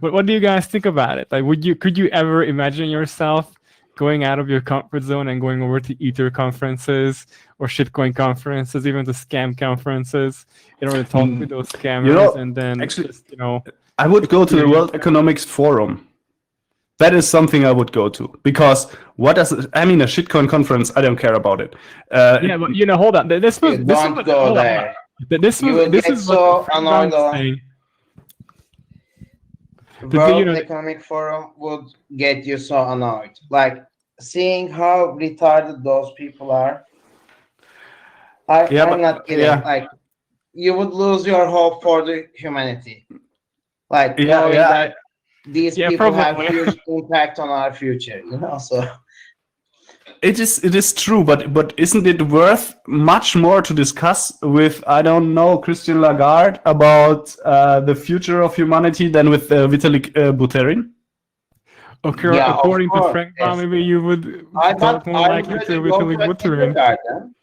What do you guys think about it? Like, could you ever imagine yourself going out of your comfort zone and going over to Ether conferences or shitcoin conferences, even to scam conferences, in order to talk with those scammers? You know, and then actually, just, you know, I would go to the World Economics Forum. That is something I would go to, because what does it, I mean, a shitcoin conference? I don't care about it. Yeah, but you know, hold on. This was Don't go there. This You will this get is so what Frank Brown annoyed. was saying. World Economic Forum would get you so annoyed. Like, seeing how retarded those people are. I'm not kidding. Yeah. Like, you would lose your hope for the humanity. Like, knowing that these people have huge impact on our future, you know, so. It is true, but isn't it worth much more to discuss with, I don't know, Christian Lagarde about the future of humanity than with Vitalik Buterin? Okay, Yeah, according of to course, Frank Brown, yes. maybe you would I talk thought more I likely would to go Vitalik to a Buterin. kindergarten.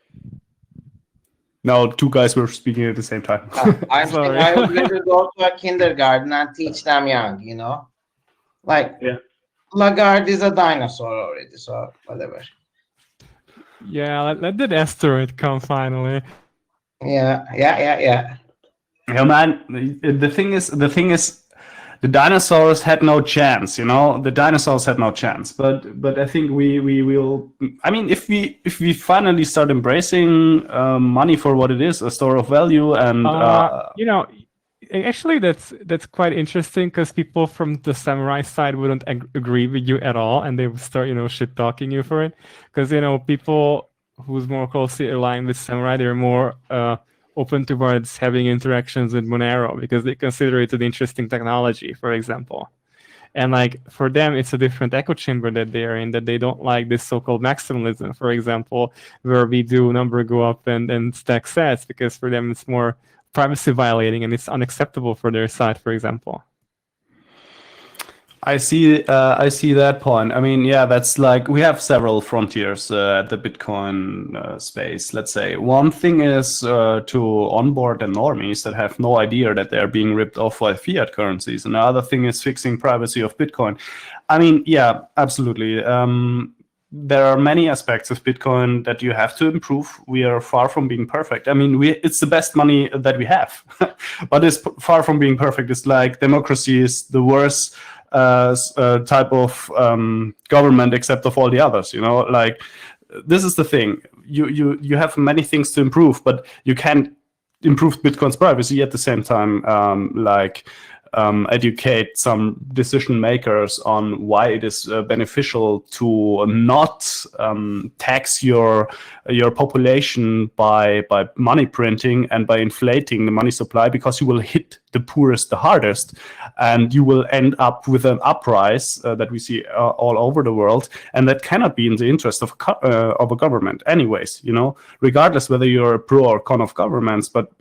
No, two guys were speaking at the same time. I'm saying I would rather go to a kindergarten and teach them young, you know? Like, Lagarde is a dinosaur already, so whatever. Yeah, let that asteroid come finally. Yeah. Yeah, man. The thing is, the dinosaurs had no chance. You know, the dinosaurs had no chance. But I think we will. I mean, if we finally start embracing money for what it is, a store of value, and you know, actually, that's quite interesting, because people from the samurai side wouldn't agree with you at all, and they would start, you know, shit talking you for it, because, you know, people who's more closely aligned with samurai, they're more open towards having interactions with Monero, because they consider it an interesting technology, for example. And like, for them, it's a different echo chamber that they're in, that they don't like this so-called maximalism, for example, where we do number go up and stack sets, because for them it's more privacy violating and it's unacceptable for their side, for example. I see that point. I mean, yeah, that's like we have several frontiers at the Bitcoin space. Let's say one thing is to onboard the normies that have no idea that they're being ripped off by fiat currencies. And the other thing is fixing privacy of Bitcoin. I mean, yeah, absolutely. There are many aspects of Bitcoin that you have to improve. We are far from being perfect. I mean, it's the best money that we have, but it's far from being perfect. It's like democracy is the worst type of government except of all the others. You know, like this is the thing. You have many things to improve, but you can't improve Bitcoin's privacy at the same time. Educate some decision makers on why it is beneficial to not tax your population by money printing and by inflating the money supply, because you will hit the poorest the hardest, and you will end up with an uprise that we see all over the world, and that cannot be in the interest of a government anyways, you know, regardless whether you're a pro or con of governments. But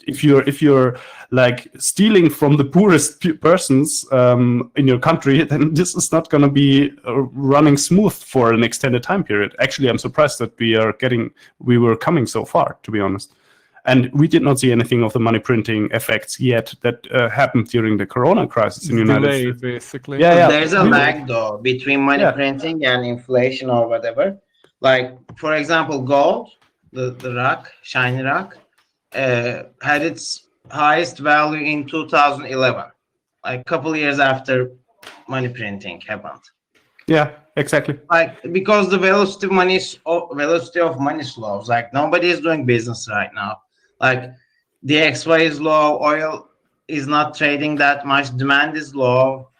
if you're like stealing from the poorest persons in your country, then this is not going to be running smooth for an extended time period. Actually, I'm surprised that we were coming so far, to be honest. And we did not see anything of the money printing effects yet that happened during the Corona crisis in the United States. Basically. Yeah. There's a lag though between money printing and inflation or whatever. Like, for example, gold, the rock, shiny rock, had its highest value in 2011, like a couple years after money printing happened. Yeah, exactly. Like, because the velocity of money slows. Like, nobody is doing business right now. Like, the XY is low, oil is not trading that much, demand is low.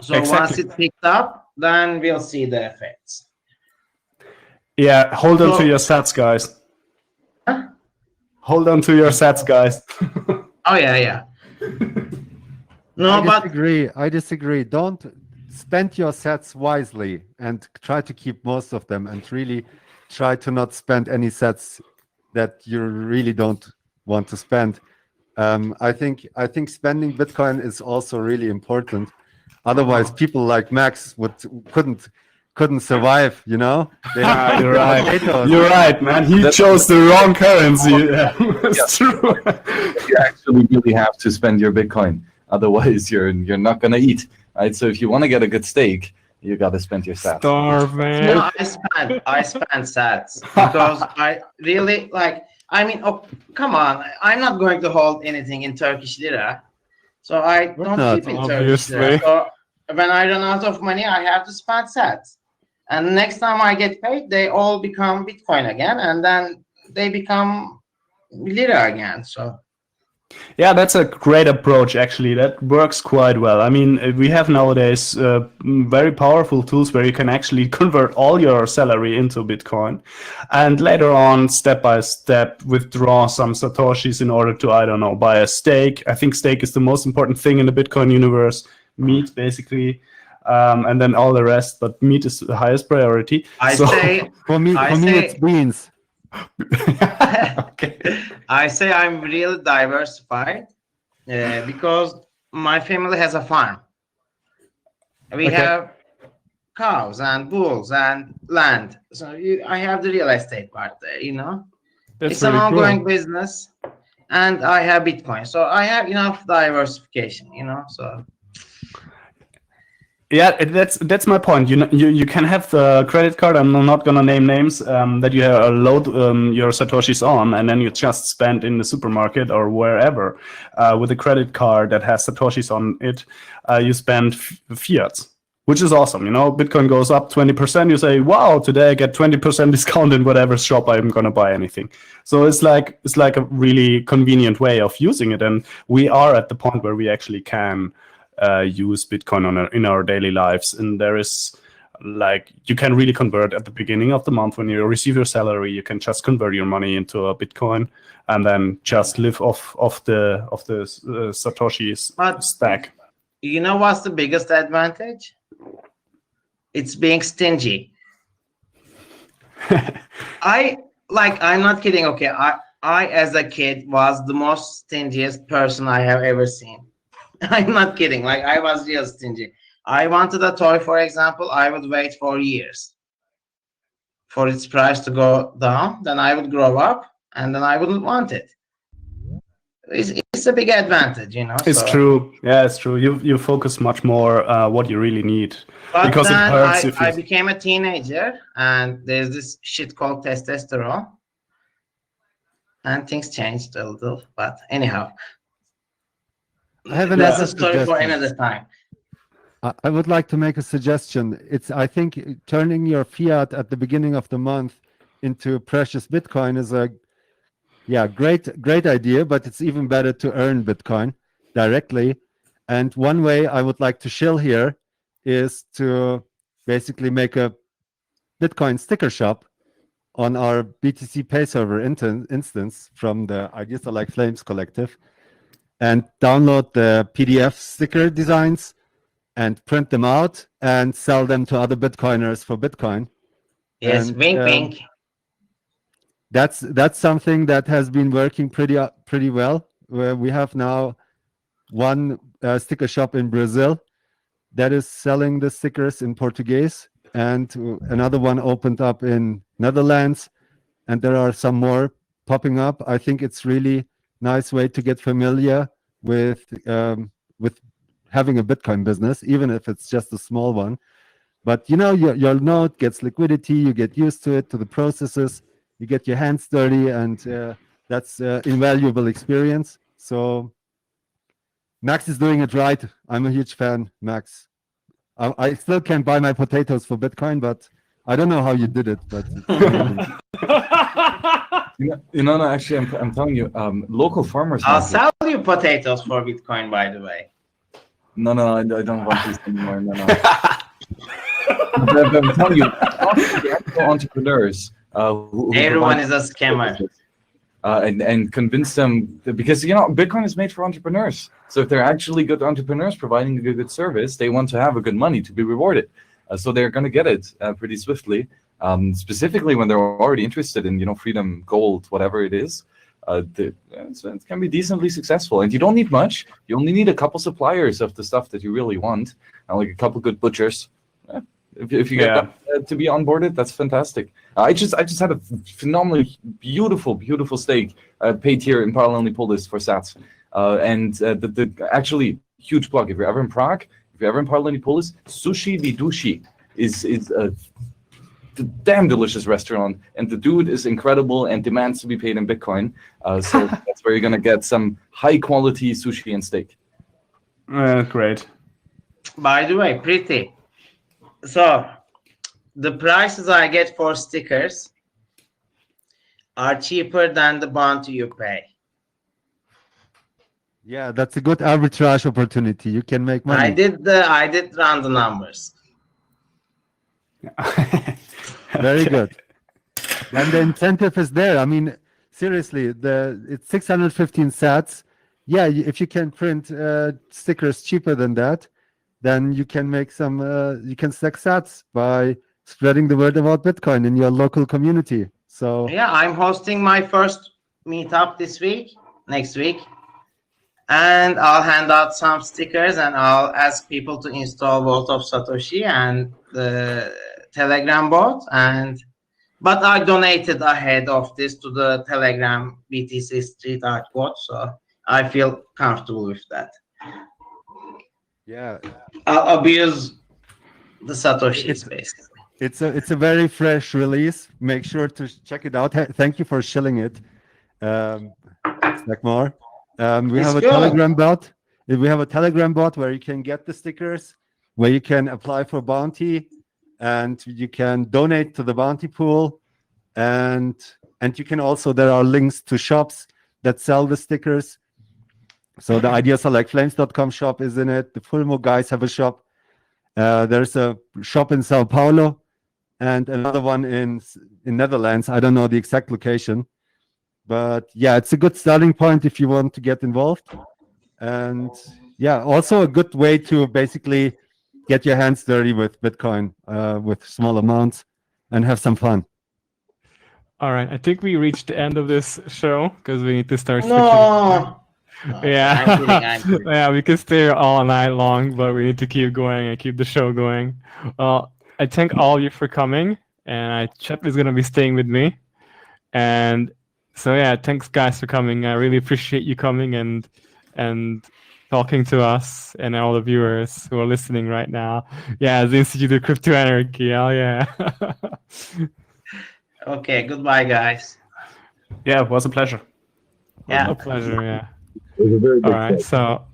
So once it picked up, then we'll see the effects. Yeah, hold on to your sats, guys. Huh? Hold on to your sats, guys. Oh yeah. No, I disagree. Don't spend your sets wisely and try to keep most of them, and really try to not spend any sets that you really don't want to spend. I think spending Bitcoin is also really important. Otherwise, people like Max couldn't survive. You know. You're right. You're right, man. He chose the wrong currency. Yeah, it's true. You actually really have to spend your Bitcoin. Otherwise, you're not gonna eat. Right. So if you want to get a good steak, you got to spend your sats. Starve, man. No, I spend sats because I really like. I mean, oh, come on! I'm not going to hold anything in Turkish lira, so I don't keep in Turkish lira. So when I run out of money, I have to spend sats. And next time I get paid, they all become Bitcoin again, and then they become lira again. So. Yeah, that's a great approach, actually. That works quite well. I mean, we have nowadays very powerful tools where you can actually convert all your salary into Bitcoin, and later on, step by step, withdraw some Satoshis in order to, I don't know, buy a stake. I think stake is the most important thing in the Bitcoin universe. Meat, basically. And then all the rest, but meat is the highest priority. For me it's beans. Okay. I say I'm really diversified because my family has a farm. We have cows and bulls and land. So I have the real estate part there, you know. It's an ongoing business, and I have Bitcoin. So I have enough diversification, you know, so. Yeah, that's my point. You can have the credit card. I'm not gonna name names that you load your Satoshis on, and then you just spend in the supermarket or wherever with a credit card that has Satoshis on it. You spend fiat, which is awesome. You know, Bitcoin goes up 20%. You say, "Wow, today I get 20% discount in whatever shop I'm gonna buy anything." So it's like a really convenient way of using it, and we are at the point where we actually can. Use Bitcoin in our daily lives, and there is like you can really convert at the beginning of the month when you receive your salary. You can just convert your money into a Bitcoin and then just live off the Satoshi's stack. You know what's the biggest advantage? It's being stingy. I'm not kidding. Okay, I as a kid was the most stingiest person I have ever seen. I'm not kidding. Like, I was real stingy. I wanted a toy, for example, I would wait for years for its price to go down. Then I would grow up, and then I wouldn't want it. It's a big advantage, you know. It's so. true. Yeah, it's true. You focus much more what you really need, But because it then hurts if you. I became a teenager, and there's this shit called testosterone, and things changed a little. But anyhow, I have that's another a story for suggestion. another time. I would like to make a suggestion. I think turning your fiat at the beginning of the month into precious Bitcoin is a great idea, but it's even better to earn Bitcoin directly. And one way I would like to shill here is to basically make a Bitcoin sticker shop on our BTC Pay server instance from the Ideas Are Like Flames collective, and download the PDF sticker designs and print them out and sell them to other Bitcoiners for Bitcoin. Yes, And, wink, wink. That's something that has been working pretty well. Where we have now one sticker shop in Brazil that is selling the stickers in Portuguese, and another one opened up in Netherlands, and there are some more popping up. I think it's really nice way to get familiar with having a Bitcoin business, even if it's just a small one. But you know, your node gets liquidity, you get used to it, to the processes, you get your hands dirty, and that's invaluable experience. So Max is doing it right. I'm a huge fan, Max. I still can't buy my potatoes for Bitcoin, but I don't know how you did it. But No, actually, I'm telling you, local farmers. I'll market- sell you potatoes for Bitcoin, by the way. No, I don't want this anymore. No. But I'm telling you, the actual entrepreneurs who Everyone provide- is a scammer. and convince them because Bitcoin is made for entrepreneurs. So if they're actually good entrepreneurs providing a good service, they want to have a good money to be rewarded. So they're going to get it pretty swiftly. Specifically when they're already interested in freedom, gold, whatever it is. It can be decently successful, and you don't need much. You only need a couple suppliers of the stuff that you really want, and like a couple good butchers. If you get that, to be onboarded, that's fantastic. I just had a phenomenally beautiful steak paid here in Paralelnipolis for Sats, and the actually huge plug. If you're ever in Prague, if you're ever in Paralelnipolis, Sushi Vidushi is a damn delicious restaurant, and the dude is incredible and demands to be paid in Bitcoin. So that's where you're gonna get some high quality sushi and steak. Great. By the way, pretty. So the prices I get for stickers are cheaper than the bounty you pay. yeah, that's a good arbitrage opportunity. You can make money. I did run the numbers. Very good. And the incentive is there. I mean, seriously, it's 615 sats. Yeah, if you can print stickers cheaper than that, then you can make some. You can stack sats by spreading the word about Bitcoin in your local community. So Yeah, I'm hosting my first meetup next week, and I'll hand out some stickers, and I'll ask people to install Vault of Satoshi and the Telegram bot. But I donated ahead of this to the Telegram BTC Street Art bot, so I feel comfortable with that. yeah, I'll abuse the Satoshis, basically. it's a very fresh release. Make sure to check it out. Thank you for shilling it, Stackmore. We It's have a good. Telegram bot. We have a Telegram bot where you can get the stickers, where you can apply for bounty, and you can donate to the bounty pool, and you can also, there are links to shops that sell the stickers. So the ideasallikeflames.com shop is in it. The Fulmo guys have a shop. There's a shop in Sao Paulo and another one in Netherlands. I don't know the exact location, but yeah, it's a good starting point if you want to get involved. And yeah, also a good way to basically get your hands dirty with Bitcoin with small amounts and have some fun. All right, I think we reached the end of this show because we need to start switching. No, Yeah. I'm kidding. Yeah, we could stay here all night long, but we need to keep going and keep the show going. Well, I thank all of you for coming, and Chep is gonna be staying with me. And so yeah, thanks guys for coming. I really appreciate you coming and talking to us and all the viewers who are listening right now. Yeah, the Institute of Crypto Anarchy. Oh yeah. Okay, goodbye, guys. Yeah, it was a pleasure. Yeah. A pleasure. Yeah. It was a very All big right. So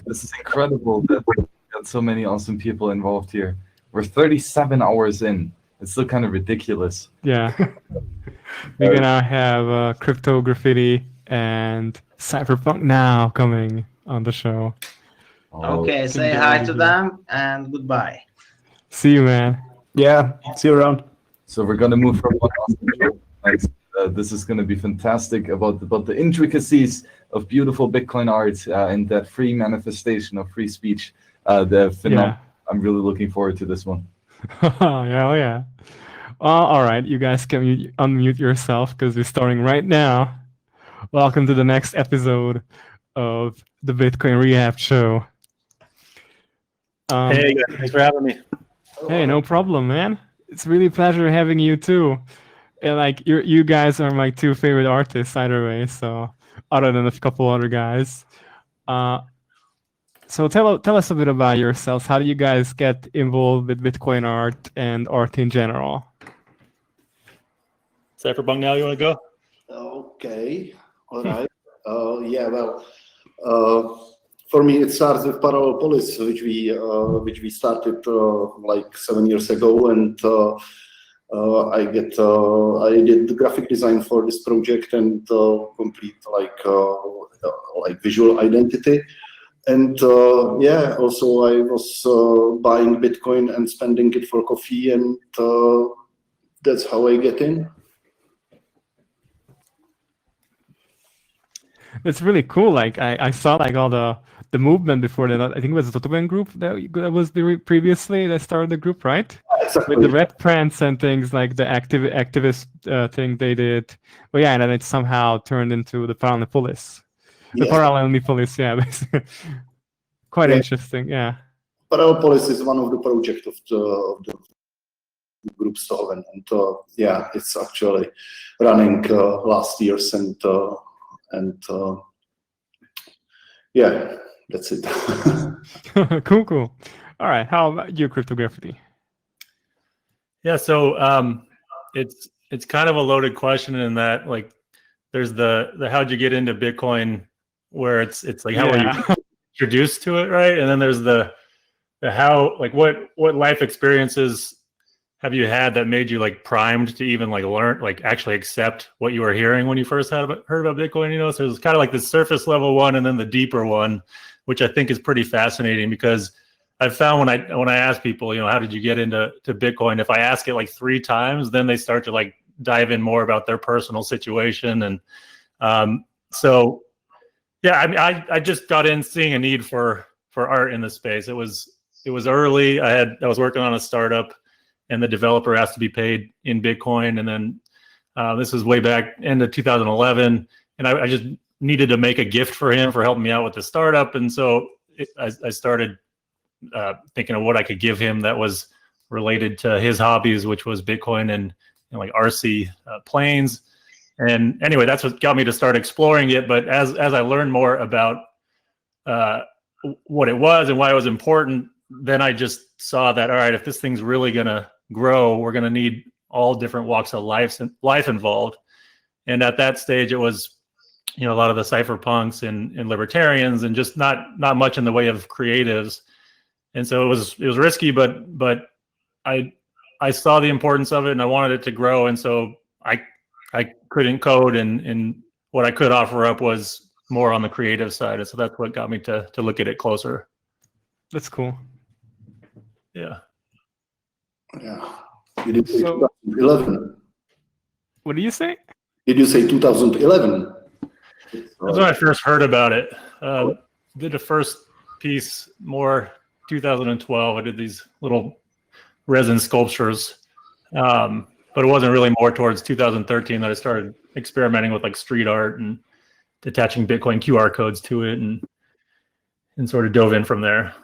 This is incredible that we got so many awesome people involved here. We're 37 hours in. It's still kind of ridiculous. yeah, we're gonna have Crypto Graffiti and Cypherpunk now coming on the show. Okay, say hi to them and goodbye. See you, man. Yeah, see you around. So we're gonna move from one awesome show next. This is gonna be fantastic about the intricacies of beautiful Bitcoin art and that free manifestation of free speech. Yeah. I'm really looking forward to this one. Yeah, oh yeah. All right, you guys can unmute yourself because we're starting right now. Welcome to the next episode of the Bitcoin Rehab Show. Hey, guys, thanks for having me. Hey, no problem, man. It's really a pleasure having you too. And like you guys are my two favorite artists either way. So other than a couple other guys. So tell us a bit about yourselves. How do you guys get involved with Bitcoin art and art in general? Cypherpunk now, you want to go? Okay, all right. Yeah, well, for me, it starts with Parallel Polis, which we started like 7 years ago, and I did the graphic design for this project and complete like visual identity. And yeah, also I was buying Bitcoin and spending it for coffee, and that's how I get in. It's really cool. Like I saw like all the movement before that. I think it was the Totogen group that was previously that started the group, right? Exactly. With the red prints and things like the activist thing they did. But yeah, and then it somehow turned into the Parallel Polis. The Parallel Polis, yeah, basically. Quite interesting, yeah. Parallel Polis is one of the projects of the group Stolen, and yeah, it's actually running last years, and yeah, that's it. Cool. All right, how about you, Cryptography? Yeah, so it's kind of a loaded question in that like there's the how'd you get into Bitcoin, where it's like how were you introduced to it, right? And then there's the how, like what life experiences have you had that made you like primed to even like learn, like actually accept what you were hearing when you first heard about Bitcoin, you know? So it's kind of like the surface level one and then the deeper one, which I think is pretty fascinating, because I've found when I ask people, you know, how did you get into Bitcoin? If I ask it like 3 times, then they start to like dive in more about their personal situation. And so, yeah, I mean, I just got in seeing a need for art in the space. It was early. I was working on a startup, and the developer asked to be paid in Bitcoin. And then this was way back into 2011, and I just needed to make a gift for him for helping me out with the startup. And so I started thinking of what I could give him that was related to his hobbies, which was Bitcoin and like RC planes. And anyway, that's what got me to start exploring it. But as I learned more about what it was and why it was important, then I just saw that, all right, if this thing's really going to grow, we're going to need all different walks of life involved. And at that stage, it was, you know, a lot of the cypherpunks and libertarians, and just not much in the way of creatives. And so it was risky, but I saw the importance of it, and I wanted it to grow. And so I couldn't code, and what I could offer up was more on the creative side. And so that's what got me to look at it closer. That's cool. Yeah. Yeah. You did say 2011. What do you say? Did you say 2011? That's when I first heard about it. Did the first piece more 2012. I did these little resin sculptures. But it wasn't really more towards 2013 that I started experimenting with like street art and attaching Bitcoin QR codes to it, and sort of dove in from there.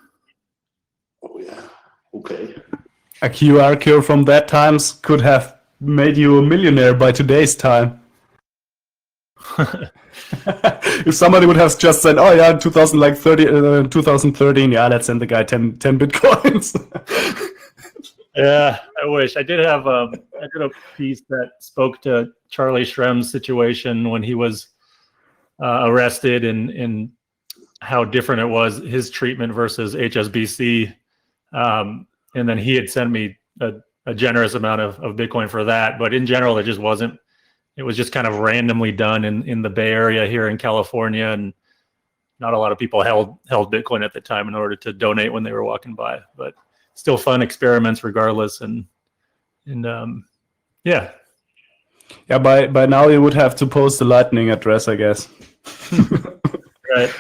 Oh yeah. Okay. A QR code from that times could have made you a millionaire by today's time. If somebody would have just said, "Oh yeah, 2013, yeah, let's send the guy 10 bitcoins." Yeah, I wish I did have I did a piece that spoke to Charlie Shrem's situation when he was arrested, and how different it was, his treatment versus HSBC. And then he had sent me a generous amount of Bitcoin for that. But in general, it just wasn't. It was just kind of randomly done in the Bay Area here in California, and not a lot of people held Bitcoin at the time in order to donate when they were walking by. But still fun experiments regardless, and yeah. Yeah, by now you would have to post the Lightning address, I guess. Right.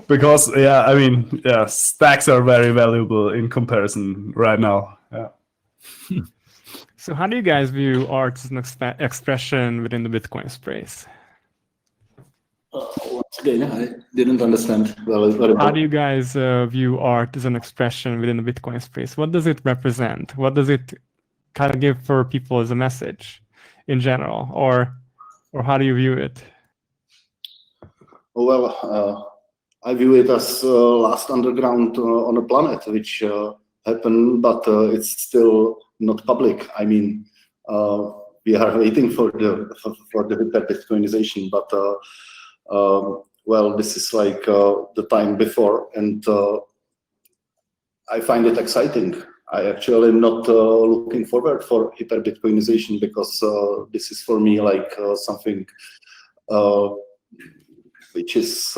Because yeah, I mean, yeah, stacks are very valuable in comparison right now. Yeah. So how do you guys view art as an expression within the Bitcoin space? Once again, I didn't understand very well. How do you guys view art as an expression within the Bitcoin space? What does it represent? What does it kind of give for people as a message in general, or how do you view it? Well, I view it as last underground on a planet, which happened, but it's still not public. I mean, we are waiting for the hyper-Bitcoinization, but well, this is like the time before, and I find it exciting. I actually am not looking forward for hyper-Bitcoinization, because this is for me like something which is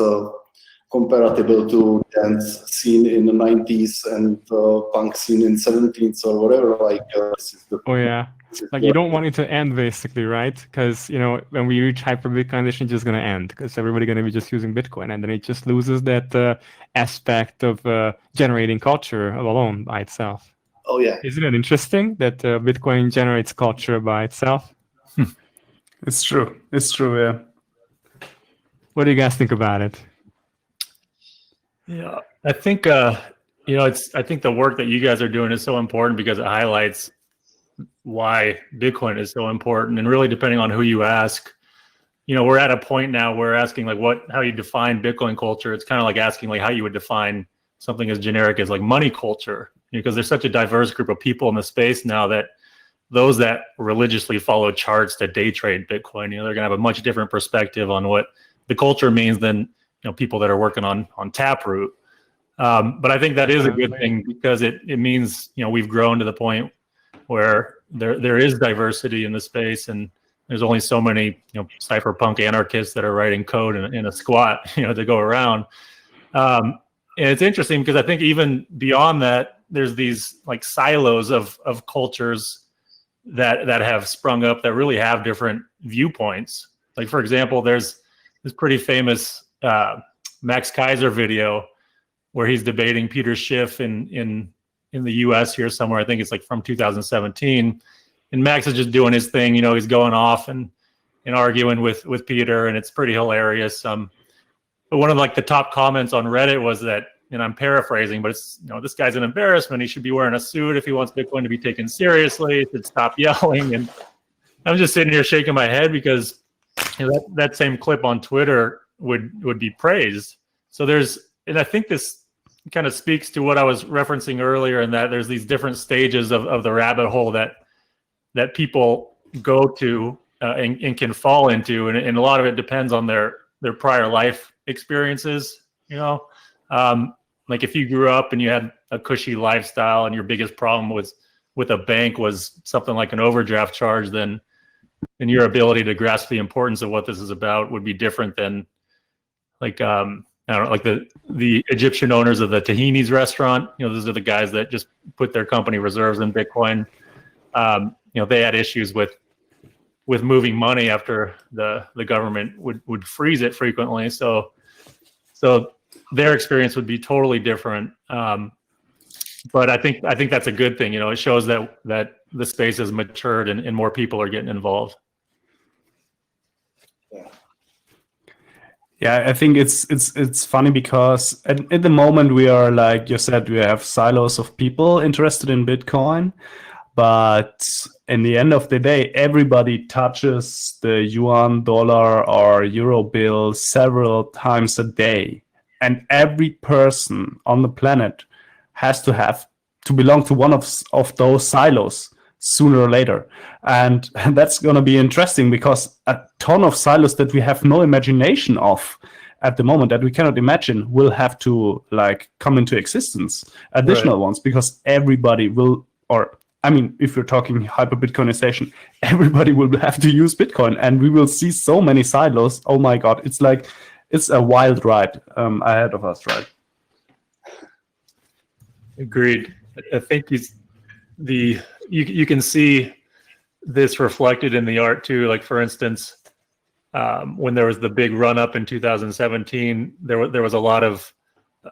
comparable to dance scene in the 90s and punk scene in 17th or whatever. Like this is the, oh yeah, like you don't want it to end basically, right? Because when we reach hyper-Bitcoinization, it's just going to end because everybody's going to be just using Bitcoin, and then it just loses that aspect of generating culture alone by itself. Oh yeah, isn't it interesting that Bitcoin generates culture by itself? It's true. It's true. Yeah. What do you guys think about it? Yeah, I think it's. I think the work that you guys are doing is so important because it highlights why Bitcoin is so important, and really depending on who you ask, we're at a point now where asking like how you define Bitcoin culture. It's kind of like asking like how you would define something as generic as like money culture, because there's such a diverse group of people in the space now that those that religiously follow charts to day trade Bitcoin, they're gonna have a much different perspective on what the culture means than people that are working on Taproot. But I think that is a good thing because it means we've grown to the point where there is diversity in the space, and there's only so many cypherpunk anarchists that are writing code in a squat to go around. And it's interesting because I think even beyond that, there's these like silos of cultures that have sprung up that really have different viewpoints. Like for example, there's this pretty famous Max Kaiser video where he's debating Peter Schiff in the US here somewhere. I think it's like from 2017. And Max is just doing his thing, he's going off and arguing with Peter, and it's pretty hilarious. But one of like the top comments on Reddit was that, and I'm paraphrasing, but it's this guy's an embarrassment. He should be wearing a suit if he wants Bitcoin to be taken seriously. He should stop yelling. And I'm just sitting here shaking my head because that same clip on Twitter would be praised. So and I think this kind of speaks to what I was referencing earlier, in that there's these different stages of the rabbit hole that people go to and can fall into, and a lot of it depends on their prior life experiences. Like if you grew up and you had a cushy lifestyle and your biggest problem with a bank was something like an overdraft charge, then your ability to grasp the importance of what this is about would be different than like I don't know, like the Egyptian owners of the Tahini's restaurant. Those are the guys that just put their company reserves in Bitcoin. They had issues with moving money after the government would freeze it frequently. So their experience would be totally different. But I think that's a good thing. It shows that the space has matured and more people are getting involved. Yeah. Yeah, I think it's funny because at the moment we are, like you said, we have silos of people interested in Bitcoin, but in the end of the day, everybody touches the yuan, dollar, or euro bill several times a day, and every person on the planet has to belong to one of those silos sooner or later. And that's going to be interesting because a ton of silos that we have no imagination of at the moment, that we cannot imagine, will have to like come into existence, additional ones, because everybody will, or I mean, if you're talking hyper Bitcoinization, everybody will have to use Bitcoin, and we will see so many silos. Oh my God, it's a wild ride ahead of us, right? Agreed. I think you can see this reflected in the art too. Like for instance, when there was the big run up in 2017, there was a lot of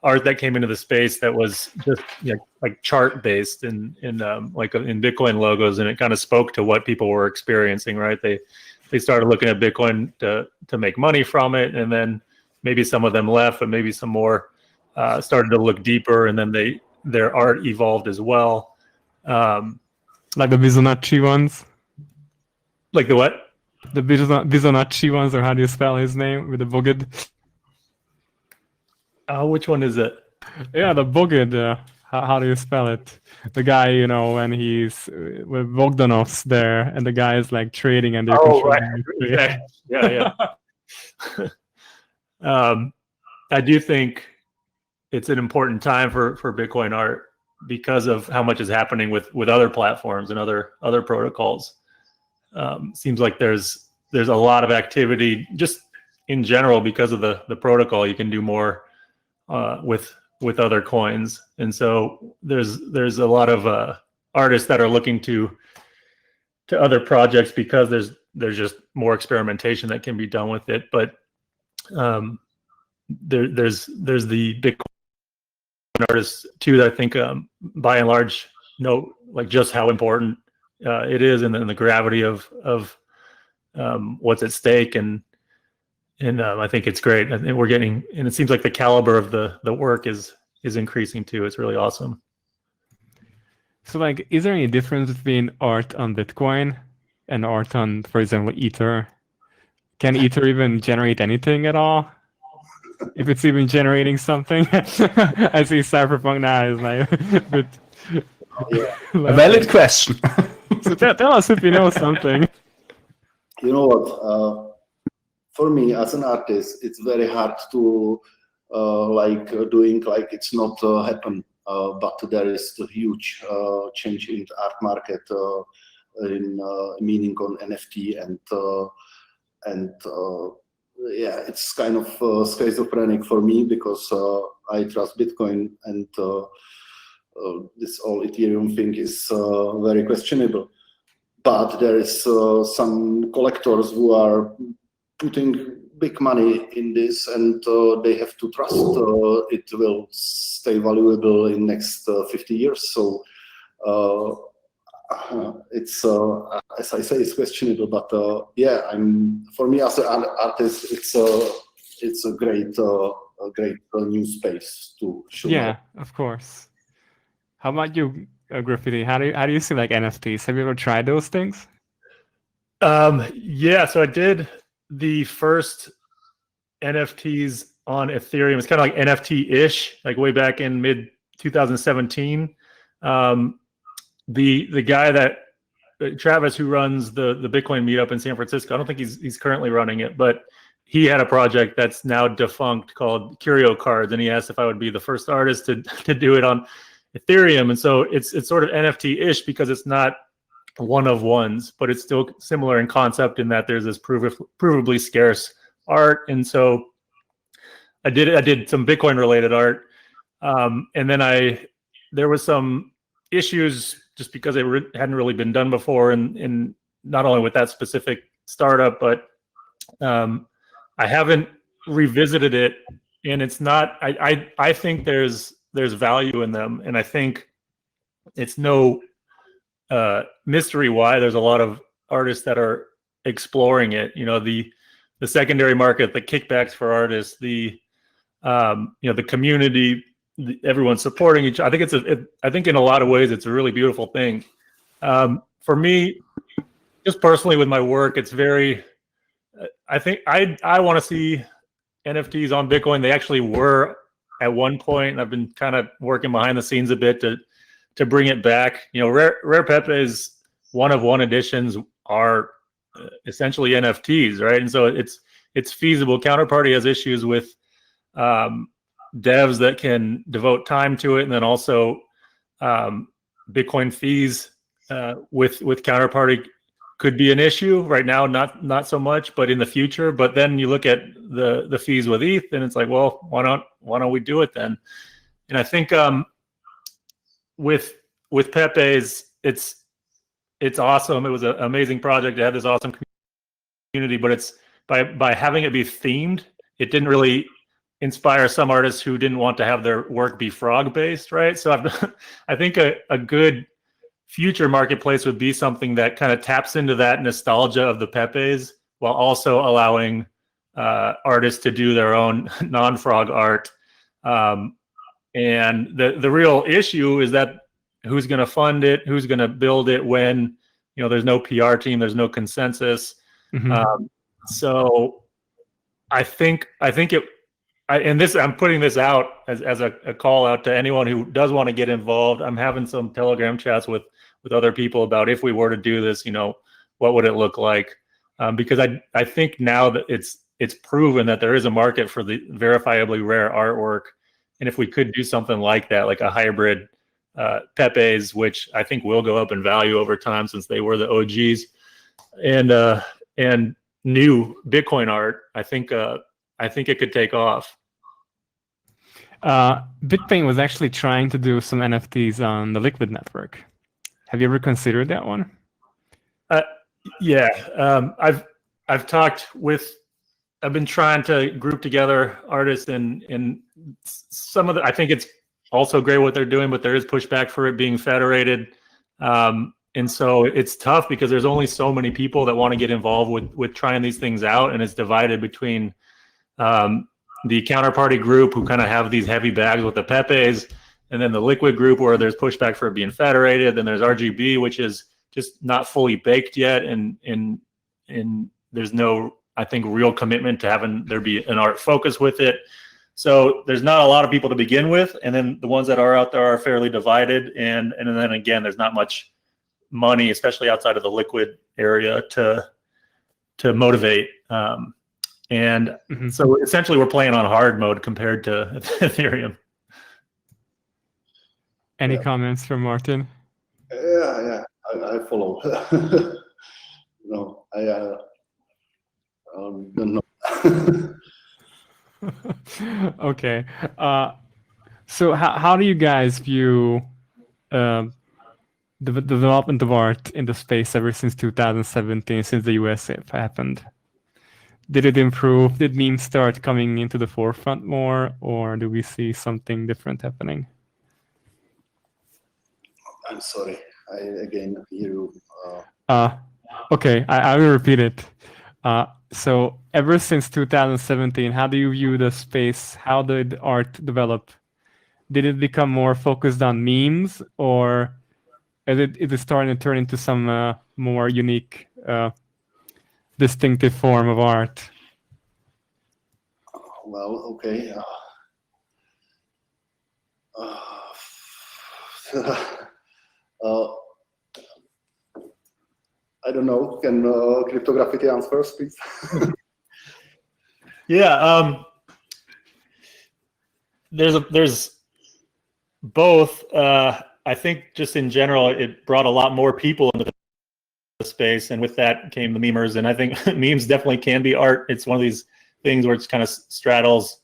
art that came into the space that was just like chart based in Bitcoin logos, and it kind of spoke to what people were experiencing. Right? They started looking at Bitcoin to make money from it, and then maybe some of them left, but maybe some more started to look deeper, and then their art evolved as well. Like the Bisonacci ones. Like the what? The Bisonacci ones, or how do you spell his name with the Bogid? Which one is it? Yeah, the Bogid. How do you spell it? The guy, when he's with Bogdanov's there, and the guy is like trading and they're controlling. Right. Yeah. I do think it's an important time for Bitcoin art because of how much is happening with other platforms and other protocols. Seems like there's a lot of activity just in general because of the protocol. You can do more with other coins, and so there's a lot of artists that are looking to other projects because there's just more experimentation that can be done with it. But there's the Bitcoin artists too that I think by and large know like just how important it is, and then the gravity of what's at stake, and I think it's great. I think we're getting, and it seems like the caliber of the work is increasing too. It's really awesome. So like, is there any difference between art on Bitcoin and art on, for example, Ether? Can Ether even generate anything at all? If it's even generating something? I see Cypherpunk now is like, but a valid question. So tell us if you know something. You know what? For me, as an artist, it's very hard to doing like it's not happen. But there is a huge change in the art market, in meaning on NFT and yeah, it's kind of schizophrenic for me because I trust Bitcoin, and this whole Ethereum thing is very questionable. But there is some collectors who are putting big money in this, and they have to trust it will stay valuable in next 50 years. So it's as I say, it's questionable, but yeah, for me as an artist, it's a great new space to show. Yeah, of course. How about you, Graffiti? How do you see like NFTs? Have you ever tried those things? Yeah, so I did the first NFTs on Ethereum. It's kind of like NFT-ish, like way back in mid 2017. The guy that Travis, who runs the Bitcoin meetup in San Francisco, I don't think he's currently running it, but he had a project that's now defunct called Curio Cards, and he asked if I would be the first artist to do it on Ethereum. And so it's sort of NFT-ish because it's not one of ones, but it's still similar in concept in that there's this provably scarce art. And so I did some Bitcoin related art, and then there was some issues just because it hadn't really been done before, and not only with that specific startup, but I haven't revisited it, and it's not. I think there's value in them, and I think it's no mystery why there's a lot of artists that are exploring it. You know, the secondary market, the kickbacks for artists, the the community, everyone supporting each. I think I think in a lot of ways it's a really beautiful thing. For me, just personally with my work, it's very. I think I want to see NFTs on Bitcoin. They actually were at one point, and I've been kind of working behind the scenes a bit to bring it back. Rare Pepe's one of one editions are essentially NFTs, right? And so it's feasible. Counterparty has issues with devs that can devote time to it, and then also Bitcoin fees with Counterparty could be an issue right now, not so much, but in the future. But then you look at the fees with ETH, and it's like, well, why don't we do it then? And I think with Pepe's, it's awesome. It was an amazing project. It had this awesome community, but it's by having it be themed, it didn't really inspire some artists who didn't want to have their work be frog based, right? So I think a good future marketplace would be something that kind of taps into that nostalgia of the Pepe's while also allowing artists to do their own non-frog art. And the real issue is that who's going to fund it, who's going to build it when there's no PR team, there's no consensus. So I think I'm putting this out as a call out to anyone who does want to get involved. I'm having some Telegram chats with other people about if we were to do this, what would it look like? Because I think now that it's proven that there is a market for the verifiably rare artwork, and if we could do something like that, like a hybrid Pepe's, which I think will go up in value over time since they were the OGs, and new Bitcoin art, I think it could take off. Bitpain was actually trying to do some NFTs on the Liquid network. Have you ever considered that one? Yeah, I've talked with. I've been trying to group together artists and some of the. I think it's also great what they're doing, but there is pushback for it being federated, and so it's tough because there's only so many people that want to get involved with trying these things out, and it's divided between the Counterparty group who kind of have these heavy bags with the Pepe's, and then the Liquid group where there's pushback for it being federated. Then there's RGB, which is just not fully baked yet, and there's no, I think, real commitment to having there be an art focus with it. So there's not a lot of people to begin with, and then the ones that are out there are fairly divided, and then again, there's not much money, especially outside of the Liquid area, to motivate. So essentially, we're playing on hard mode compared to Ethereum. Any comments from Martin? Yeah, I follow. No, I don't know. Okay. So how do you guys view the development of art in the space ever since 2017, since the USF happened? Did it improve? Did memes start coming into the forefront more, or do we see something different happening? I'm sorry. I again hear you. Okay, I will repeat it. So ever since 2017, how do you view the space? How did art develop? Did it become more focused on memes, or is it starting to turn into some more unique, distinctive form of art? Well, okay. I don't know. Can Cryptography answer, please? Yeah, there's both. I think just in general, it brought a lot more people into the space, and with that came the memers. And I think memes definitely can be art. It's one of these things where it's kind of straddles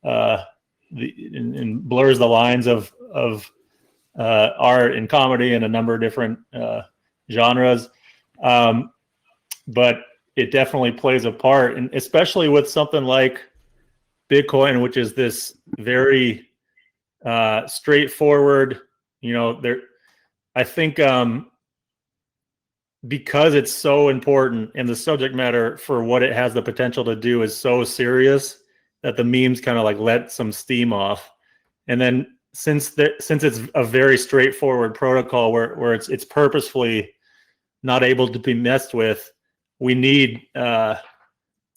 and blurs the lines of art and comedy and a number of different genres. But it definitely plays a part, and especially with something like Bitcoin, which is this very straightforward, I think because it's so important and the subject matter for what it has the potential to do is so serious that the memes kind of like let some steam off. And then since it's a very straightforward protocol where it's purposefully not able to be messed with, we need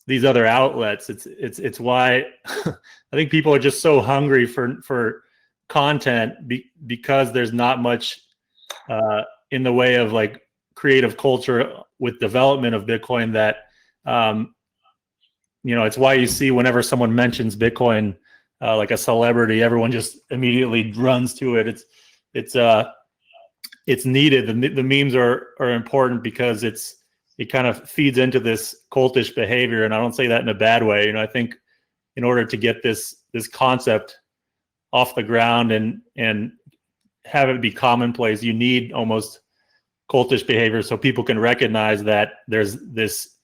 these other outlets. It's why I think people are just so hungry for content because there's not much in the way of like creative culture with development of Bitcoin that it's why you see whenever someone mentions Bitcoin like a celebrity, everyone just immediately runs to it. It's needed. The memes are important because it kind of feeds into this cultish behavior, and I don't say that in a bad way. I think in order to get this concept off the ground and have it be commonplace, you need almost cultish behavior so people can recognize that there's this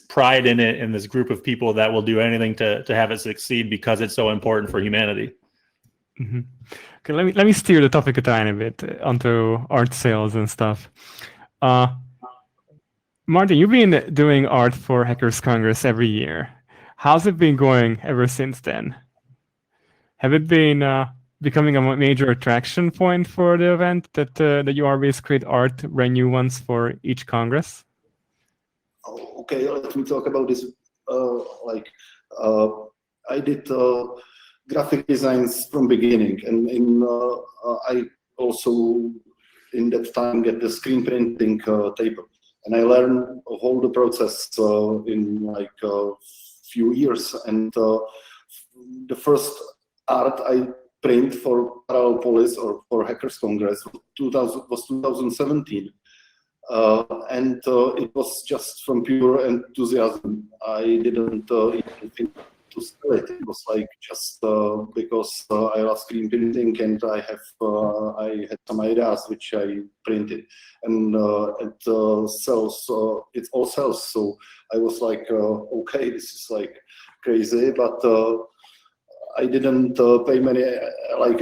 pride in it and this group of people that will do anything to have it succeed because it's so important for humanity. Mm-hmm. Okay, let me steer the topic a tiny bit onto art sales and stuff. Martin, you've been doing art for Hackers Congress every year. How's it been going ever since then? Have it been becoming a major attraction point for the event that you always create art, brand new ones for each Congress? Okay, let me talk about this. I did graphic designs from beginning, and I also in that time get the screen printing table, and I learned all the process in like a few years. And the first art I print for Parallel Police or for Hackers Congress was 2017. And it was just from pure enthusiasm. I didn't even think to sell it. It was like just because I love screen printing and I had some ideas which I printed, and it sells. It all sells. So I was like, okay, this is like crazy, but I didn't pay many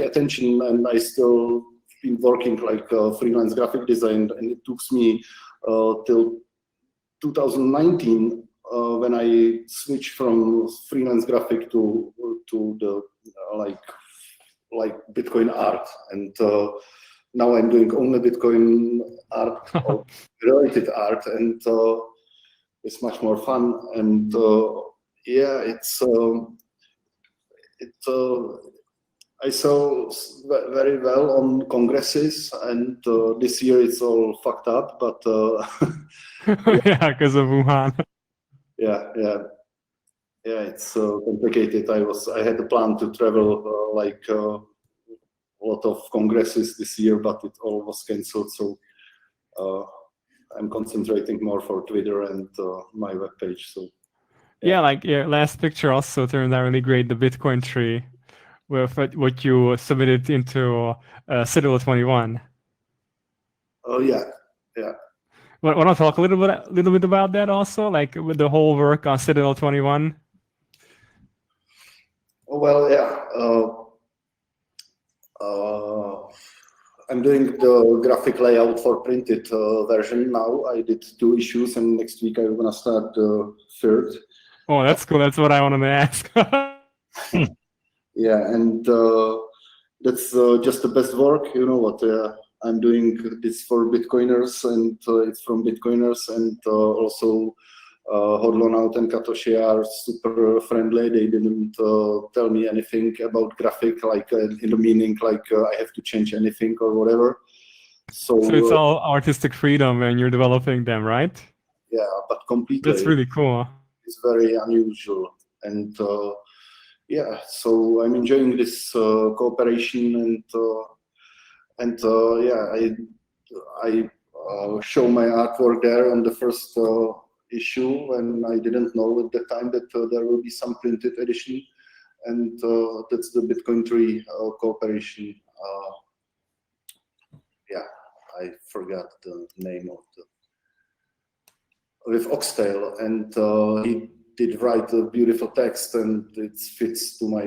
attention, and I still been working like freelance graphic design, and it took me till 2019 when I switched from freelance graphic to the like Bitcoin art, and now I'm doing only Bitcoin art or related art, and it's much more fun. And yeah, I saw very well on congresses, and this year it's all fucked up. But yeah, because of Wuhan. Yeah, it's complicated. I had a plan to travel like a lot of congresses this year, but it all was cancelled. So I'm concentrating more for Twitter and my webpage. So yeah, like your last picture also turned out really great. The Bitcoin tree with what you submitted into Citadel 21. Oh yeah. Want to talk a little bit about that also, like with the whole work on Citadel 21? Well, yeah. I'm doing the graphic layout for printed version now. I did 2 issues, and next week I'm gonna start the 3rd. Oh, that's cool. That's what I wanted to ask. Yeah, and that's just the best work. You know what? I'm doing this for Bitcoiners, and it's from Bitcoiners, and also Hodlonaut and Katoshi are super friendly. They didn't tell me anything about graphic, like in the meaning, like I have to change anything or whatever. So it's all artistic freedom when you're developing them, right? Yeah, but completely. That's really cool. It's very unusual, and yeah, so I'm enjoying this cooperation, and yeah, I show my artwork there on the first issue, and I didn't know at the time that there will be some printed edition, and that's the Bitcoin Tree cooperation. Yeah, I forgot the name of with Oxtail, and he did write a beautiful text, and it fits to my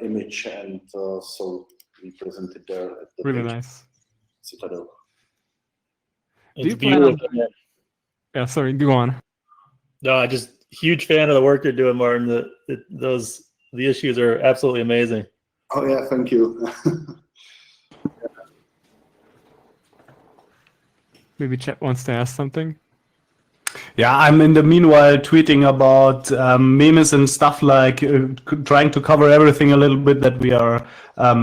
image, and so we presented there at the really nice Citadel. Do you It's plan on? beautiful. Yeah, sorry, go on. No, I just huge fan of the work you're doing, Martin. The issues are absolutely amazing. Oh yeah, thank you. Maybe Chet wants to ask something. Yeah, I'm in the meanwhile tweeting about memes and stuff like trying to cover everything a little bit that we are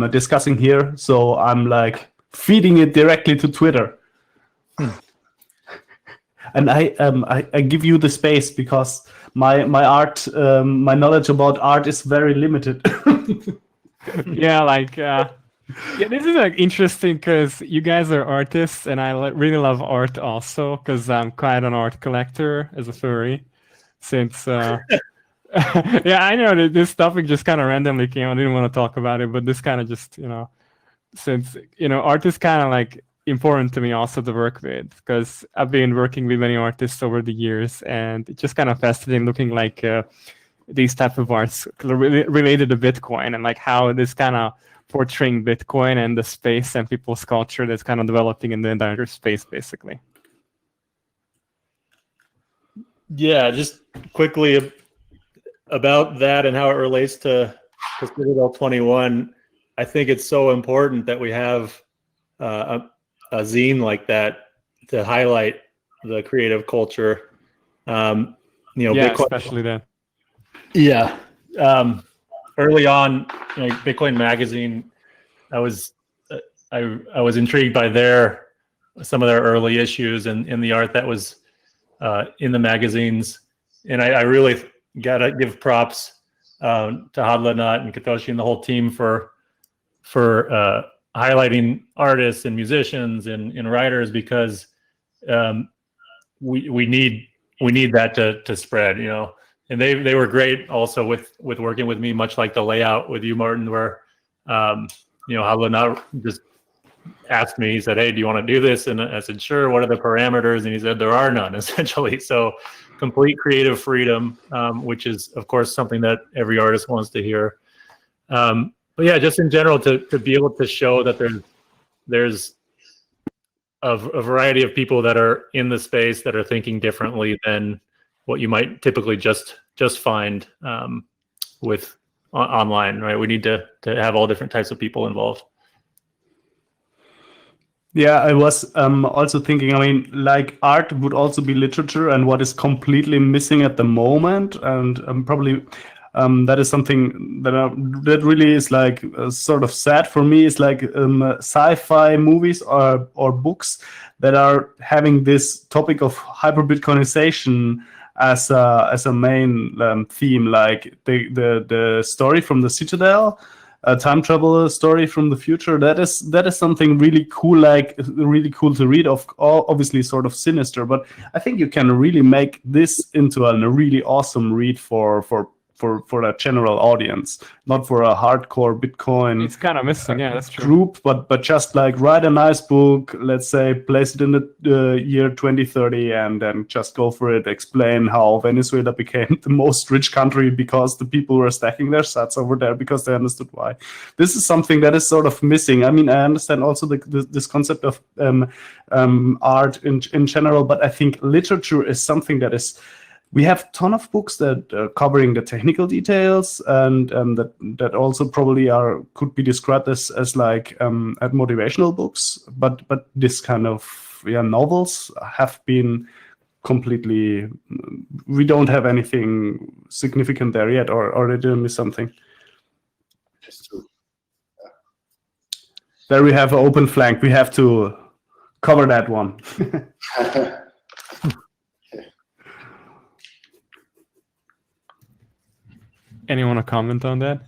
discussing here. So I'm like feeding it directly to Twitter. And I give you the space because my art, my knowledge about art is very limited. Yeah, like yeah, this is like interesting because you guys are artists, and I really love art also because I'm quite an art collector as a furry. Since yeah, I know that this topic just kind of randomly came. I didn't want to talk about it, but this kind of just since art is kind of like important to me also to work with because I've been working with many artists over the years, and it's just kind of fascinating looking like these type of arts related to Bitcoin and like how this kind of portraying Bitcoin and the space and people's culture that's kind of developing in the entire space, basically. Yeah, just quickly about that and how it relates to Citadel 21. I think it's so important that we have a zine like that to highlight the creative culture. Yeah, Bitcoin, especially that. Yeah. Early on, Bitcoin Magazine, I was intrigued by some of their early issues and the art that was in the magazines, and I really gotta give props to Hadlanat and Katoshi and the whole team for highlighting artists and musicians and writers because we need that to spread, And they were great also with working with me, much like the layout with you, Martin, where Hadlanat just asked me, he said, "Hey, do you want to do this?" And I said, "Sure, what are the parameters?" And he said, "There are none," essentially. So complete creative freedom, which is, of course, something that every artist wants to hear. But yeah, just in general, to be able to show that there's a variety of people that are in the space that are thinking differently than what you might typically just find with online, right? We need to have all different types of people involved. Yeah, I was also thinking, like art would also be literature, and what is completely missing at the moment, and probably that is something that really is like sort of sad for me, is like sci-fi movies or books that are having this topic of hyper-Bitcoinization as a main theme, like the story from the Citadel, a time travel story from the future. That is something really cool, like really cool to read. Obviously, sort of sinister, but I think you can really make this into a really awesome read for a general audience, not for a hardcore Bitcoin. It's kind of missing, yeah, that's true. Group, but just like write a nice book, let's say, place it in the year 2030, and then just go for it. Explain how Venezuela became the most rich country because the people were stacking their sats over there because they understood why. This is something that is sort of missing. I understand also this concept of art in general, but I think literature is something that is. We have a ton of books that are covering the technical details, and that also probably could be described as like motivational books. But this kind of novels have been completely. We don't have anything significant there yet, or did I miss something? That's true. There we have an open flank. We have to cover that one. Anyone want to comment on that?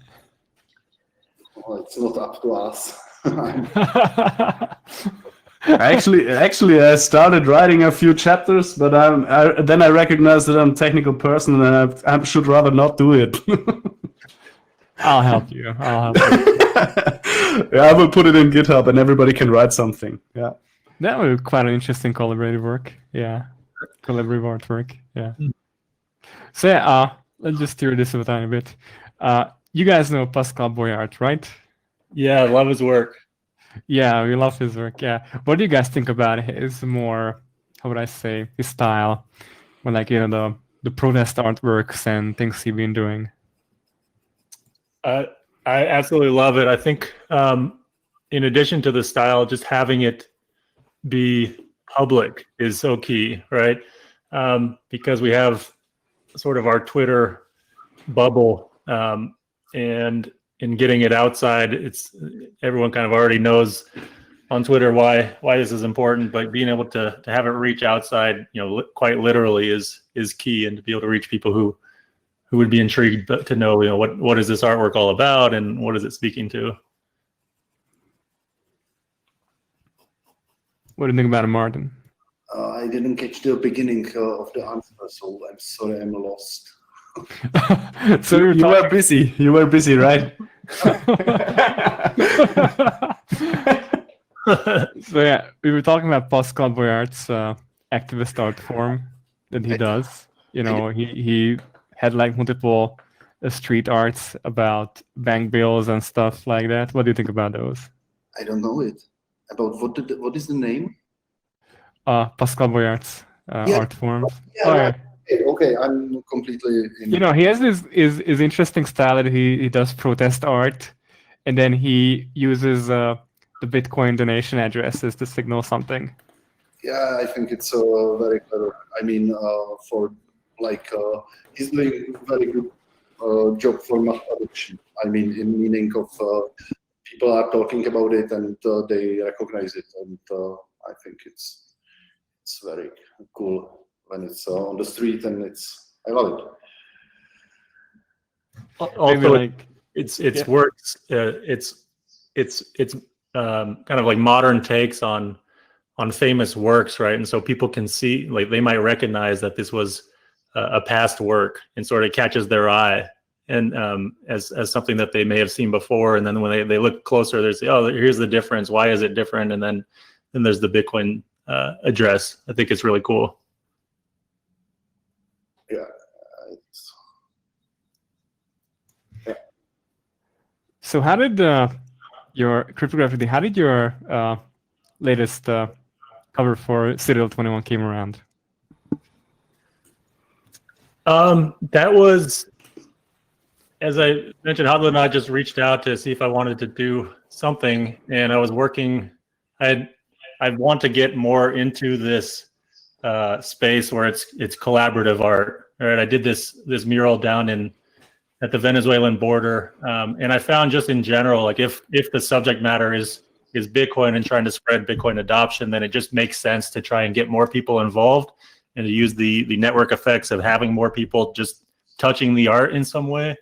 Well, it's not up to us. Actually, I started writing a few chapters, but then I recognized that I'm a technical person, and I should rather not do it. I'll help you. Yeah, I will put it in GitHub, and everybody can write something. Yeah, that would be quite an interesting collaborative work. Yeah, collaborative artwork. Yeah. So yeah, let's just steer this a tiny bit. You guys know Pascal Boyard, right? Yeah, I love his work. Yeah, we love his work. Yeah. What do you guys think about his more how would I say, his style, or like, you know, the protest artworks and things he's been doing? I absolutely love it. I think in addition to the style, just having it be public is so key, right? Because we have sort of our Twitter bubble, and in getting it outside, it's everyone kind of already knows on Twitter why this is important, but being able to have it reach outside, you know, quite literally is key, and to be able to reach people who would be intrigued to know, you know, what is this artwork all about and what is it speaking to. What do you think about it, Martin? I didn't catch the beginning of the answer, so I'm sorry, I'm lost. So You were busy. You were busy, right? So yeah, we were talking about Pascal Boyart's activist art form that he does. You know, he had like multiple street arts about bank bills and stuff like that. What do you think about those? I don't know it. About what is the name? Pascal Boyart's Yeah. art form. Yeah, Oh, right. Okay, I'm completely in. You know, he has this is interesting style that he does protest art, and then he uses the Bitcoin donation addresses to signal something. Yeah, I think it's very clever. I mean, for like, he's doing a very good job for mass adoption. I mean, in meaning of people are talking about it and they recognize it, and I think it's very cool when it's on the street, and I love it. Also, like it's works. It's kind of like modern takes on famous works, right? And so people can see, like, they might recognize that this was a past work, and sort of catches their eye, and as something that they may have seen before. And then when they look closer, they say, oh, here's the difference. Why is it different? And then there's the Bitcoin address. I think it's really cool. Yeah. So how did your cryptography? How did your latest cover for Citadel 21 came around? That was, as I mentioned, Hadla and I just reached out to see if I wanted to do something, and I was working. I want to get more into this space where it's collaborative art. Right, I did this mural down at the Venezuelan border, and I found just in general, like if the subject matter is Bitcoin and trying to spread Bitcoin adoption, then it just makes sense to try and get more people involved and to use the network effects of having more people just touching the art in some way.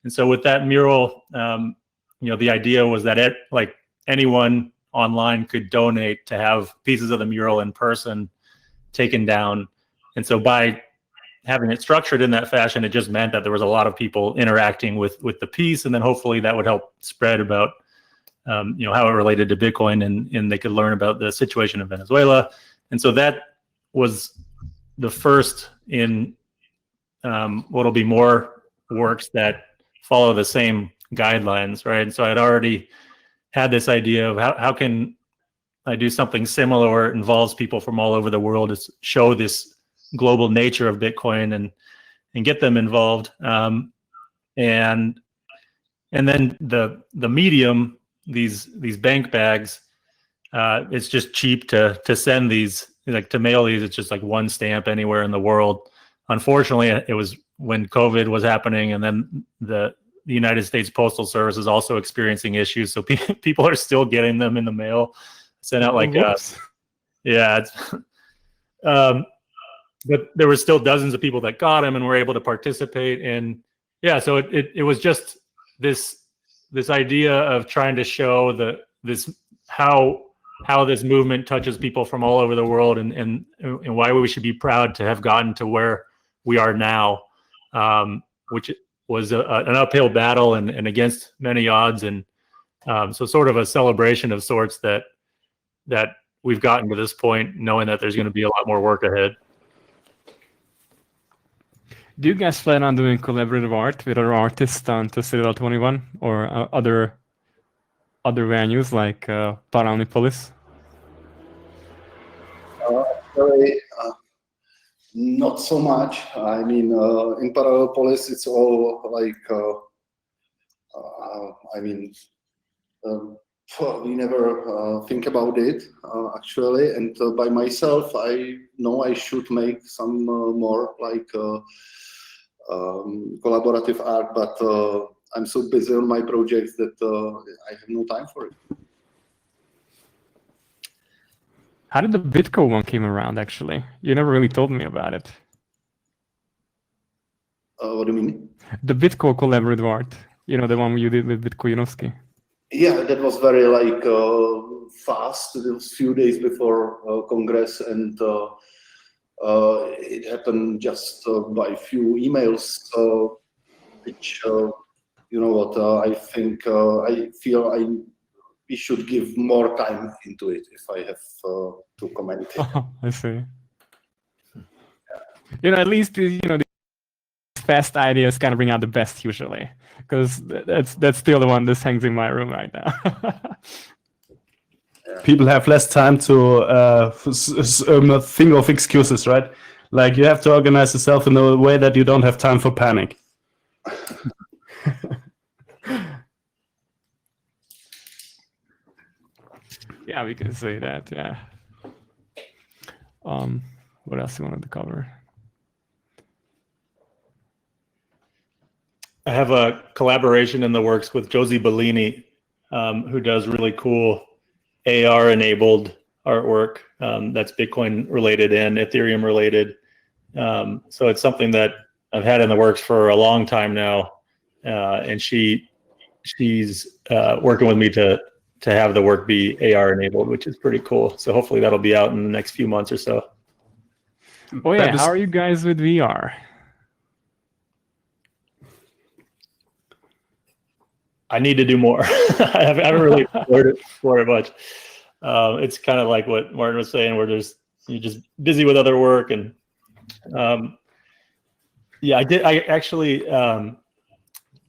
And so with that mural, you know, the idea was that like anyone online could donate to have pieces of the mural in person taken down. And so by having it structured in that fashion, it just meant that there was a lot of people interacting with the piece, and then hopefully that would help spread about you know, how it related to Bitcoin, and they could learn about the situation in Venezuela. And so that was the first in what'll be more works that follow the same guidelines, right? And so I'd already had this idea of how can I do something similar where it involves people from all over the world to show this global nature of Bitcoin and get them involved. And then the medium, these bank bags, it's just cheap to send these, like to mail these. It's just like one stamp anywhere in the world. Unfortunately, it was when COVID was happening, and then the United States Postal Service is also experiencing issues, so people are still getting them in the mail, sent out like yeah. But there were still dozens of people that got them and were able to participate. And yeah, so it was just this idea of trying to show how this movement touches people from all over the world, and why we should be proud to have gotten to where we are now, which was an uphill battle and against many odds. And so sort of a celebration of sorts that we've gotten to this point, knowing that there's going to be a lot more work ahead. Do you guys plan on doing collaborative art with other artists on to Citadel 21 or other venues like Paralympipolis? Actually, not so much. I mean, in Parallel Polis, it's all like, I mean, we never think about it actually. And by myself, I know I should make some more like collaborative art, but I'm so busy on my projects that I have no time for it. How did the Bitco one came around, actually? You never really told me about it. What do you mean? The Bitco collaborative art. You know, the one you did with Bitko Junovsky. Yeah, that was very like fast. It was a few days before Congress, and it happened just by a few emails, which, you know what, I think, I feel we should give more time into it if I have to comment it. Oh, I see. You know, at least, you know, these fast ideas kind of bring out the best usually, because that's still the one that hangs in my room right now. People have less time to think of excuses, right? Like you have to organize yourself in a way that you don't have time for panic. Yeah, we can say that. Yeah. What else you wanted to cover? I have a collaboration in the works with Josie Bellini, who does really cool AR-enabled artwork that's Bitcoin related and Ethereum related. So it's something that I've had in the works for a long time now, and she's working with me to have the work be AR enabled, which is pretty cool. So hopefully that'll be out in the next few months or so. Oh yeah, how are you guys with VR? I need to do more. I haven't really explored it much. It's kind of like what Martin was saying, where you're just busy with other work, and yeah, I actually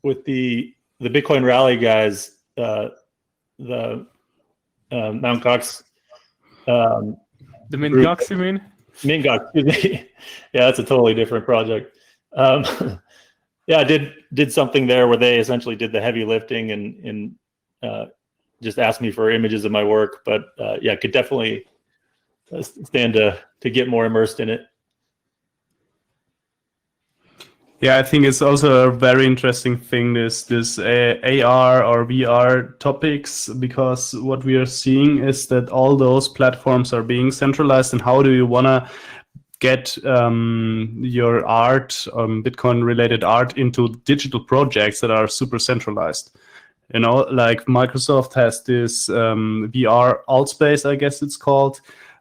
with the Bitcoin rally guys, the Mount Gox, the Mint Gox, you mean? Mint Gox, excuse me. Yeah, that's a totally different project. Yeah, I did something there where they essentially did the heavy lifting and just asked me for images of my work. But yeah, could definitely stand to get more immersed in it. Yeah, I think it's also a very interesting thing, this AR or VR topics, because what we are seeing is that all those platforms are being centralized, and how do you want to get your art, Bitcoin related art, into digital projects that are super centralized? You know, like Microsoft has this VR Altspace, I guess it's called.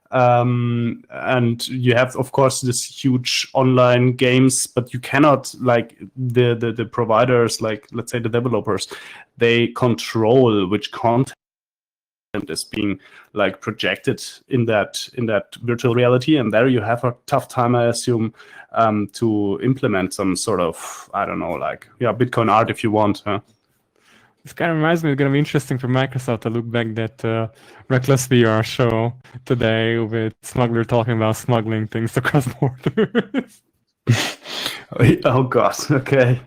And you have, of course, this huge online games, but you cannot, like the providers, like let's say the developers, they control which content is being like projected in that virtual reality, and there you have a tough time, I assume, to implement some sort of, I don't know, like Bitcoin art if you want. Huh? This kind of reminds me, it's going to be interesting for Microsoft to look back that Reckless VR show today with Smuggler talking about smuggling things across borders. Oh God, okay.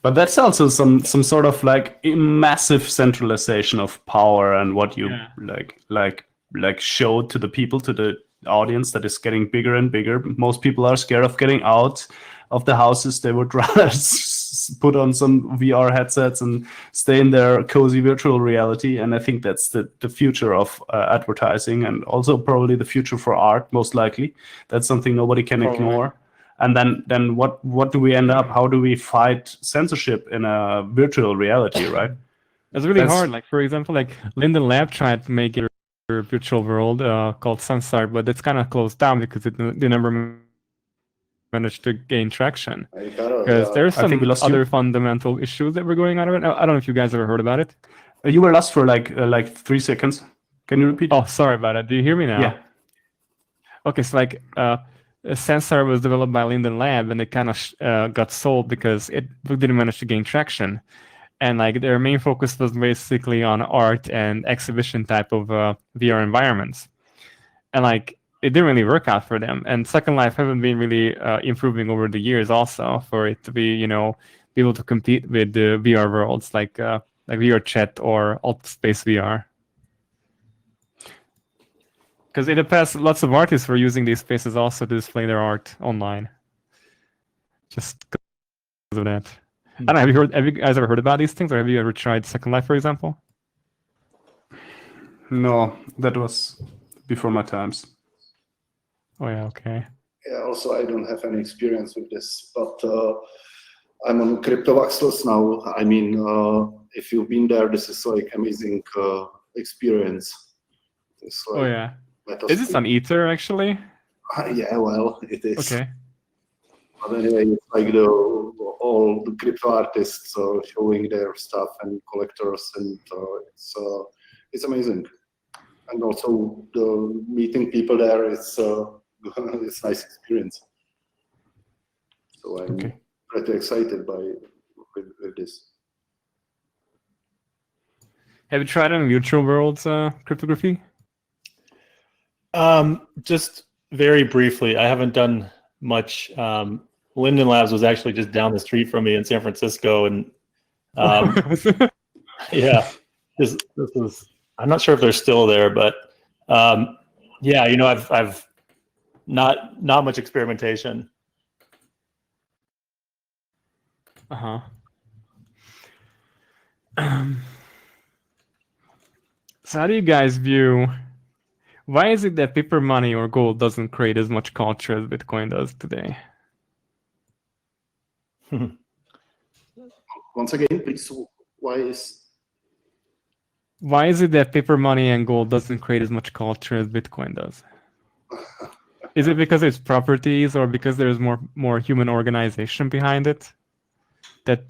But that's also some sort of like massive centralization of power, and what you like show to the people, to the audience, that is getting bigger and bigger. Most people are scared of getting out of the houses. They would rather put on some VR headsets and stay in their cozy virtual reality. And I think that's the future of advertising, and also probably the future for art, most likely. That's something nobody can ignore. And then what do we end up? How do we fight censorship in a virtual reality, right? It's really hard. Like, for example, like Linden Lab tried to make a virtual world called Sunstar, but it's kind of closed down because they never managed to gain traction. Because there's some other fundamental issues that were going on. I don't know if you guys ever heard about it. You were lost for like 3 seconds. Can you repeat? Oh, sorry about it. Do you hear me now? Yeah. Okay, so like Sensor was developed by Linden Lab, and it kind of got sold because it didn't manage to gain traction. And like their main focus was basically on art and exhibition type of VR environments. And like it didn't really work out for them. And Second Life haven't been really improving over the years also for it to be, you know, be able to compete with the VR worlds like VR Chat or Alt Space VR. Because in the past, lots of artists were using these spaces also to display their art online. Just because of that. I don't know, have you guys ever heard about these things, or have you ever tried Second Life, for example? No, that was before my times. Oh yeah, okay. Yeah, also I don't have any experience with this, but I'm on CryptoVaxels now. I mean, if you've been there, this is like amazing experience. It's like, Oh yeah. Is this on Ether actually? Yeah, well, it is. Okay. But anyway, it's like all the crypto artists showing their stuff and collectors, and it's amazing. And also the meeting people there is it's a nice experience. So I'm pretty excited with this. Have you tried on Virtual Worlds cryptography? Just very briefly. I haven't done much. Linden Labs was actually just down the street from me in San Francisco, and yeah, this was. I'm not sure if they're still there, but yeah, you know, I've not much experimentation. Uh-huh. So how do you guys view, why is it that paper money or gold doesn't create as much culture as Bitcoin does today? Once again, please, why is it that paper money and gold doesn't create as much culture as Bitcoin does? Is it because it's properties, or because there's more human organization behind it that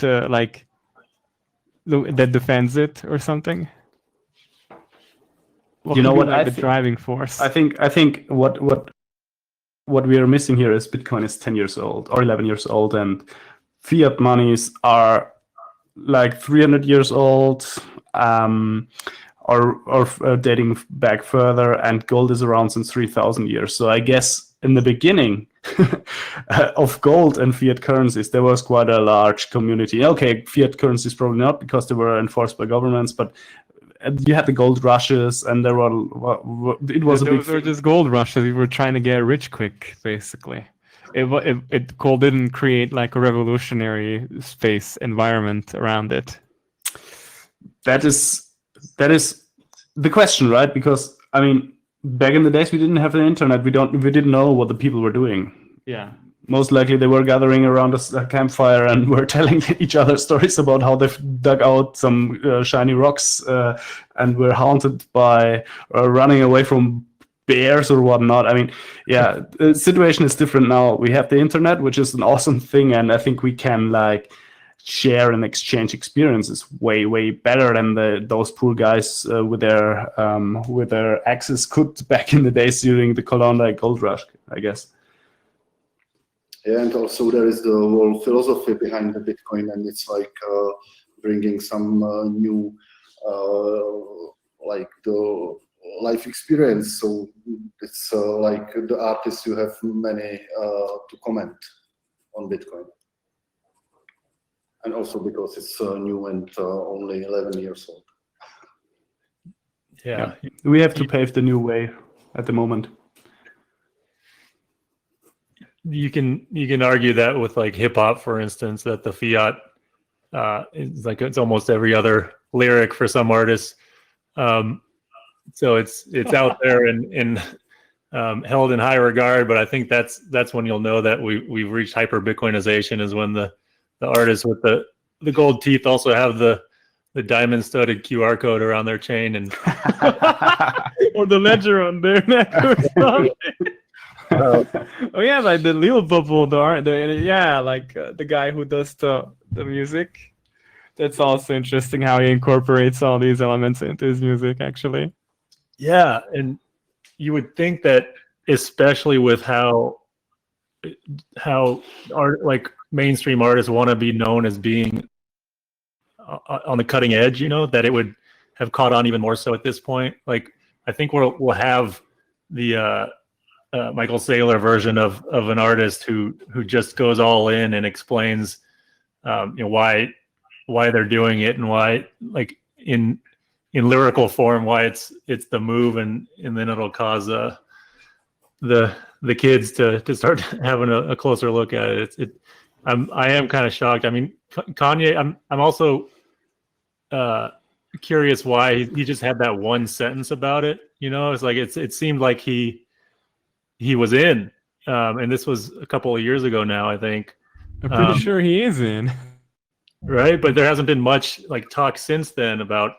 that defends it or something? You know what? Like the driving force. I think what we are missing here is Bitcoin is 10 years old or 11 years old, and fiat monies are like 300 years old, or dating back further, and gold is around since 3,000 years. So I guess in the beginning of gold and fiat currencies, there was quite a large community. Okay, fiat currencies probably not, because they were enforced by governments, but you had the gold rushes, and there were those were just gold rushes. We were trying to get rich quick, basically. Gold didn't create like a revolutionary space environment around it. That is the question, right? Because I mean, back in the days, we didn't have the internet. We didn't know what the people were doing. Yeah. Most likely, they were gathering around a campfire and were telling each other stories about how they've dug out some shiny rocks and were haunted by running away from bears or whatnot. I mean, yeah, the situation is different now. We have the internet, which is an awesome thing, and I think we can like share and exchange experiences way better than those poor guys with their axes could back in the days during the Klondike Gold Rush, I guess. Yeah, and also there is the whole philosophy behind the Bitcoin, and it's like bringing some new, like the life experience. So it's like the artists, you have many to comment on Bitcoin. And also because it's new and only 11 years old. Yeah, we have to pave the new way at the moment. You can argue that with like hip hop, for instance, that the fiat is like it's almost every other lyric for some artists. So it's out there and held in high regard. But I think that's when you'll know that we've reached hyper Bitcoinization, is when the artists with the gold teeth also have the diamond studded QR code around their chain and or the ledger on their neck or something. Oh yeah, like the Lil Bubble, the guy who does the music. That's also interesting how he incorporates all these elements into his music, actually. Yeah, and you would think that, especially with how art, like mainstream artists want to be known as being on the cutting edge, you know, that it would have caught on even more so at this point. Like I think we'll have the Michael Saylor version of an artist who just goes all in and explains why they're doing it and why, like, in lyrical form, why it's the move, and then it'll cause the kids to start having a closer look at it. I am kind of shocked. I mean, Kanye, I'm also curious why he just had that one sentence about it. It's like it seemed like he was in, and this was a couple of years ago now, I think. I'm pretty sure he is in. Right, but there hasn't been much like talk since then about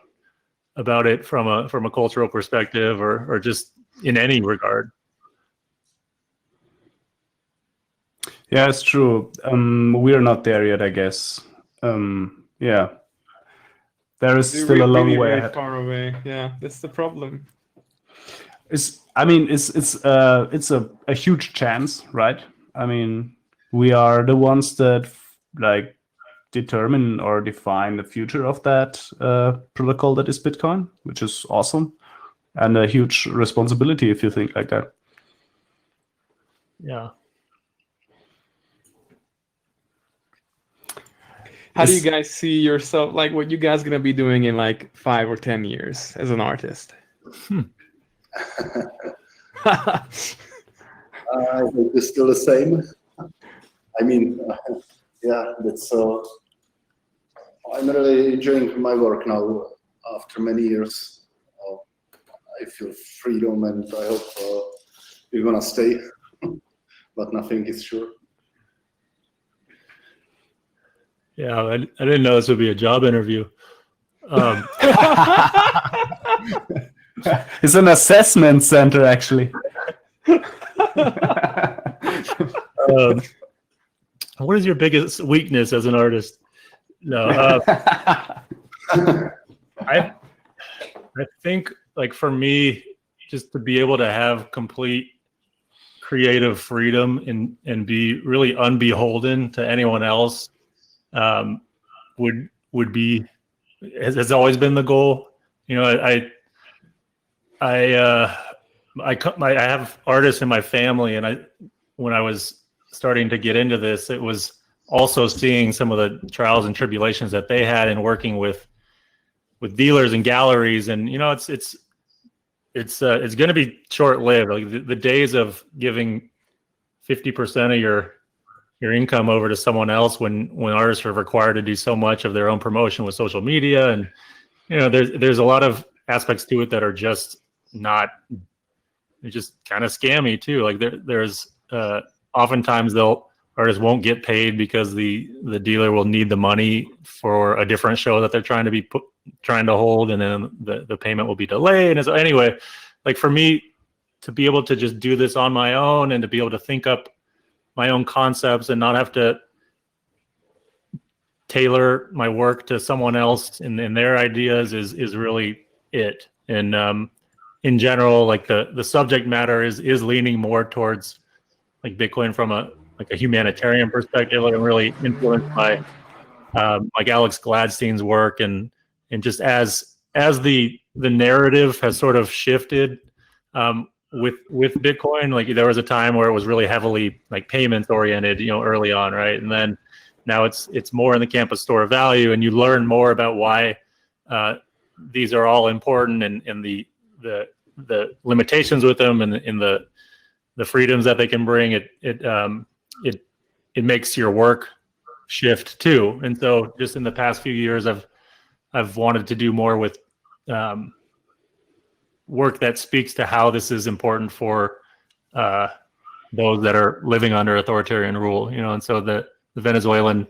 it from a cultural perspective or just in any regard. Yeah, it's true. We're not there yet, I guess. Yeah, there is still a long way ahead. Far away. Yeah, that's the problem. It's a huge chance, right? I mean, we are the ones that like determine or define the future of that protocol that is Bitcoin, which is awesome, and a huge responsibility if you think like that. Yeah. How do you guys see yourself, like what you guys gonna be doing in like 5 or 10 years as an artist? I think it's still the same. I mean, yeah, that's. I'm really enjoying my work now. After many years, I feel freedom, and I hope we're gonna stay. But nothing is sure. Yeah, I didn't know this would be a job interview. It's an assessment center, actually. What is your biggest weakness as an artist? No, I think, like, for me, just to be able to have complete creative freedom and be really unbeholden to anyone else would be has always been the goal. I have artists in my family, and when I was starting to get into this, it was also seeing some of the trials and tribulations that they had in working with dealers and galleries, and it's going to be short-lived. Like the days of giving 50% of your income over to someone else when artists are required to do so much of their own promotion with social media, and there's a lot of aspects to it that are just not, they're just kind of scammy too. Like there's oftentimes artists won't get paid because the dealer will need the money for a different show that they're trying to hold, and then the payment will be delayed. And so anyway, like for me to be able to just do this on my own and to be able to think up my own concepts and not have to tailor my work to someone else and their ideas is really it. And in general, like the subject matter is leaning more towards like Bitcoin from a humanitarian perspective. Like I'm really influenced by like Alex Gladstein's work, and just as the narrative has sort of shifted with Bitcoin, like there was a time where it was really heavily like payments oriented, early on, right? And then now it's more in the camp of store of value, and you learn more about why these are all important, and the limitations with them, and in the freedoms that they can bring. It makes your work shift too. And so just in the past few years, I've wanted to do more with work that speaks to how this is important for those that are living under authoritarian rule, and so the Venezuelan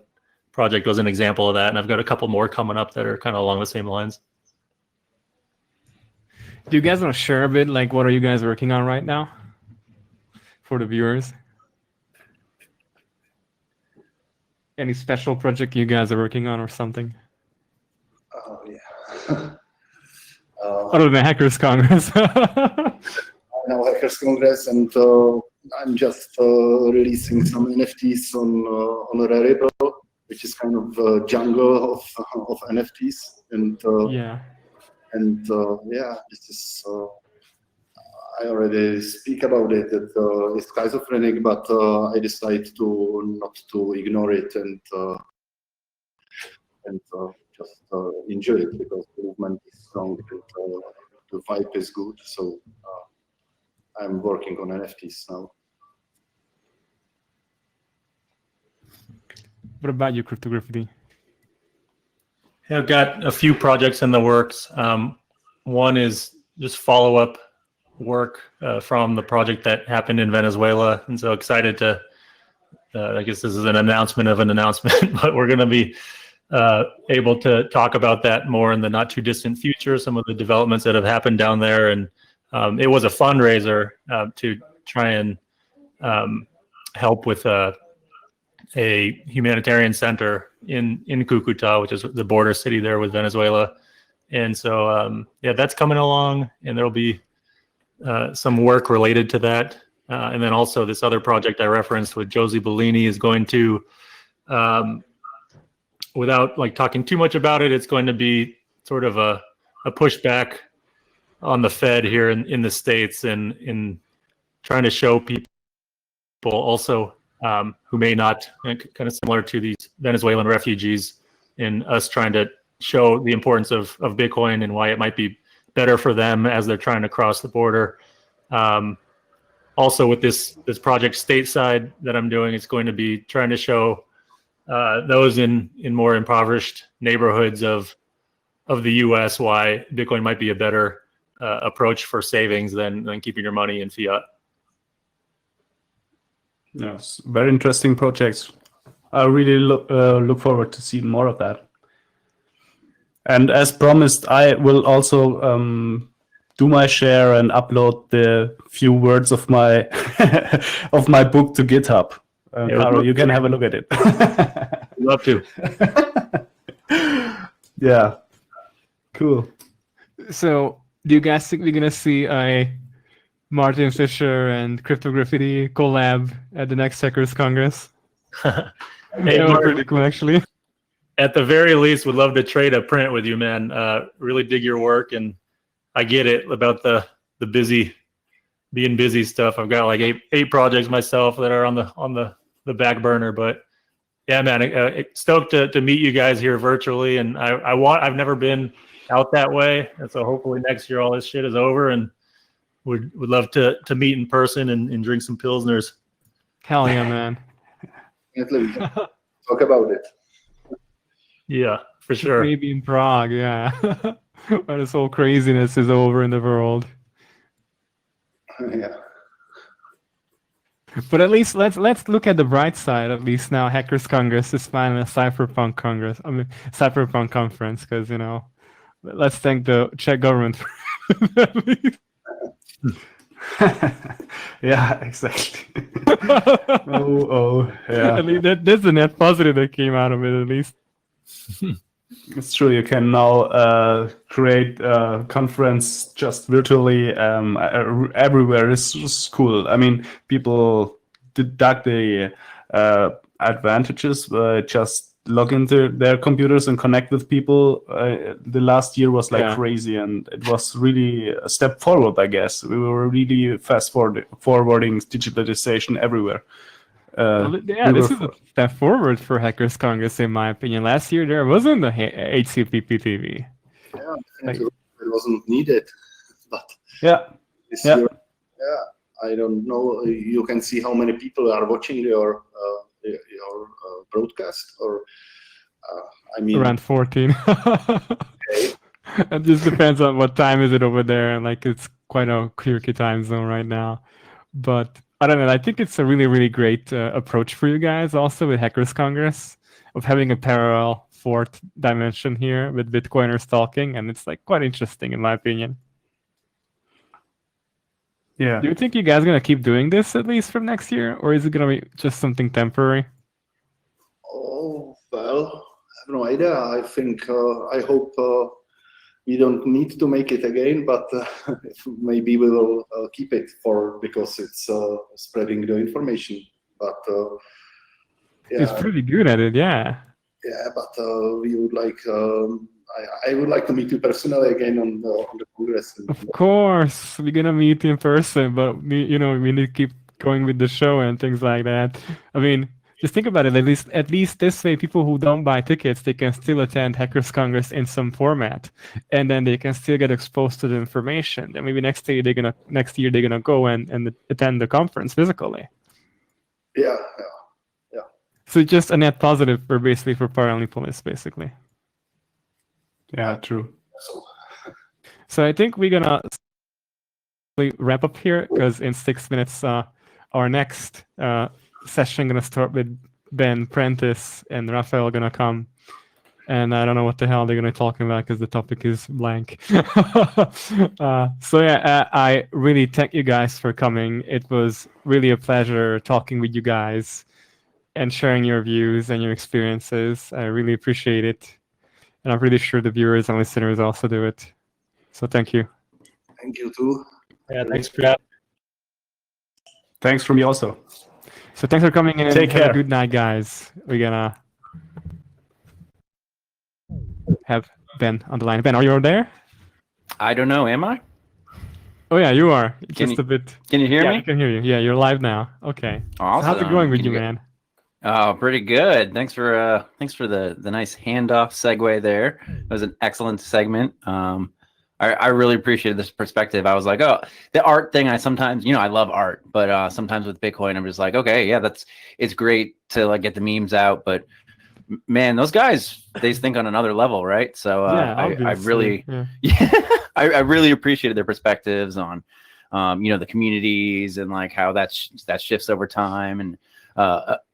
project was an example of that, and I've got a couple more coming up that are kind of along the same lines. Do you guys want to share a bit, like what are you guys working on right now for the viewers? Any special project you guys are working on or something? Oh, yeah. Other than Hackers Congress. I know Hackers Congress, and I'm just releasing some NFTs on Rarible, which is kind of a jungle of NFTs, and yeah. And yeah, this is. I already speak about it. It's schizophrenic, but I decided to not to ignore it and just enjoy it because the movement is strong and the vibe is good. So I'm working on NFTs now. What about you, Cryptography? I've got a few projects in the works. One is just follow-up work from the project that happened in Venezuela, and so excited to. I guess this is an announcement of an announcement, but we're going to be able to talk about that more in the not too distant future. Some of the developments that have happened down there, and it was a fundraiser to try and help with a humanitarian center in Cucuta, which is the border city there with Venezuela. And so, yeah, that's coming along, and there'll be some work related to that. And then also this other project I referenced with Josie Bellini is going to, without like talking too much about it, it's going to be sort of a pushback on the Fed here in the States, and in trying to show people also who may not, kind of similar to these Venezuelan refugees, in us trying to show the importance of Bitcoin and why it might be better for them as they're trying to cross the border. Also with this project stateside that I'm doing, it's going to be trying to show those in more impoverished neighborhoods of the U.S. why Bitcoin might be a better approach for savings than keeping your money in fiat. Yes, very interesting projects. I really look forward to seeing more of that. And as promised, I will also do my share and upload the few words of my of my book to GitHub. Caro, you can have a look at it. Love to. Yeah, cool. So, do you guys think we're gonna see a Martin Fisher and Cryptography collab at the next Hackers Congress? Hey, that was pretty cool, actually. At the very least, would love to trade a print with you, man. Really dig your work, and I get it about the being busy stuff. I've got like eight projects myself that are on the back burner, but yeah, man, stoked to meet you guys here virtually. And I've never been out that way, and so hopefully next year all this shit is over, and would love to meet in person and drink some pilsners. Hell yeah, man. Talk about it. Yeah, for sure. Maybe in Prague, yeah. When this whole craziness is over in the world. Yeah. But at least let's look at the bright side. At least now, Hackers Congress is finally a cypherpunk congress. I mean, cypherpunk conference, because let's thank the Czech government for at least. Yeah, exactly. Yeah. I mean, that's a net positive that came out of it, at least. It's true. You can now create a conference just virtually everywhere. It's cool. I mean, people deduct the advantages, just log into their computers and connect with people. The last year was like crazy, and it was really a step forward, I guess. We were really fast forwarding digitalization everywhere. This is a step forward for Hackers Congress, in my opinion. Last year there wasn't the HCPP TV. Yeah, it wasn't needed, but this year, I don't know. You can see how many people are watching your broadcast, or I mean, around 14. Okay. It just depends on what time is it over there. Like, it's quite a quirky time zone right now, but I don't know. I think it's a really, really great approach for you guys also with Hackers Congress, of having a parallel fourth dimension here with Bitcoiners talking, and it's like quite interesting in my opinion. Yeah. Do you think you guys are going to keep doing this at least from next year, or is it going to be just something temporary? Oh, well, I have no idea. I think, I hope we don't need to make it again, but maybe we will keep it because it's spreading the information. But it's pretty good at it, yeah. Yeah, but we would like I would like to meet you personally again on the Congress. Of course, we're gonna meet in person, but we need to keep going with the show and things like that. I mean, just think about it. At least this way, people who don't buy tickets, they can still attend Hackers Congress in some format, and then they can still get exposed to the information. And maybe next year they're gonna go and attend the conference physically. Yeah. So just a net positive for Paralympics, basically. Yeah, true. So I think we're gonna wrap up here because in 6 minutes, our next session gonna start with Ben Prentice and Raphael gonna come, and I don't know what the hell they're gonna be talking about because the topic is blank. So yeah, I really thank you guys for coming. It was really a pleasure talking with you guys and sharing your views and your experiences. I really appreciate it, and I'm pretty sure the viewers and listeners also do it. So thank you. Thank you too. Yeah, thanks for that. Thanks from me also. So thanks for coming in. Take Have care. a good night, guys. We're gonna have Ben on the line. Ben, are you there? I don't know. Am I? Oh yeah, you are. Can Just you- a bit. Can you hear Yeah, me? I can hear you. Yeah, you're live now. Okay. So how's it Awesome. going with Can you, you- man? Oh, pretty good. Thanks for the nice handoff segue there. It was an excellent segment. I really appreciated this perspective. I was like, oh, the art thing. I sometimes, I love art, but sometimes with Bitcoin, I'm just like, okay, yeah, it's great to like get the memes out, but man, those guys, they think on another level, right? So Yeah, I obviously, really, yeah. I really appreciated their perspectives on, the communities and like how that shifts over time, and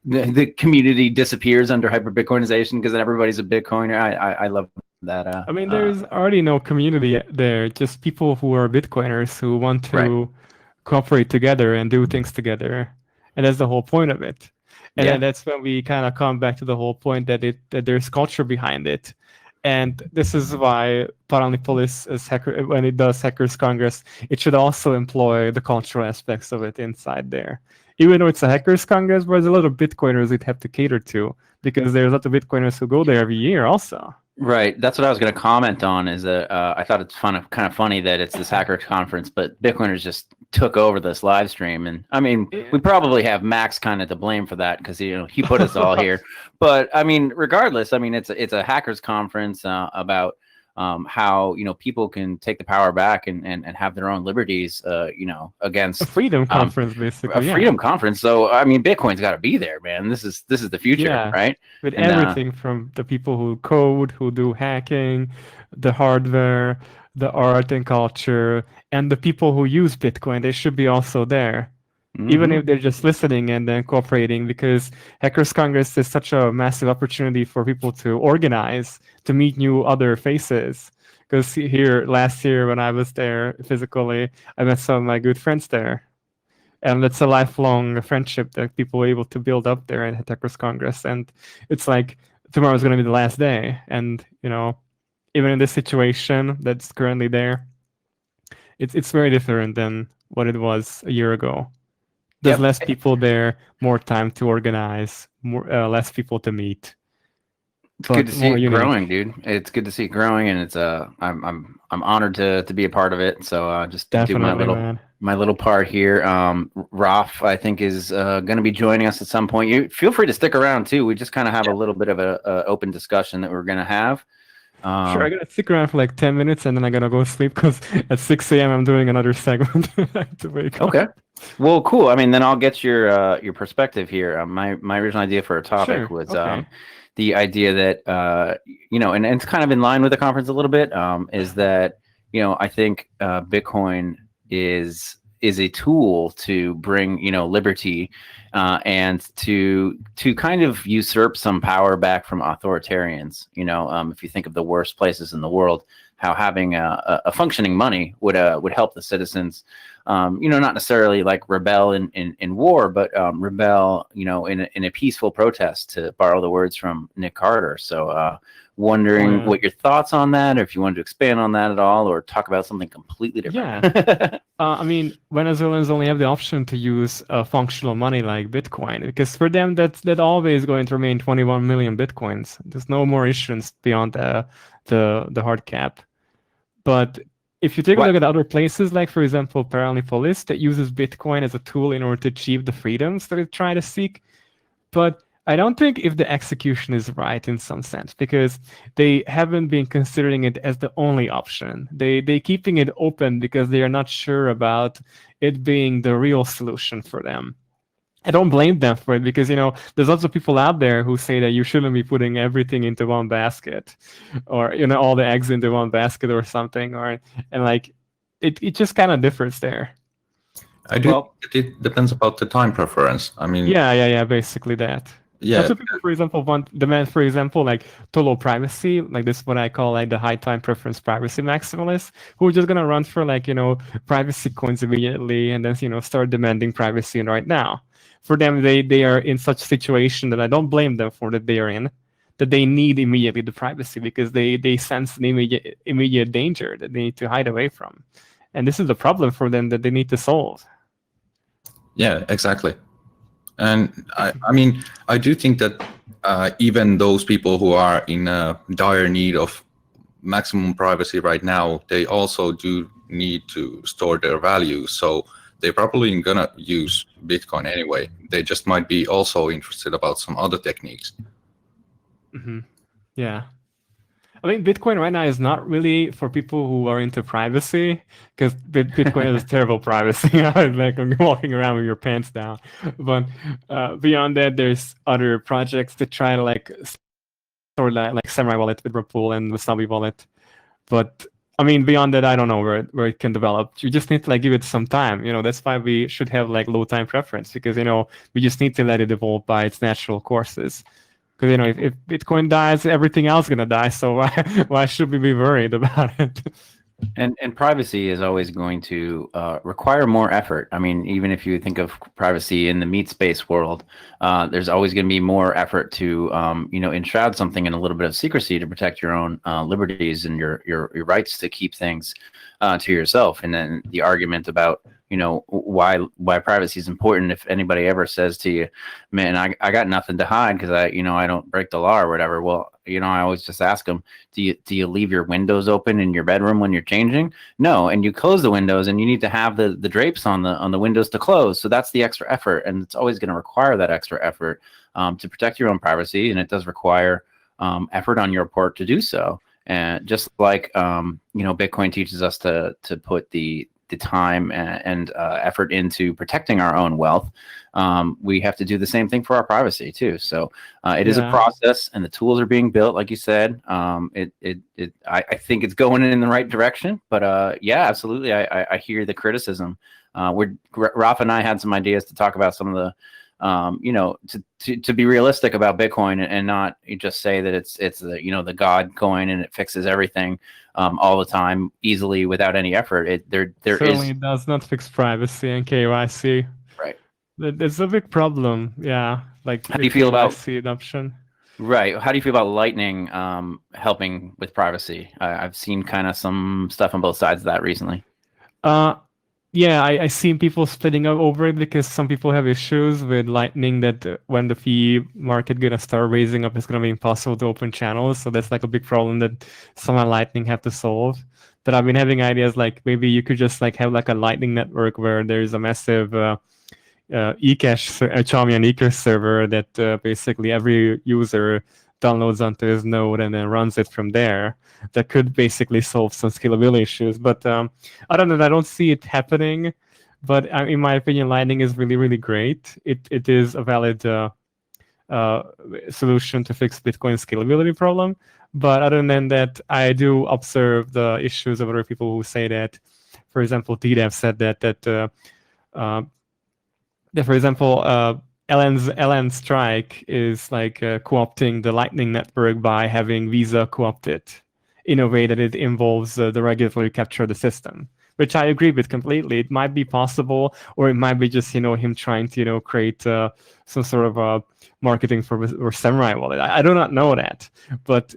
the community disappears under hyper Bitcoinization because then everybody's a Bitcoiner. I love that. I mean, there's already no community there. Just people who are Bitcoiners who want to cooperate together and do things together, and that's the whole point of it. And then that's when we kind of come back to the whole point that there's culture behind it. And this is why Paralympics, when it does Hackers Congress, it should also employ the cultural aspects of it inside there. Even though it's a Hackers Congress, there's a lot of Bitcoiners it have to cater to, because there's a lot of Bitcoiners who go there every year also. Right. That's what I was going to comment on, is that I thought it's kind of funny that it's this hacker conference, but Bitcoiners just took over this live stream. And I mean, we probably have Max kind of to blame for that because, he put us all here. But I mean, regardless, I mean, it's a hackers conference about how, people can take the power back and have their own liberties, against A freedom conference, basically. a freedom conference. So, I mean, Bitcoin's got to be there, man. This is the future, Yeah. right? With And, everything from the people who code, who do hacking, the hardware, the art and culture, and the people who use Bitcoin, they should be also there. Even Mhm. if they're just listening and then cooperating, because Hackers Congress is such a massive opportunity for people to organize, to meet new other faces. Because here, last year when I was there physically, I met some of my good friends there. And it's a lifelong friendship that people were able to build up there at Hackers Congress. And it's like tomorrow's going to be the last day. And, even in this situation that's currently there, it's very different than what it was a year ago. There's Yep. less people there, more time to organize, less people to meet. It's good to see more it unique. growing, dude. It's good to see it growing, and it's I'm honored to be a part of it. So just to do Definitely, man. my little part here. Raf, I think, is going to be joining us at some point. You feel free to stick around too. We just kind of have a little bit of a open discussion that we're going to have. Sure, I'm gonna stick around for like 10 minutes and then I'm gonna go sleep because at 6 a.m. I'm doing another segment. I have to wake up. Okay. Well, cool. I mean, then I'll get your perspective here. My original idea for a topic Sure, was okay. the idea that and it's kind of in line with the conference a little bit. Is that I think Bitcoin is a tool to bring liberty and to kind of usurp some power back from authoritarians. If you think of the worst places in the world, how having a functioning money would help the citizens. Not necessarily like rebel in war, but rebel in a peaceful protest, to borrow the words from Nick Carter. So wondering what your thoughts on that, or if you wanted to expand on that at all, or talk about something completely different. Yeah. I mean, Venezuelans only have the option to use functional money like Bitcoin, because for them that always going to remain 21 million Bitcoins. There's no more issuance beyond the hard cap. But if you take a look at other places, like for example Paralipolis, that uses Bitcoin as a tool in order to achieve the freedoms that it try to seek, but I don't think if the execution is right in some sense, because they haven't been considering it as the only option. They keeping it open because they are not sure about it being the real solution for them. I don't blame them for it, because there's lots of people out there who say that you shouldn't be putting everything into one basket, or all the eggs into one basket or something, and like it just kind of differs there. I do. Think it depends about the time preference. I mean, yeah, basically that. Yeah. Lots of people, for example, demand, for example, like total privacy, like this is what I call like the high time preference privacy maximalists, who are just gonna run for like privacy coins immediately, and then start demanding privacy right now. For them, they are in such a situation that I don't blame them for that they are in, that they need immediately the privacy, because they sense the immediate danger that they need to hide away from, and this is the problem for them that they need to solve. Yeah, exactly. And I mean, I do think that even those people who are in dire need of maximum privacy right now, they also do need to store their values. So they're probably gonna use Bitcoin anyway. They just might be also interested about some other techniques. Mm-hmm. Yeah. I think Bitcoin right now is not really for people who are into privacy, because Bitcoin is terrible privacy. Like walking around with your pants down. But beyond that, there's other projects that try to like sort of like Samurai Wallet with Rapool and Wasabi Wallet. But I mean, beyond that, I don't know where it can develop. You just need to like give it some time. That's why we should have like low time preference, because we just need to let it evolve by its natural courses. Because if Bitcoin dies, everything else is gonna die. So why should we be worried about it? And privacy is always going to require more effort. I mean, even if you think of privacy in the meat space world, there's always going to be more effort to enshroud something in a little bit of secrecy to protect your own liberties and your rights to keep things to yourself. And then the argument about why privacy is important. If anybody ever says to you, man, I got nothing to hide because I don't break the law or whatever. Well, I always just ask them, do you leave your windows open in your bedroom when you're changing? No. And you close the windows, and you need to have the drapes on the windows to close. So that's the extra effort. And it's always going to require that extra effort to protect your own privacy. And it does require effort on your part to do so. And just like, Bitcoin teaches us to put the time and effort into protecting our own wealth, we have to do the same thing for our privacy too. So it is a process, and the tools are being built, like you said. I think it's going in the right direction, but yeah, absolutely. I hear the criticism. Rafa and I had some ideas to talk about some of the, to be realistic about Bitcoin and not just say that it's the, the God coin and it fixes everything all the time easily without any effort. There certainly does not fix privacy and KYC. Right. It's a big problem. Yeah. Like, how do you feel about KYC adoption? Right. How do you feel about Lightning helping with privacy? I've seen kind of some stuff on both sides of that recently. Yeah, I seen people splitting up over it, because some people have issues with Lightning that when the fee market gonna start raising up, it's gonna be impossible to open channels. So that's like a big problem that some on Lightning have to solve. But I've been having ideas like maybe you could just like have like a Lightning network where there's a massive eCache, Chaumian eCache server that basically every user downloads onto his node and then runs it from there. That could basically solve some scalability issues. But I don't know, I don't see it happening. But in my opinion, Lightning is really, really great. It is a valid solution to fix Bitcoin scalability problem. But other than that, I do observe the issues of other people who say that, for example, TDEV said that for example, LN Strike is like co-opting the Lightning network by having Visa co-opt it in a way that it involves the regulatory capture of the system, which I agree with completely. It might be possible, or it might be just him trying to create some sort of marketing for Samurai Wallet. I do not know that, but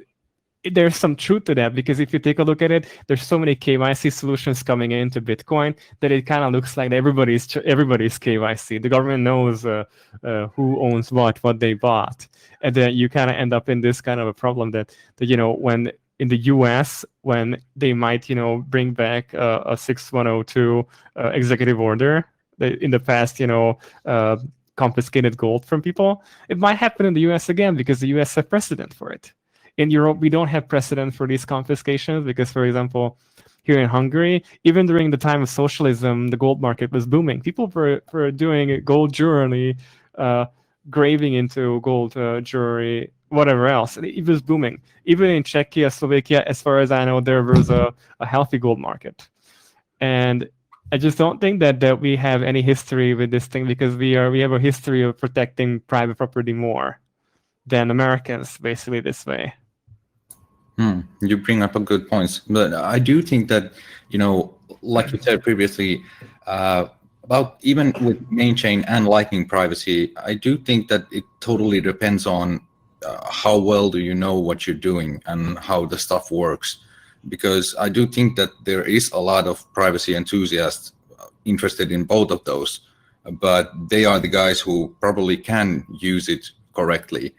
there's some truth to that, because if you take a look at it, there's so many KYC solutions coming into Bitcoin that it kind of looks like everybody's KYC. The government knows who owns what they bought, and then you kind of end up in this kind of a problem that when in the US, when they might bring back a 6102 executive order that in the past confiscated gold from people, it might happen in the US again because the US have precedent for it. In Europe, we don't have precedent for these confiscations because, for example, here in Hungary, even during the time of socialism, the gold market was booming. People were doing gold jewelry, graving into gold jewelry, whatever else. It was booming. Even in Czechia, Slovakia, as far as I know, there was a healthy gold market. And I just don't think that we have any history with this thing, because we have a history of protecting private property more than Americans, basically, this way. You bring up a good point, but I do think that, like you said previously, about even with main chain and Lightning privacy, I do think that it totally depends on how well do you know what you're doing and how the stuff works. Because I do think that there is a lot of privacy enthusiasts interested in both of those, but they are the guys who probably can use it correctly.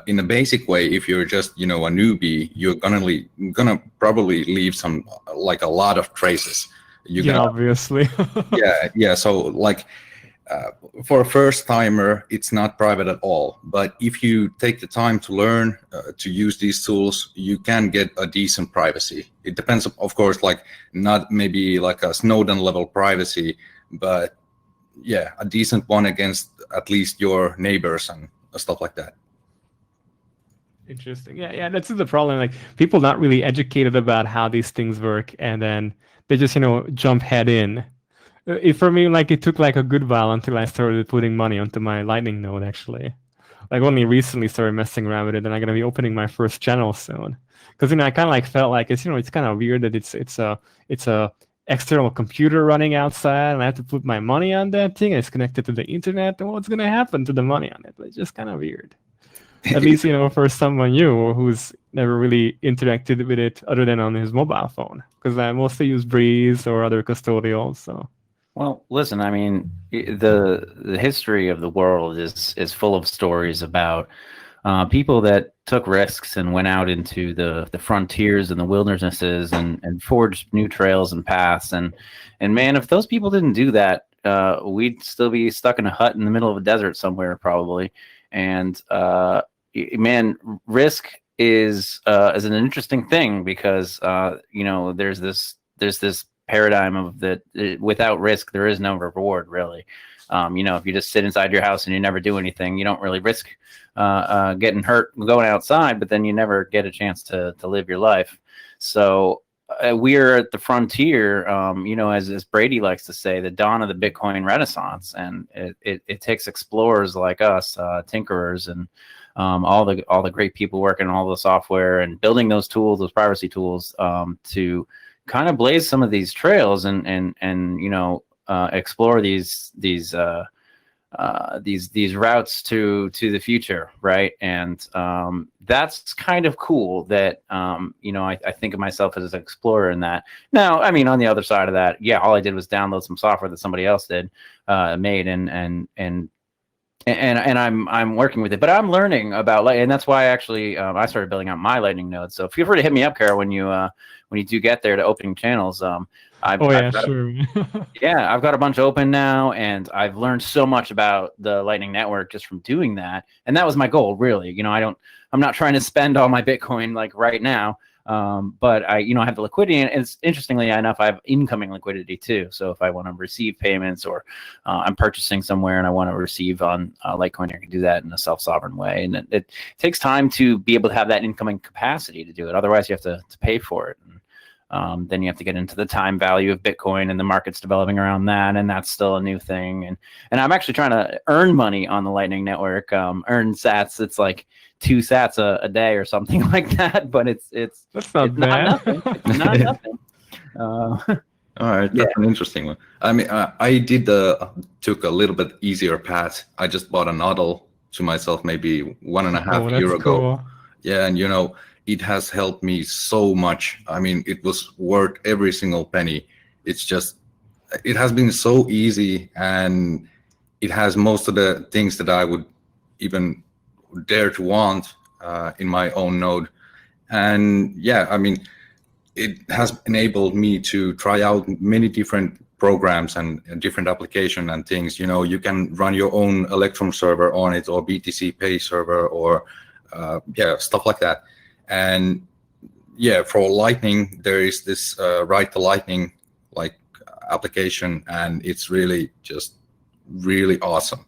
In a basic way, if you're just a newbie, you're gonna probably leave a lot of traces. Obviously. yeah. So for a first timer, it's not private at all. But if you take the time to learn to use these tools, you can get a decent privacy. It depends, of course, not maybe like a Snowden level privacy, but yeah, a decent one against at least your neighbors and stuff like that. Interesting. Yeah, that's the problem. Like, people not really educated about how these things work, and then they just jump head in. For me, it took a good while until I started putting money onto my Lightning node. Actually, only recently started messing around with it, and I'm gonna be opening my first channel soon. Because I kind of felt like it's kind of weird that it's a external computer running outside, and I have to put my money on that thing, and it's connected to the internet, and what's gonna happen to the money on it? But it's just kind of weird. At least, for someone new who's never really interacted with it other than on his mobile phone, because I mostly use Breeze or other custodials. So, well, listen, I mean, the history of the world is full of stories about people that took risks and went out into the frontiers and the wildernesses and forged new trails and paths. And man, if those people didn't do that, we'd still be stuck in a hut in the middle of a desert somewhere, probably. And man, risk is an interesting thing, because there's this paradigm of that without risk there is no reward, really. If you just sit inside your house and you never do anything, you don't really risk getting hurt going outside, but then you never get a chance to live your life. So we're at the frontier, as Brady likes to say, the dawn of the Bitcoin Renaissance, and it takes explorers like us, tinkerers, and all the great people working on all the software and building those tools, those privacy tools, to kind of blaze some of these trails and explore these routes to the future, right? And that's kind of cool that I think of myself as an explorer in that. Now, I mean, on the other side of that, yeah, all I did was download some software that somebody else made and I'm working with it, but I'm learning about and that's why actually I started building out my Lightning node. So feel free to hit me up, Kara, when you do get there to opening channels. I've got a bunch open now, and I've learned so much about the Lightning Network just from doing that. And that was my goal, really. I'm not trying to spend all my Bitcoin right now. But I have the liquidity, and it's interestingly enough, I have incoming liquidity too. So if I want to receive payments, or I'm purchasing somewhere and I want to receive on Litecoin, I can do that in a self-sovereign way. And it takes time to be able to have that incoming capacity to do it. Otherwise, you have to pay for it. And then you have to get into the time value of Bitcoin, and the market's developing around that, and that's still a new thing. And I'm actually trying to earn money on the Lightning Network, earn sats. It's like 2 sats a day or something like that, but it's that's not bad. Nothing. It's not nothing. All right, that's an interesting one. I mean, I took a little bit easier path. I just bought a nodle to myself maybe 1.5 years ago. Cool. Yeah, and it has helped me so much. I mean, it was worth every single penny. It's just, it has been so easy, and it has most of the things that I would even dare to want in my own node. And yeah, I mean, it has enabled me to try out many different programs and different application and things. You know, you can run your own Electrum server on it, or BTC Pay server, or yeah, stuff like that. And yeah, for Lightning, there is this Write to Lightning like application, and it's really just really awesome.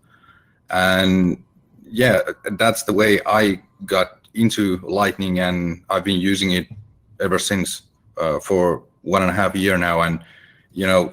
And yeah, that's the way I got into Lightning, and I've been using it ever since for 1.5 years now. And you know,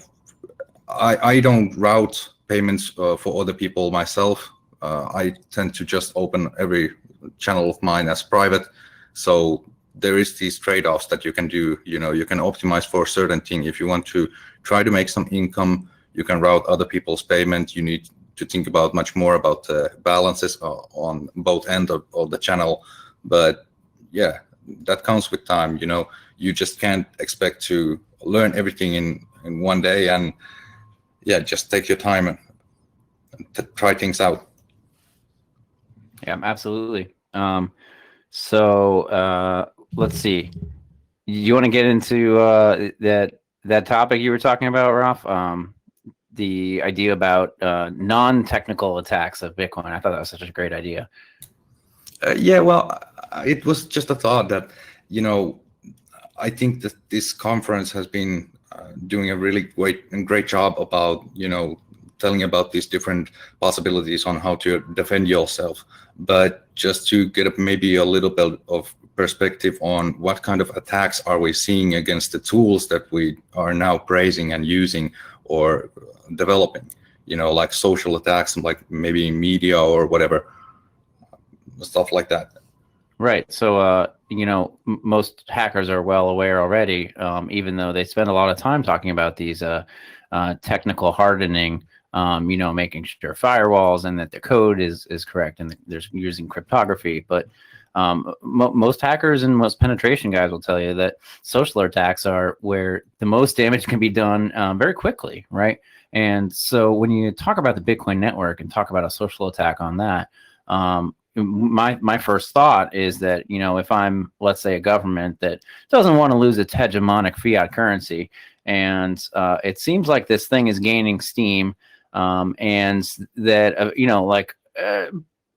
I don't route payments for other people myself. I tend to just open every channel of mine as private. So there is these trade-offs that you can do. You know, you can optimize for a certain thing. If you want to try to make some income, you can route other people's payment. You need to think about much more about the balances on both ends of the channel. But yeah, that comes with time. You know, you just can't expect to learn everything in one day. And yeah, just take your time and try things out. Yeah, absolutely. So let's see. You want to get into that topic you were talking about, Ralph? The idea about non-technical attacks of Bitcoin. I thought that was such a great idea. Yeah, well, it was just a thought that, you know, I think that this conference has been doing a really great job about, you know, telling about these different possibilities on how to defend yourself. But just to get maybe a little bit of perspective on what kind of attacks are we seeing against the tools that we are now praising and using or developing, you know, like social attacks, like maybe media or whatever, stuff like that. Right. So, you know, most hackers are well aware already, even though they spend a lot of time talking about these technical hardening, you know, making sure firewalls and that the code is correct and there's using cryptography. But most hackers and most penetration guys will tell you that social attacks are where the most damage can be done very quickly, right? And so when you talk about the Bitcoin network and talk about a social attack on that, my first thought is that, you know, if I'm, let's say, a government that doesn't want to lose its hegemonic fiat currency, and it seems like this thing is gaining steam, and that, you know, like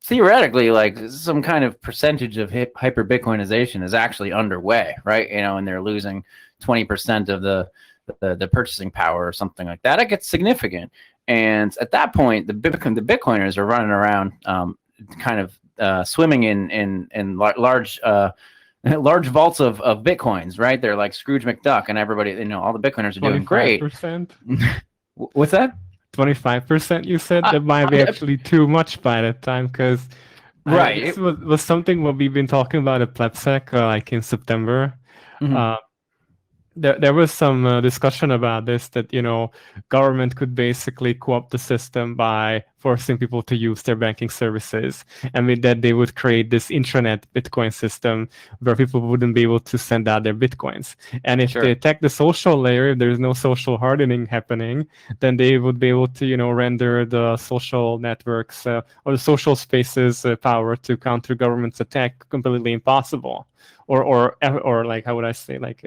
theoretically, like some kind of percentage of hyper Bitcoinization is actually underway, right? You know, and they're losing 20% of the purchasing power or something like that. It gets significant, and at that point, the Bitcoiners are running around, kind of swimming in large large vaults of Bitcoins, right? They're like Scrooge McDuck, and everybody, you know, all the Bitcoiners are doing great. 25%? What's that? 25%, you said? That might be actually too much by that time, because right, this was something what we've been talking about at PlebSec, like in September. Mm-hmm. There was some discussion about this, that, you know, government could basically co-opt the system by forcing people to use their banking services, and with that they would create this intranet Bitcoin system where people wouldn't be able to send out their Bitcoins. And if they attack the social layer, if there's no social hardening happening, then they would be able to, you know, render the social networks or the social spaces power to counter government's attack completely impossible, or like, how would I say, like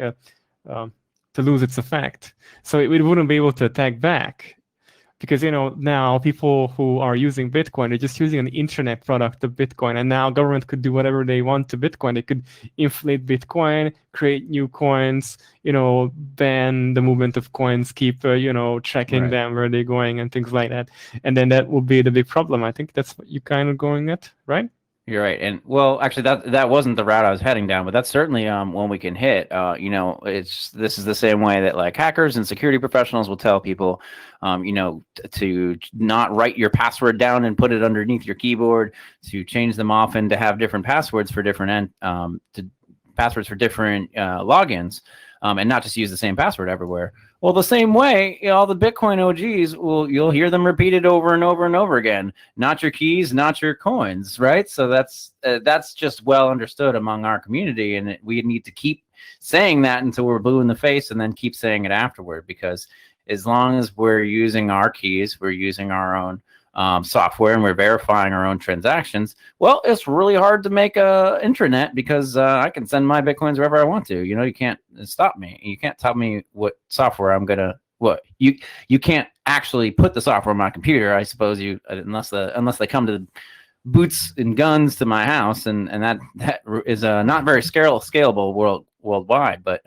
to lose its effect. So it wouldn't be able to attack back, because, you know, now people who are using Bitcoin, they're just using an internet product of Bitcoin, and now government could do whatever they want to Bitcoin. They could inflate Bitcoin, create new coins, you know, ban the movement of coins, keep you know, tracking them, where they're going, and things like that. And then that would be the big problem. I think that's what you're kind of going at, right? You're right. And well, actually that wasn't the route I was heading down, but that's certainly one we can hit. You know, this is the same way that like hackers and security professionals will tell people, you know, to not write your password down and put it underneath your keyboard, to change them often, to have different passwords for different passwords for different logins, and not just use the same password everywhere. Well, the same way, all the Bitcoin OGs you'll hear them repeated over and over and over again. Not your keys, not your coins, right? So that's just well understood among our community, and we need to keep saying that until we're blue in the face, and then keep saying it afterward. Because as long as we're using our keys, we're using our own software, and we're verifying our own transactions, well, it's really hard to make a intranet, because I can send my Bitcoins wherever I want to. You can't stop me. You can't tell me what software I'm gonna you can't actually put the software on my computer, I suppose, unless they come to boots and guns to my house, and that is not very scalable worldwide. But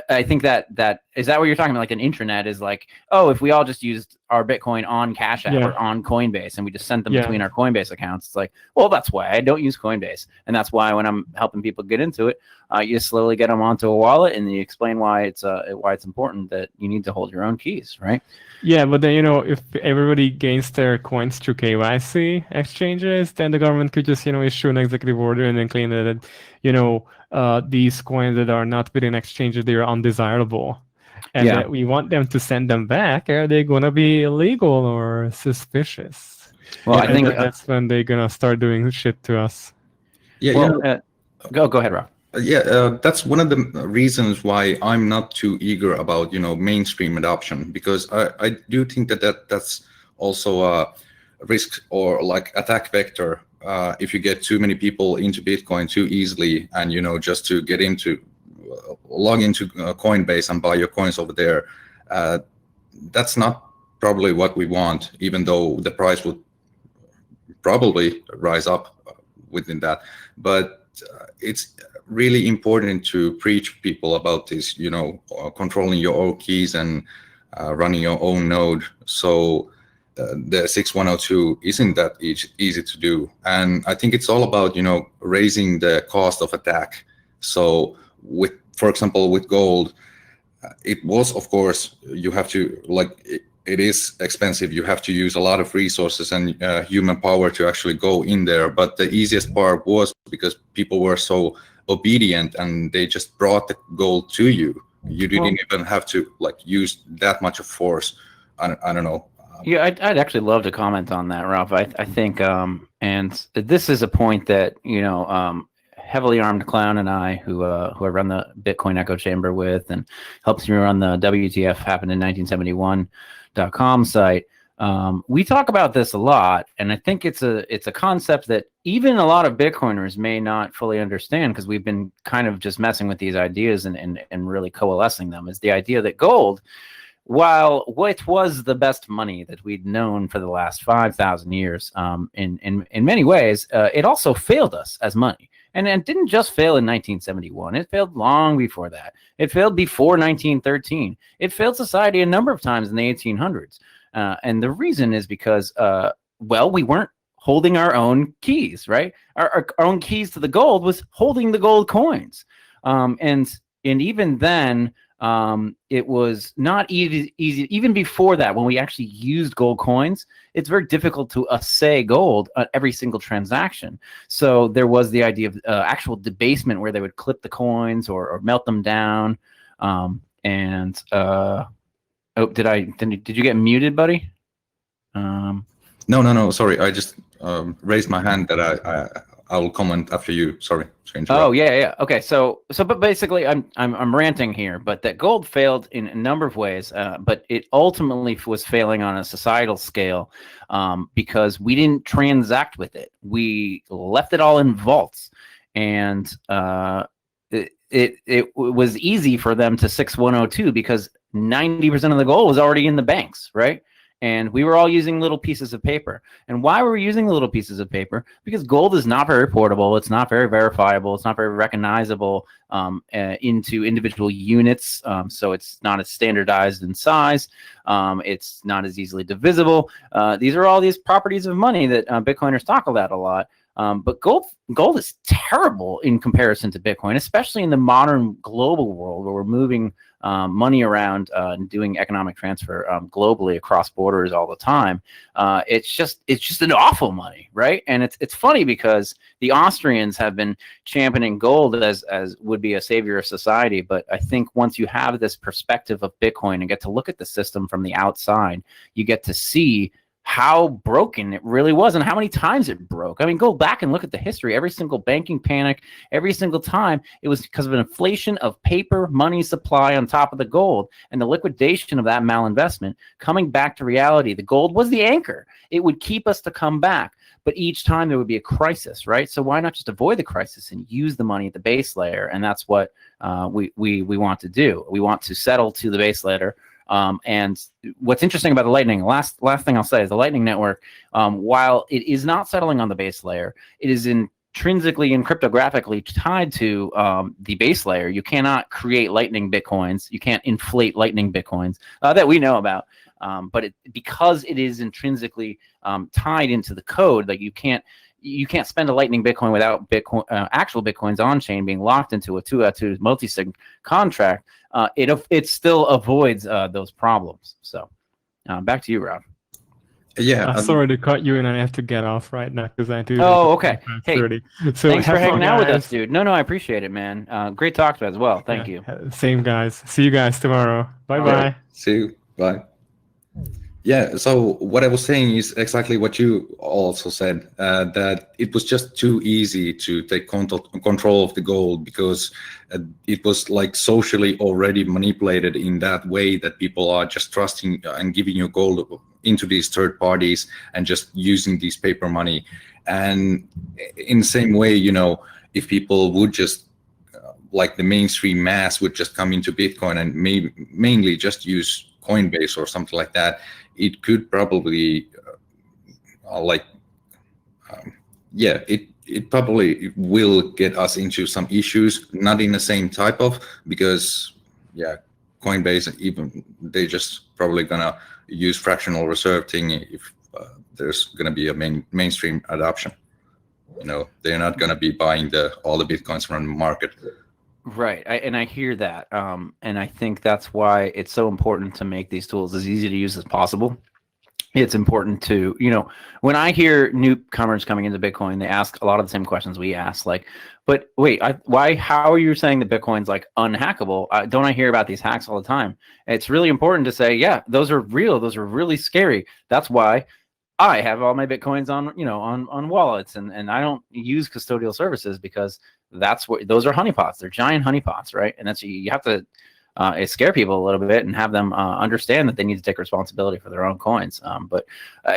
I think that is that what you're talking about? Like an intranet is like, oh, if we all just used our Bitcoin on Cash App or on Coinbase, and we just sent them between our Coinbase accounts. It's like, well, that's why I don't use Coinbase, and that's why when I'm helping people get into it, you slowly get them onto a wallet, and you explain why it's important that you need to hold your own keys, right? Yeah, but then if everybody gains their coins through KYC exchanges, then the government could just issue an executive order and then claim that these coins that are not within exchanges, they are undesirable, and that we want them to send them back. Are they going to be illegal or suspicious? Well, I think that's when they're going to start doing shit to us. Go ahead, Rob. That's one of the reasons why I'm not too eager about mainstream adoption, because I do think that's also a risk or like attack vector. If you get too many people into Bitcoin too easily, and just to get into log into Coinbase and buy your coins over there, that's not probably what we want, even though the price would probably rise up within that. But it's really important to preach people about this, controlling your own keys and running your own node. So the 6102 isn't that easy to do. And I think it's all about, raising the cost of attack. So for example, with gold, it was, of course, you have to, it is expensive. You have to use a lot of resources and human power to actually go in there. But the easiest part was because people were so obedient, and they just brought the gold to you. You didn't even have to use that much of force. I don't know. Yeah, I'd actually love to comment on that, Ralph. I think, and this is a point that Heavily Armed Clown and I, who I run the Bitcoin Echo Chamber with, and helps me run the WTF Happened in 1971.com site. We talk about this a lot, and I think it's a concept that even a lot of Bitcoiners may not fully understand, because we've been kind of just messing with these ideas and really coalescing them. Is the idea that gold, while what was the best money that we'd known for the last 5,000 years, in many ways, it also failed us as money. And it didn't just fail in 1971. It failed long before that. It failed before 1913. It failed society a number of times in the 1800s. And the reason is because, we weren't holding our own keys, right? Our own keys to the gold was holding the gold coins. And even then, it was not easy. Even before that, when we actually used gold coins, it's very difficult to assay gold at every single transaction. So there was the idea of actual debasement, where they would clip the coins or melt them down. Did you get muted, buddy? No. Sorry, I just raised my hand that I will comment after you. Sorry. Oh yeah. Okay. But basically, I'm ranting here. But that gold failed in a number of ways. But it ultimately was failing on a societal scale, because we didn't transact with it. We left it all in vaults, and it was easy for them to 6102, because 90% of the gold was already in the banks, right? And we were all using little pieces of paper. And why were we using little pieces of paper? Because gold is not very portable. It's not very verifiable. It's not very recognizable into individual units. So it's not as standardized in size. It's not as easily divisible. These are all these properties of money that Bitcoiners talk about a lot. But gold is terrible in comparison to Bitcoin, especially in the modern global world where we're moving money around and doing economic transfer globally across borders all the time. It's just an awful money, right? And it's funny because the Austrians have been championing gold as would be a savior of society. But I think once you have this perspective of Bitcoin and get to look at the system from the outside, you get to see how broken it really was and how many times it broke. I mean, go back and look at the history. Every single banking panic, every single time, it was because of an inflation of paper money supply on top of the gold and the liquidation of that malinvestment coming back to reality. The gold was the anchor. It would keep us to come back. But each time there would be a crisis, right? So why not just avoid the crisis and use the money at the base layer? And that's what we want to do. We want to settle to the base layer. And what's interesting about the Lightning, last thing I'll say is the Lightning Network, while it is not settling on the base layer, it is intrinsically and cryptographically tied to the base layer. You cannot create Lightning Bitcoins. You can't inflate Lightning Bitcoins that we know about. But because it is intrinsically tied into the code, like you can't spend a Lightning Bitcoin without Bitcoin, actual Bitcoins on chain being locked into a 2-2 multi-sig contract. It still avoids those problems. So back to you, Rob. Yeah. Sorry to cut you in. I have to get off right now because I do. Oh, okay. Hey, so thanks for hanging out with guys. us, dude. No, I appreciate it, man. Great talk to us as well. Thank you. Same, guys. See you guys tomorrow. Bye-bye. Yeah. See you. Bye. Yeah, so what I was saying is exactly what you also said, that it was just too easy to take control of the gold because it was like socially already manipulated in that way that people are just trusting and giving you gold into these third parties and just using these paper money. And in the same way, you know, if people would just like the mainstream mass would just come into Bitcoin and mainly just use Coinbase or something like that, it could probably it probably will get us into some issues, not in the same type of, because Coinbase, even they just probably gonna use fractional reserve thing if there's gonna be a mainstream adoption. You know, they're not gonna be buying all the Bitcoins from the market. Right. I hear that. And I think that's why it's so important to make these tools as easy to use as possible. It's important to, you know, when I hear newcomers coming into Bitcoin, they ask a lot of the same questions we ask, like, but wait, how are you saying that Bitcoin's like unhackable? Don't I hear about these hacks all the time? It's really important to say, yeah, those are real. Those are really scary. That's why I have all my Bitcoins on, you know, on wallets, and I don't use custodial services because that's what those are honeypots. They're giant honeypots, right? And that's, you have to scare people a little bit and have them understand that they need to take responsibility for their own coins. But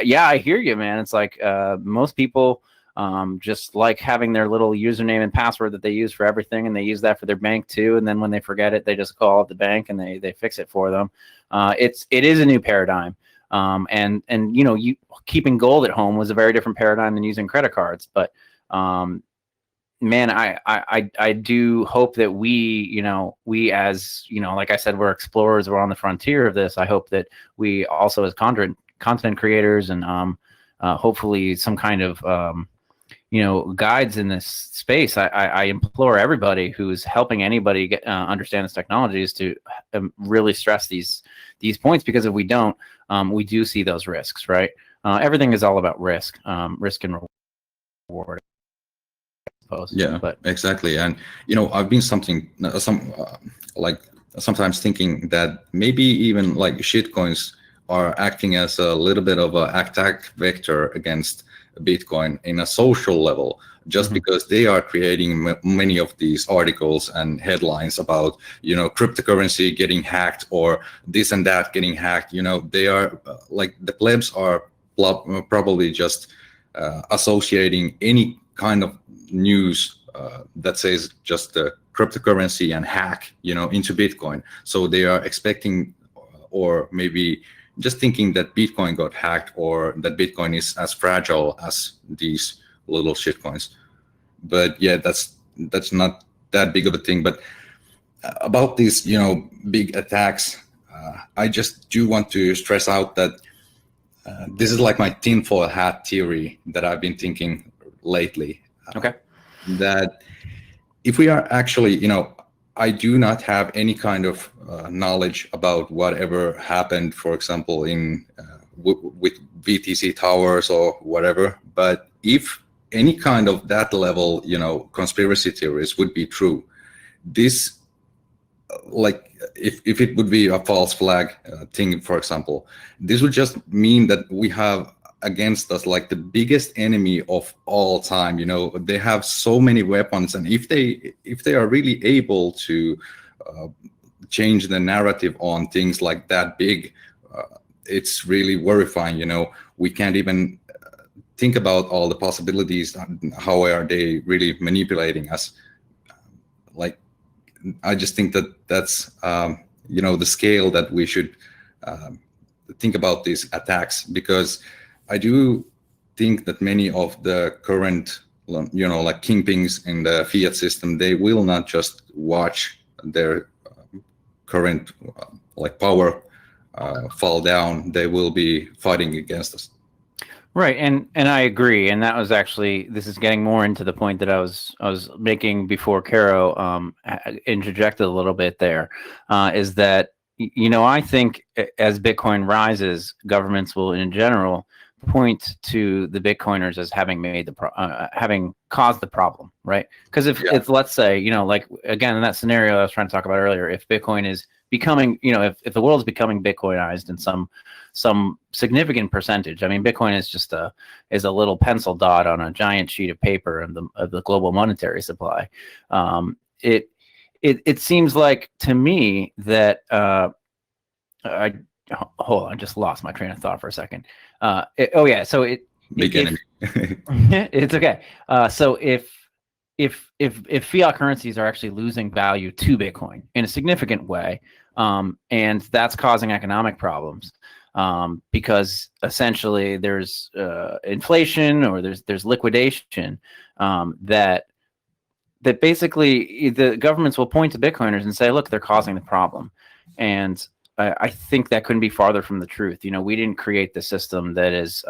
yeah, I hear you, man. It's like most people just like having their little username and password that they use for everything, and they use that for their bank too. And then when they forget it, they just call up the bank and they fix it for them. It is a new paradigm. And you know, keeping gold at home was a very different paradigm than using credit cards. But man, I do hope that we as, you know, like I said, we're explorers, we're on the frontier of this. I hope that we also as content creators and hopefully some kind of you know, guides in this space. I implore everybody who's helping anybody understand this technology is to really stress these points, because if we don't, we do see those risks, right? Everything is all about risk and reward. Yeah, but exactly. And you know, I've been sometimes thinking that maybe even like shitcoins are acting as a little bit of an attack vector against Bitcoin in a social level, just because they are creating many of these articles and headlines about, you know, cryptocurrency getting hacked or this and that getting hacked. You know, they are like the plebs are probably just associating any kind of news that says just the cryptocurrency and hack, you know, into Bitcoin. So they are expecting, or maybe just thinking that Bitcoin got hacked or that Bitcoin is as fragile as these little shitcoins. But yeah, that's not that big of a thing. But about these, big attacks, I just do want to stress out that this is like my tinfoil hat theory that I've been thinking lately. Okay. That if we are actually, I do not have any kind of knowledge about whatever happened, for example, in with VTC towers or whatever. But if any kind of that level, conspiracy theories would be true, this, like, if it would be a false flag thing, for example, this would just mean that we have against us like the biggest enemy of all time. They have so many weapons, and if they are really able to change the narrative on things like that big, it's really worrying. We can't even think about all the possibilities. How are they really manipulating us? Like, I just think that's the scale that we should think about these attacks, because I do think that many of the current, like kingpins in the fiat system, they will not just watch their current like power fall down. They will be fighting against us. Right, and I agree, and that was actually, this is getting more into the point that I was making before Caro interjected a little bit there, is that I think as Bitcoin rises, governments will in general point to the Bitcoiners as having made having caused the problem, right? Because if let's say, like again in that scenario I was trying to talk about earlier, if Bitcoin is becoming, if the world is becoming Bitcoinized in some significant percentage, I mean, Bitcoin is just a little pencil dot on a giant sheet of paper of the global monetary supply. It seems like to me that hold on, I just lost my train of thought for a second. Big enemy. It's okay. So if fiat currencies are actually losing value to Bitcoin in a significant way, and that's causing economic problems, because essentially there's inflation or there's liquidation, that basically the governments will point to Bitcoiners and say, look, they're causing the problem. And I think that couldn't be farther from the truth. We didn't create the system that is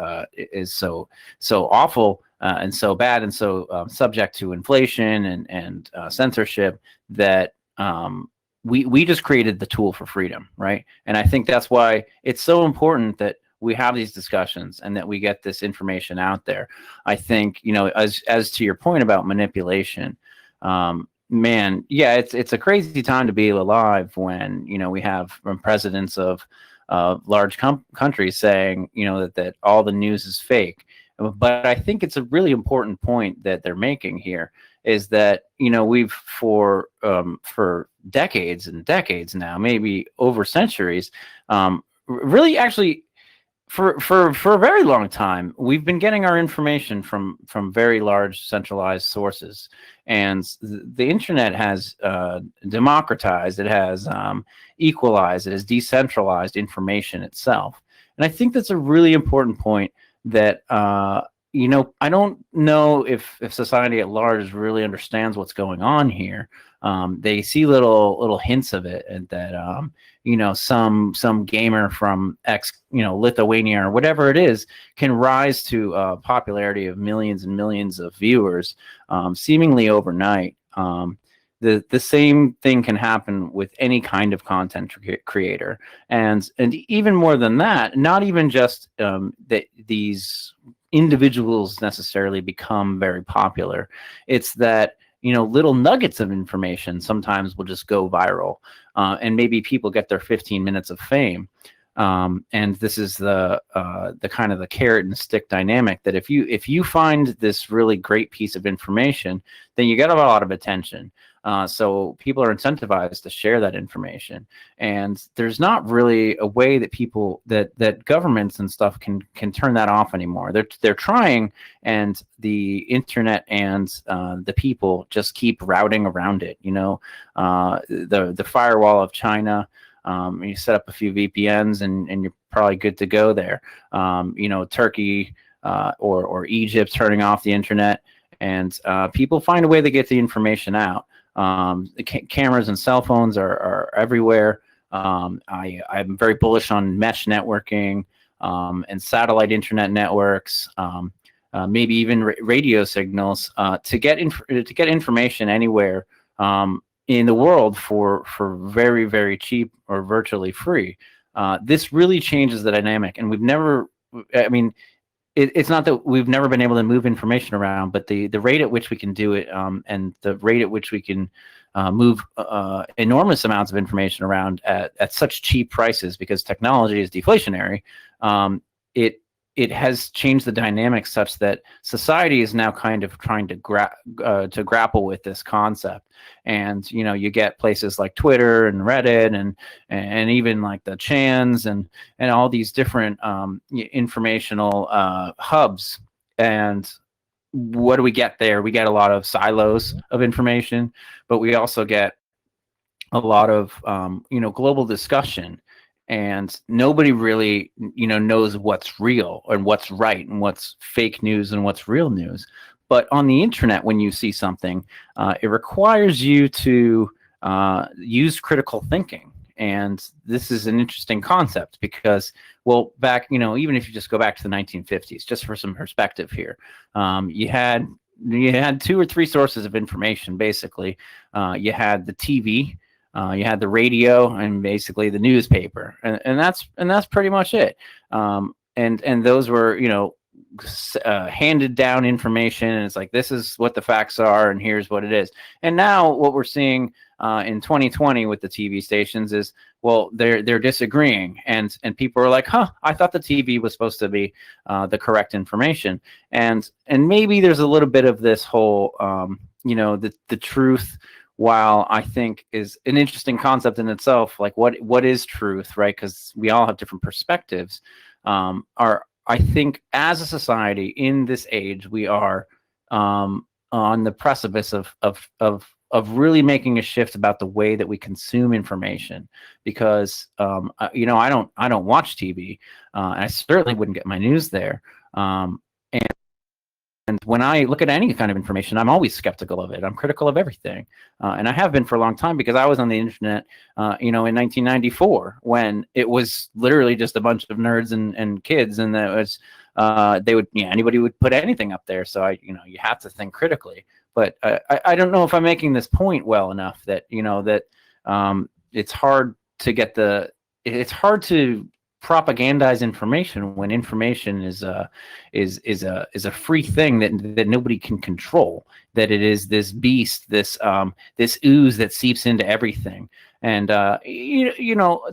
so awful and so bad and so subject to inflation and censorship that we just created the tool for freedom, right? And I think that's why it's so important that we have these discussions and that we get this information out there. I think, as to your point about manipulation, man, yeah, it's a crazy time to be alive when we have presidents of large countries saying that all the news is fake. But I think it's a really important point that they're making here, is that we've for decades and decades now, maybe over centuries, really actually for a very long time, we've been getting our information from very large centralized sources, and the internet has democratized, it has equalized, it has decentralized information itself. And I think that's a really important point that I don't know if society at large really understands what's going on here. They see little hints of it, and that some gamer from Lithuania or whatever it is can rise to popularity of millions and millions of viewers seemingly overnight. The same thing can happen with any kind of content creator, and even more than that, not even just that these individuals necessarily become very popular. It's that little nuggets of information sometimes will just go viral, and maybe people get their 15 minutes of fame. And this is the kind of the carrot and stick dynamic, that if you find this really great piece of information, then you get a lot of attention. So people are incentivized to share that information, and there's not really a way that people that governments and stuff can turn that off anymore. They're trying, and the internet and the people just keep routing around it. The firewall of China. You set up a few VPNs and you're probably good to go there. Turkey or Egypt turning off the internet, and people find a way to get the information out. Cameras and cell phones are everywhere. I'm very bullish on mesh networking and satellite internet networks, maybe even radio signals to get information anywhere in the world for very, very cheap or virtually free. This really changes the dynamic, and we've never. I mean, it's not that we've never been able to move information around, but the rate at which we can do it, and the rate at which we can move enormous amounts of information around at such cheap prices, because technology is deflationary, it has changed the dynamic such that society is now kind of trying to grapple with this concept. And you get places like Twitter and Reddit and even like the Chans and all these different informational hubs. And what do we get there? We get a lot of silos of information, but we also get a lot of global discussion. And nobody really, knows what's real and what's right and what's fake news and what's real news. But on the internet, when you see something, it requires you to use critical thinking. And this is an interesting concept because, well, back, even if you just go back to the 1950s, just for some perspective here, you had 2 or 3 sources of information, basically. You had the TV. You had the radio and basically the newspaper, and that's pretty much it. And those were handed down information, and it's like, this is what the facts are, and here's what it is. And now what we're seeing in 2020 with the TV stations is, well, they're disagreeing, and people are like, I thought the TV was supposed to be the correct information, and maybe there's a little bit of this whole the truth. While I think is an interesting concept in itself, like what is truth, right? Because we all have different perspectives. I think as a society in this age, we are on the precipice of really making a shift about the way that we consume information. Because I don't watch TV, and I certainly wouldn't get my news there. And when I look at any kind of information, I'm always skeptical of it. I'm critical of everything. And I have been for a long time, because I was on the internet, in 1994, when it was literally just a bunch of nerds and kids. And that was, anybody would put anything up there. So you have to think critically. But I don't know if I'm making this point well enough that, it's hard to propagandize information when information is a free thing that nobody can control, that it is this beast, this ooze that seeps into everything. And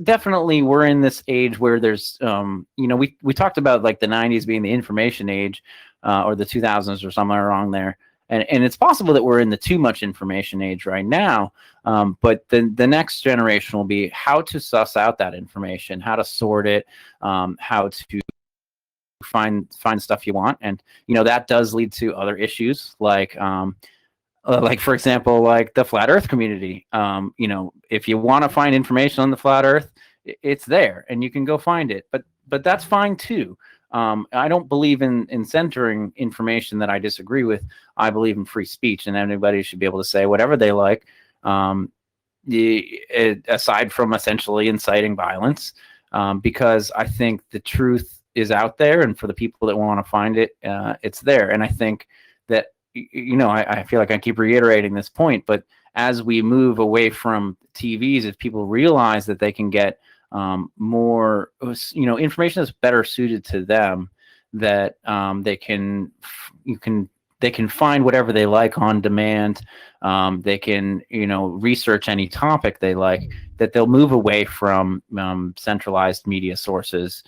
definitely we're in this age where there's we talked about like the 90s being the information age, or the 2000s or somewhere around there. And it's possible that we're in the too much information age right now, but the next generation will be how to suss out that information, how to sort it, how to find stuff you want, and that does lead to other issues like for example, like the flat Earth community. If you want to find information on the flat Earth, it's there, and you can go find it. But that's fine too. I don't believe in centering information that I disagree with. I believe in free speech, and anybody should be able to say whatever they like, aside from essentially inciting violence, because I think the truth is out there, and for the people that want to find it, it's there. And I think that, I feel like I keep reiterating this point, but as we move away from TVs, if people realize that they can get more, information that's better suited to them, that they can find whatever they like on demand. They can, research any topic they like, that they'll move away from centralized media sources,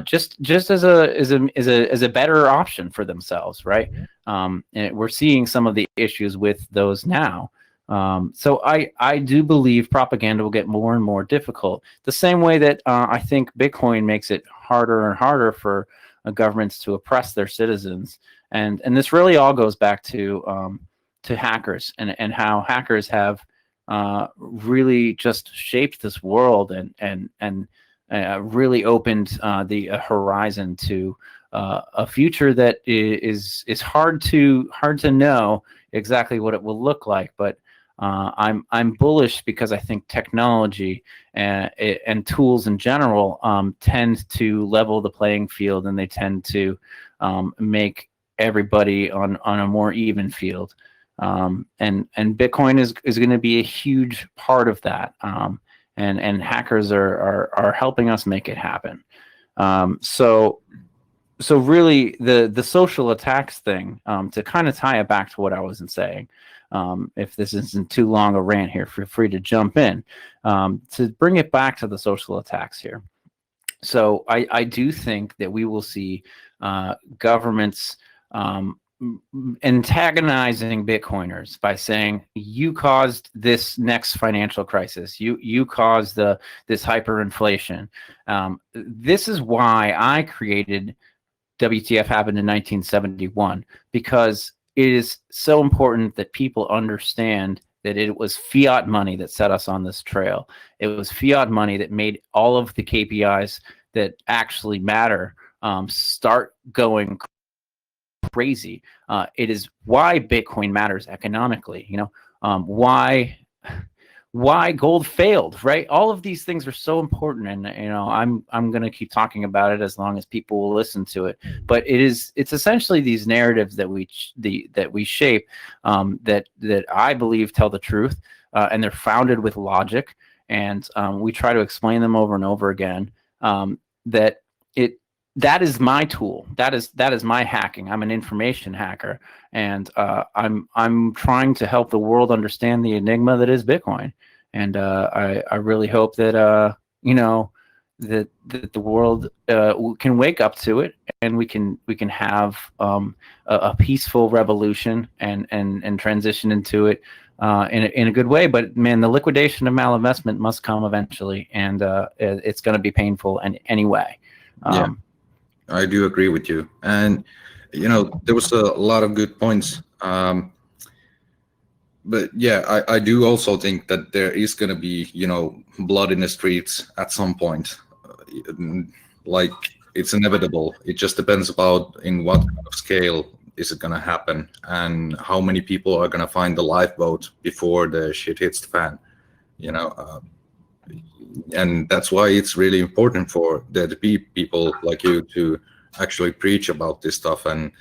just as a better option for themselves, right? And we're seeing some of the issues with those now. So I do believe propaganda will get more and more difficult, the same way that I think Bitcoin makes it harder and harder for governments to oppress their citizens. And this really all goes back to hackers and how hackers have really just shaped this world and really opened the horizon to a future that is hard to know exactly what it will look like. But I'm bullish because I think technology and tools in general tend to level the playing field, and they tend to make everybody on a more even field. And Bitcoin is going to be a huge part of that. And hackers are helping us make it happen. So really the social attacks thing, to kind of tie it back to what I wasn't saying, if this isn't too long a rant here, feel free to jump in, to bring it back to the social attacks here. So I do think that we will see governments antagonizing Bitcoiners by saying, you caused this next financial crisis, you caused this hyperinflation. This is why I created WTF Happened in 1971, because it is so important that people understand that it was fiat money that set us on this trail. It was fiat money that made all of the KPIs that actually matter start going crazy. It is why Bitcoin matters economically. Why gold failed, right? All of these things are so important, and I'm going to keep talking about it as long as people will listen to it. But it's essentially these narratives that we shape, that I believe tell the truth, and they're founded with logic, and we try to explain them over and over again. That is my tool. That is my hacking. I'm an information hacker, and I'm trying to help the world understand the enigma that is Bitcoin. And I really hope that that the world can wake up to it, and we can have a peaceful revolution and transition into it in a good way. But man, the liquidation of malinvestment must come eventually, and it's going to be painful anyway. Yeah. I do agree with you, and there was a lot of good points. But yeah, I do also think that there is going to be blood in the streets at some point. Like, it's inevitable. It just depends about in what kind of scale is it going to happen, and how many people are going to find the lifeboat before the shit hits the fan. And that's why it's really important for there to be people like you to actually preach about this stuff. And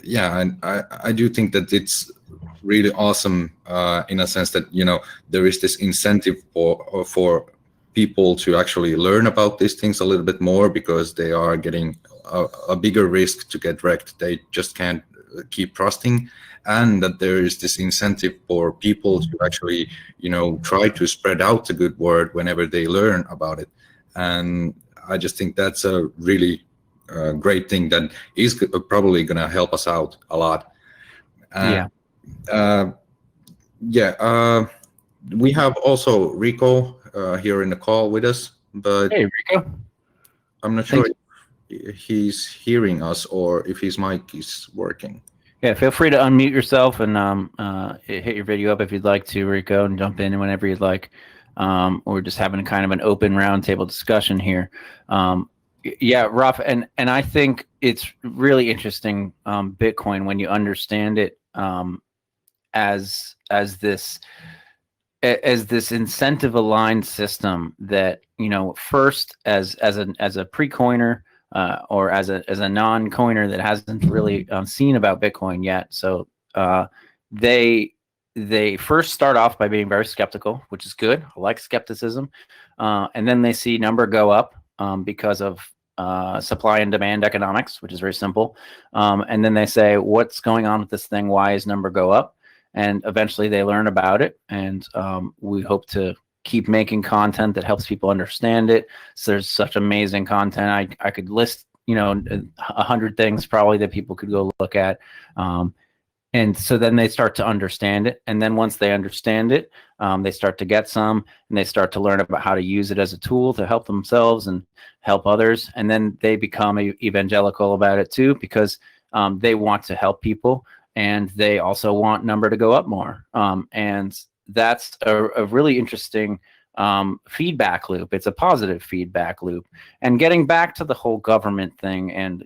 yeah, and I do think that it's really awesome in a sense that there is this incentive for people to actually learn about these things a little bit more, because they are getting a bigger risk to get wrecked. They just can't keep trusting, and that there is this incentive for people to actually try to spread out the good word whenever they learn about it. And I just think that's a really great thing that is probably going to help us out a lot. We have also Rico here in the call with us, but hey, Rico, I'm not sure if he's hearing us or if his mic is working. Yeah, feel free to unmute yourself and hit your video up if you'd like to, Rico, and jump in whenever you'd like. We're just having kind of an open roundtable discussion here. Yeah, Raf, and I think it's really interesting, Bitcoin, when you understand it as this incentive aligned system that first as a pre-coiner, or as a non-coiner that hasn't really seen about Bitcoin yet. So they first start off by being very skeptical, which is good. I like skepticism. And then they see number go up because of supply and demand economics, which is very simple. And then they say, what's going on with this thing? Why is number go up? And eventually they learn about it. And we hope to keep making content that helps people understand it. So there's such amazing content. I could list 100 things probably that people could go look at. And so then they start to understand it. And then once they understand it, they start to get some, and they start to learn about how to use it as a tool to help themselves and help others. And then they become evangelical about it too, because they want to help people, and they also want number to go up more. And that's a really interesting feedback loop. It's a positive feedback loop. And getting back to the whole government thing, and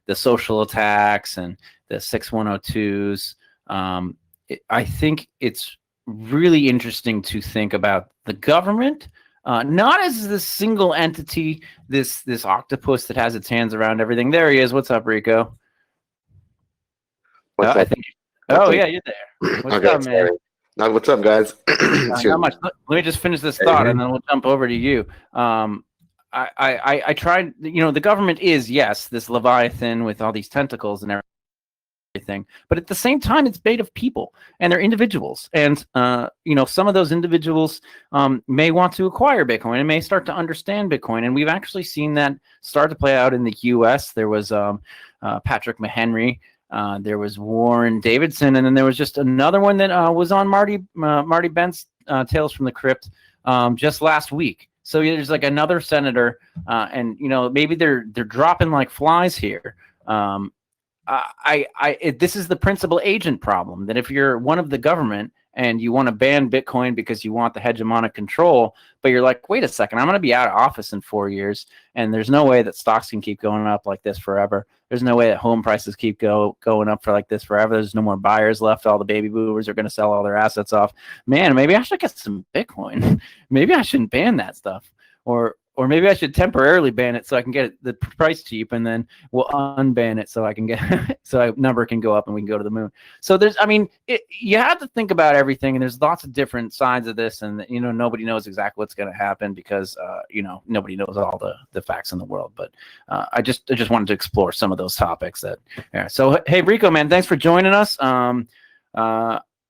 the social attacks and the 6102s, I think it's really interesting to think about the government, not as this single entity, this octopus that has its hands around everything. There he is. What's up, Rico? What's I up? think. Oh yeah, you're there. What's Okay, up, man? Now, what's up, guys? Not much. Let me just finish this thought, and then we'll jump over to you. I tried. The government is, yes, this leviathan with all these tentacles and everything, but at the same time, it's made of people, and they're individuals, and some of those individuals may want to acquire Bitcoin and may start to understand Bitcoin, and we've actually seen that start to play out in the U.S. There was Patrick Mahenry. There was Warren Davidson, and then there was just another one that was on Marty Bent's Tales from the Crypt just last week. So there's like another senator, and maybe they're dropping like flies here. This is the principal agent problem. That if you're one of the government and you want to ban Bitcoin because you want the hegemonic control, but you're like, wait a second, I'm going to be out of office in 4 years, and there's no way that stocks can keep going up like this forever. There's no way that home prices keep going up for like this forever. There's no more buyers left. All the baby boomers are going to sell all their assets off. Man, maybe I should get some Bitcoin. Maybe I shouldn't ban that stuff. Or maybe I should temporarily ban it so I can get the price cheap, and then we'll unban it so I can get so number can go up and we can go to the moon. So you have to think about everything, and there's lots of different sides of this, and nobody knows exactly what's going to happen because nobody knows all the facts in the world. But I just wanted to explore some of those topics So hey, Rico, man, thanks for joining us.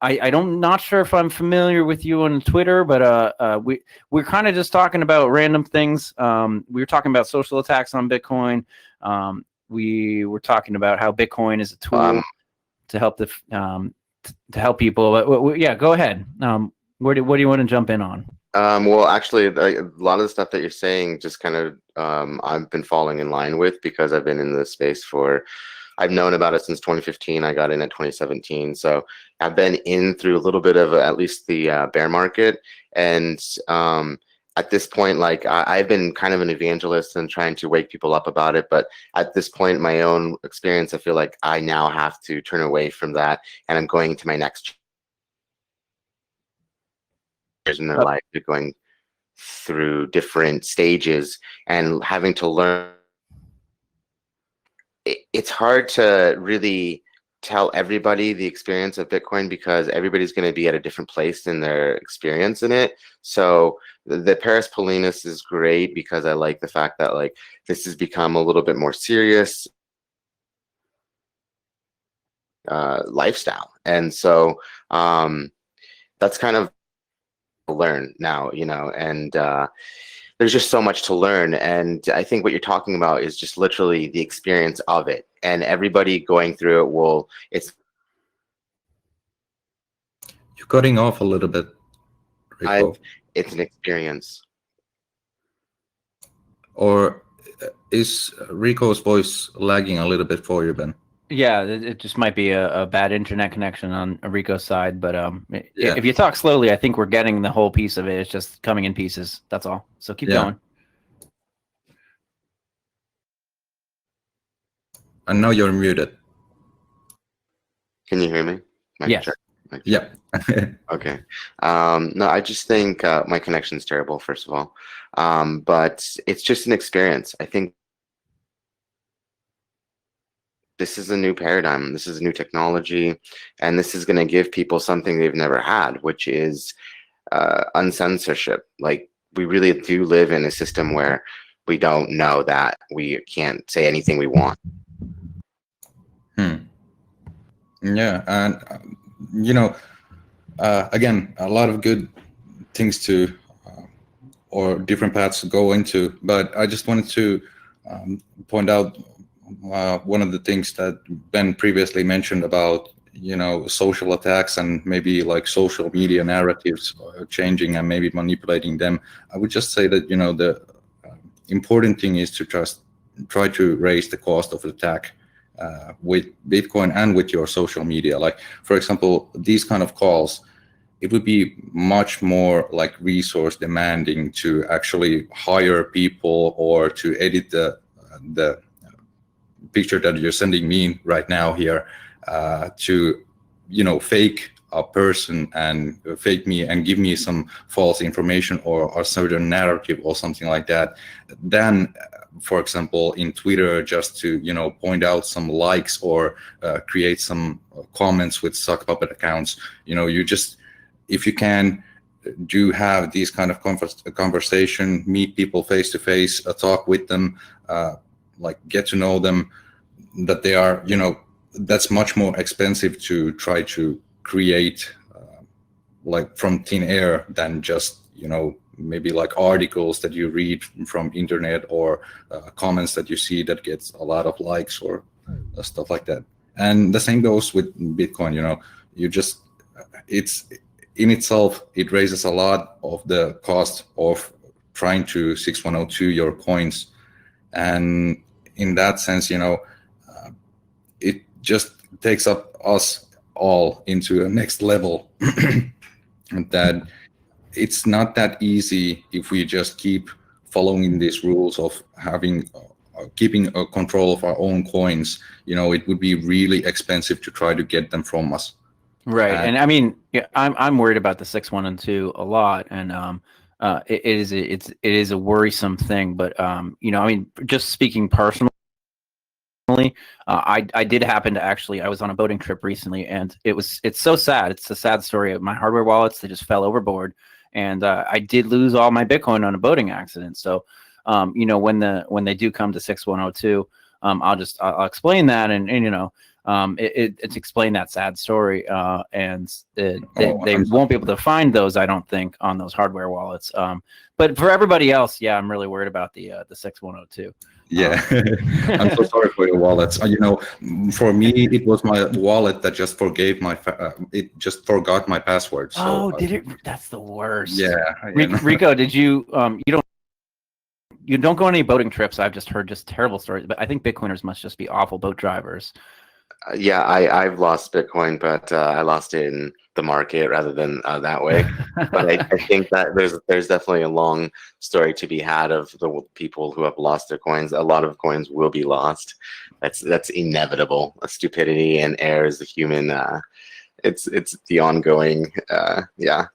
I'm not sure if I'm familiar with you on Twitter, but we're kind of just talking about random things. We were talking about social attacks on Bitcoin. We were talking about how Bitcoin is a tool to help to help people. But, yeah, go ahead. What do you want to jump in on? Well, actually, a lot of the stuff that you're saying just kind of I've been falling in line with because I've been in this space I've known about it since 2015. I got in at 2017. So I've been in through a little bit of at least the bear market. And at this point, like I've been kind of an evangelist and trying to wake people up about it. But at this point, my own experience, I feel like I now have to turn away from that. And I'm going to my next years in their life. They're going through different stages and having to learn. It's hard to really tell everybody the experience of Bitcoin because everybody's going to be at a different place in their experience in it. So the Paris Paulinus is great because I like the fact that like this has become a little bit more serious lifestyle. And so that's kind of learn now, and there's just so much to learn. And I think what you're talking about is just literally the experience of it. And everybody going through it You're cutting off a little bit, Rico. It's an experience. Or is Rico's voice lagging a little bit for you, Ben? Yeah, it just might be a bad internet connection on Rico's side, but if you talk slowly, I think we're getting the whole piece of it. It's just coming in pieces. That's all. So keep going. And now you're muted. Can you hear me? Yes. Yeah. Okay. No, I just think my connection's terrible, first of all. But it's just an experience. I think this is a new paradigm. This is a new technology, and this is going to give people something they've never had, which is uncensorship. Like, we really do live in a system where we don't know that we can't say anything we want. Yeah, and again, a lot of good things to or different paths to go into, but I just wanted to point out one of the things that Ben previously mentioned about social attacks and maybe like social media narratives changing and maybe manipulating them. I would just say that the important thing is to just try to raise the cost of attack with Bitcoin and with your social media. Like, for example, these kind of calls, it would be much more like resource demanding to actually hire people or to edit the picture that you're sending me right now here to fake a person and fake me and give me some false information or a certain narrative or something like that, then for example in Twitter, just to point out some likes or create some comments with sock puppet accounts, you just, if you can do have these kind of conversation, meet people face to face, talk with them, like get to know them, that they are, that's much more expensive to try to create like from thin air than just maybe like articles that you read from internet or comments that you see that gets a lot of likes or stuff like that. And the same goes with Bitcoin. You just, it's in itself, it raises a lot of the cost of trying to 6102 your coins, and in that sense, it just takes up us all into a next level. That it's not that easy if we just keep following these rules of having keeping a control of our own coins. It would be really expensive to try to get them from us. Right. And I mean, yeah, I'm worried about the 6112 a lot, and it is a worrisome thing. But I mean, just speaking personally, I did happen to I was on a boating trip recently, and it's so sad. It's a sad story of my hardware wallets. They just fell overboard, and I did lose all my Bitcoin on a boating accident. So when they do come to 6102, I'll explain that, and it's explain that sad story, and they won't be able to find those, I don't think, on those hardware wallets. But for everybody else, yeah, I'm really worried about the 6102. Yeah, I'm so sorry for your wallets. For me, it was my wallet that just forgave it just forgot my password. So, did it? That's the worst. Yeah. Rico, did you? You don't go on any boating trips. I've just heard terrible stories, but I think Bitcoiners must just be awful boat drivers. Yeah, I've lost Bitcoin, but I lost it in the market rather than that way. But I think that there's definitely a long story to be had of the people who have lost their coins. A lot of coins will be lost. That's inevitable. Stupidity and error is the human. It's the ongoing. Yeah.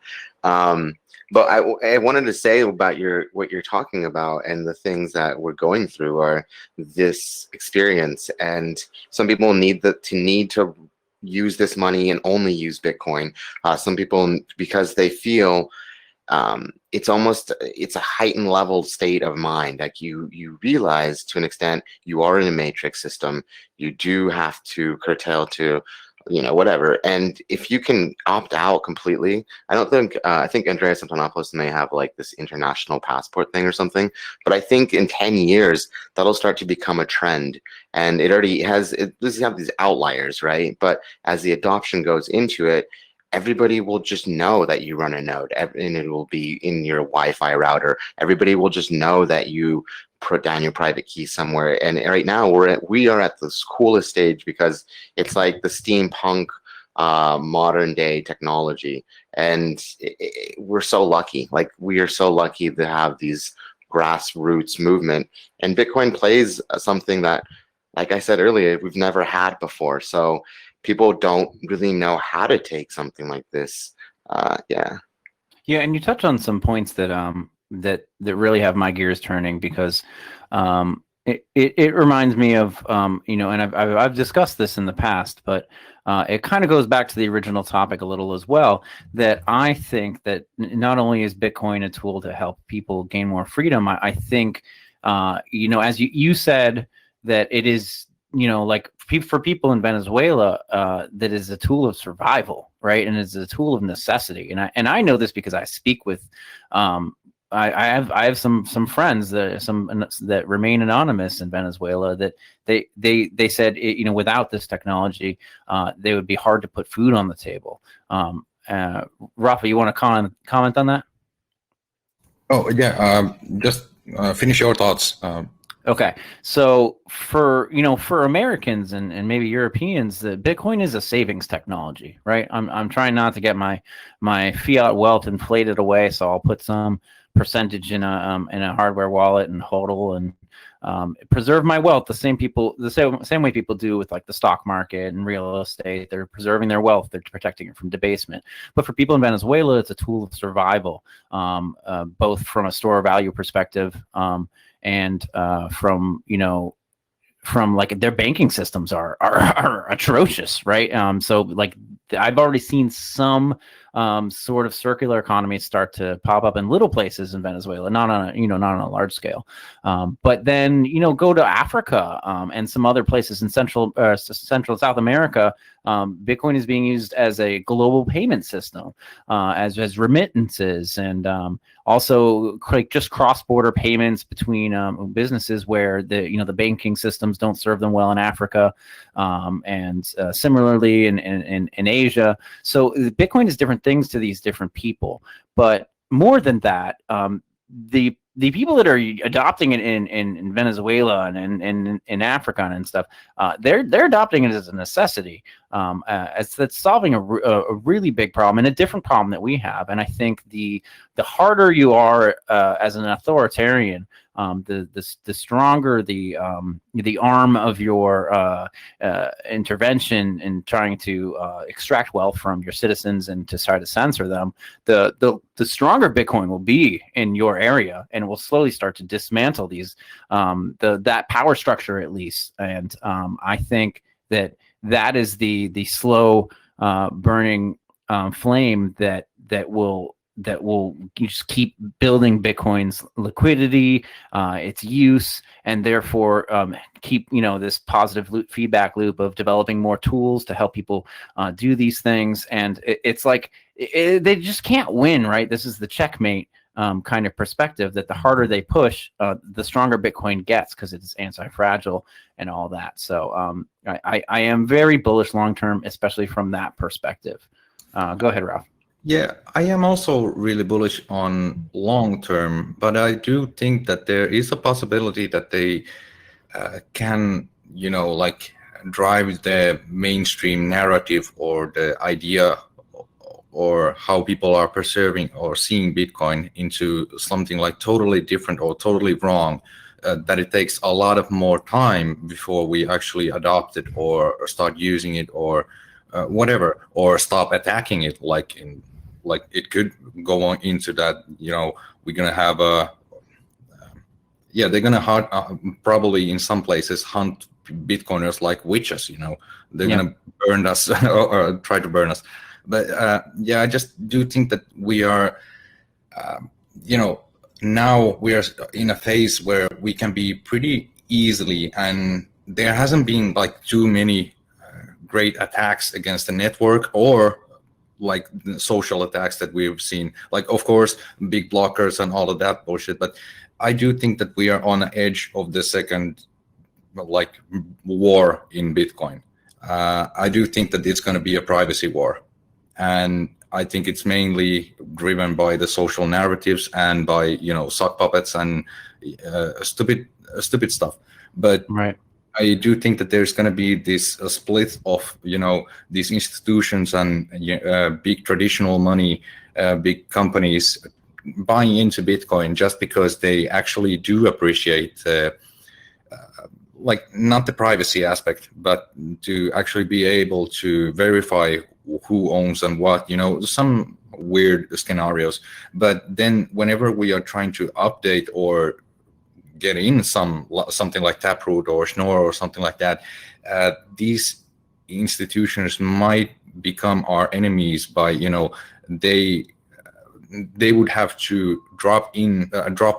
But I wanted to say about what you're talking about, and the things that we're going through are this experience, and some people need to use this money and only use Bitcoin. Some people, because they feel it's a heightened level state of mind. Like you realize to an extent you are in a matrix system. You do have to curtail to whatever. And if you can opt out completely, I think Andreas Antonopoulos may have like this international passport thing or something, but I think in 10 years, that'll start to become a trend. And it already has, this have these outliers, right? But as the adoption goes into it, everybody will just know that you run a node, and it will be in your Wi-Fi router. Everybody will just know that you put down your private key somewhere. And right now we are at this coolest stage, because it's like the steampunk modern day technology, and we're so lucky. Like, we are so lucky to have these grassroots movement, and Bitcoin plays something that, like I said earlier, we've never had before. So people don't really know how to take something like this. Yeah, and you touch on some points that that really have my gears turning, because it reminds me of and I've discussed this in the past, but it kind of goes back to the original topic a little as well, that I think that not only is Bitcoin a tool to help people gain more freedom, I think as you said, that it is like for people in Venezuela, that is a tool of survival, right? And it's a tool of necessity. And I know this because I speak with I have some friends that remain anonymous in Venezuela, that they said without this technology, they would be hard to put food on the table. Rafa, you want to comment on that? Oh yeah, just finish your thoughts. Okay, so for Americans and maybe Europeans, the Bitcoin is a savings technology, right? I'm trying not to get my fiat wealth inflated away, so I'll put some percentage in a hardware wallet and HODL, preserve my wealth the same way people do with like the stock market and real estate. They're preserving their wealth. They're protecting it from debasement. But for people in Venezuela, it's a tool of survival, both from a store value perspective and from, you know, from like their banking systems are atrocious, right? So like I've already seen some sort of circular economy start to pop up in little places in Venezuela, not on a large scale. But then, you know, go to Africa and some other places in Central and South America. Bitcoin is being used as a global payment system, as remittances, and also like just cross-border payments between businesses where the banking systems don't serve them well in Africa, and similarly in Asia. So Bitcoin is different things to these different people, but more than that, the people that are adopting it in Venezuela and in Africa and stuff, they're adopting it as a necessity, as that's solving a really big problem and a different problem that we have. And I think the harder you are as an authoritarian, the stronger the arm of your intervention in trying to extract wealth from your citizens and to try to censor them, the stronger Bitcoin will be in your area, and will slowly start to dismantle these that power structure at least. And I think that is the slow burning flame that will just keep building Bitcoin's liquidity, its use, and therefore keep this positive feedback loop of developing more tools to help people do these things. And it's like they just can't win, right? This is the checkmate kind of perspective, that the harder they push, the stronger Bitcoin gets, because it's anti-fragile and all that. So I am very bullish long term, especially from that perspective. Go ahead, Ralph. Yeah, I am also really bullish on long term, but I do think that there is a possibility that they can, like drive the mainstream narrative or the idea or how people are perceiving or seeing Bitcoin into something like totally different or totally wrong, that it takes a lot of more time before we actually adopt it or start using it or whatever, or stop attacking it. Like it could go on into that, we're going to have they're going to probably in some places hunt Bitcoiners like witches, they're going to burn us or try to burn us. But I just do think that we are, now we are in a phase where we can be pretty easily, and there hasn't been like too many great attacks against the network or like the social attacks that we've seen. Like, of course, big blockers and all of that bullshit. But I do think that we are on the edge of the second, like, war in Bitcoin. I do think that it's going to be a privacy war. And I think it's mainly driven by the social narratives and by, sock puppets and stupid stuff. But right. I do think that there's going to be this split of, these institutions and big traditional money, big companies buying into Bitcoin just because they actually do appreciate, like, not the privacy aspect, but to actually be able to verify who owns and what, some weird scenarios. But then whenever we are trying to update or get in something like Taproot or Schnorr or something like that, these institutions might become our enemies by, they would have to drop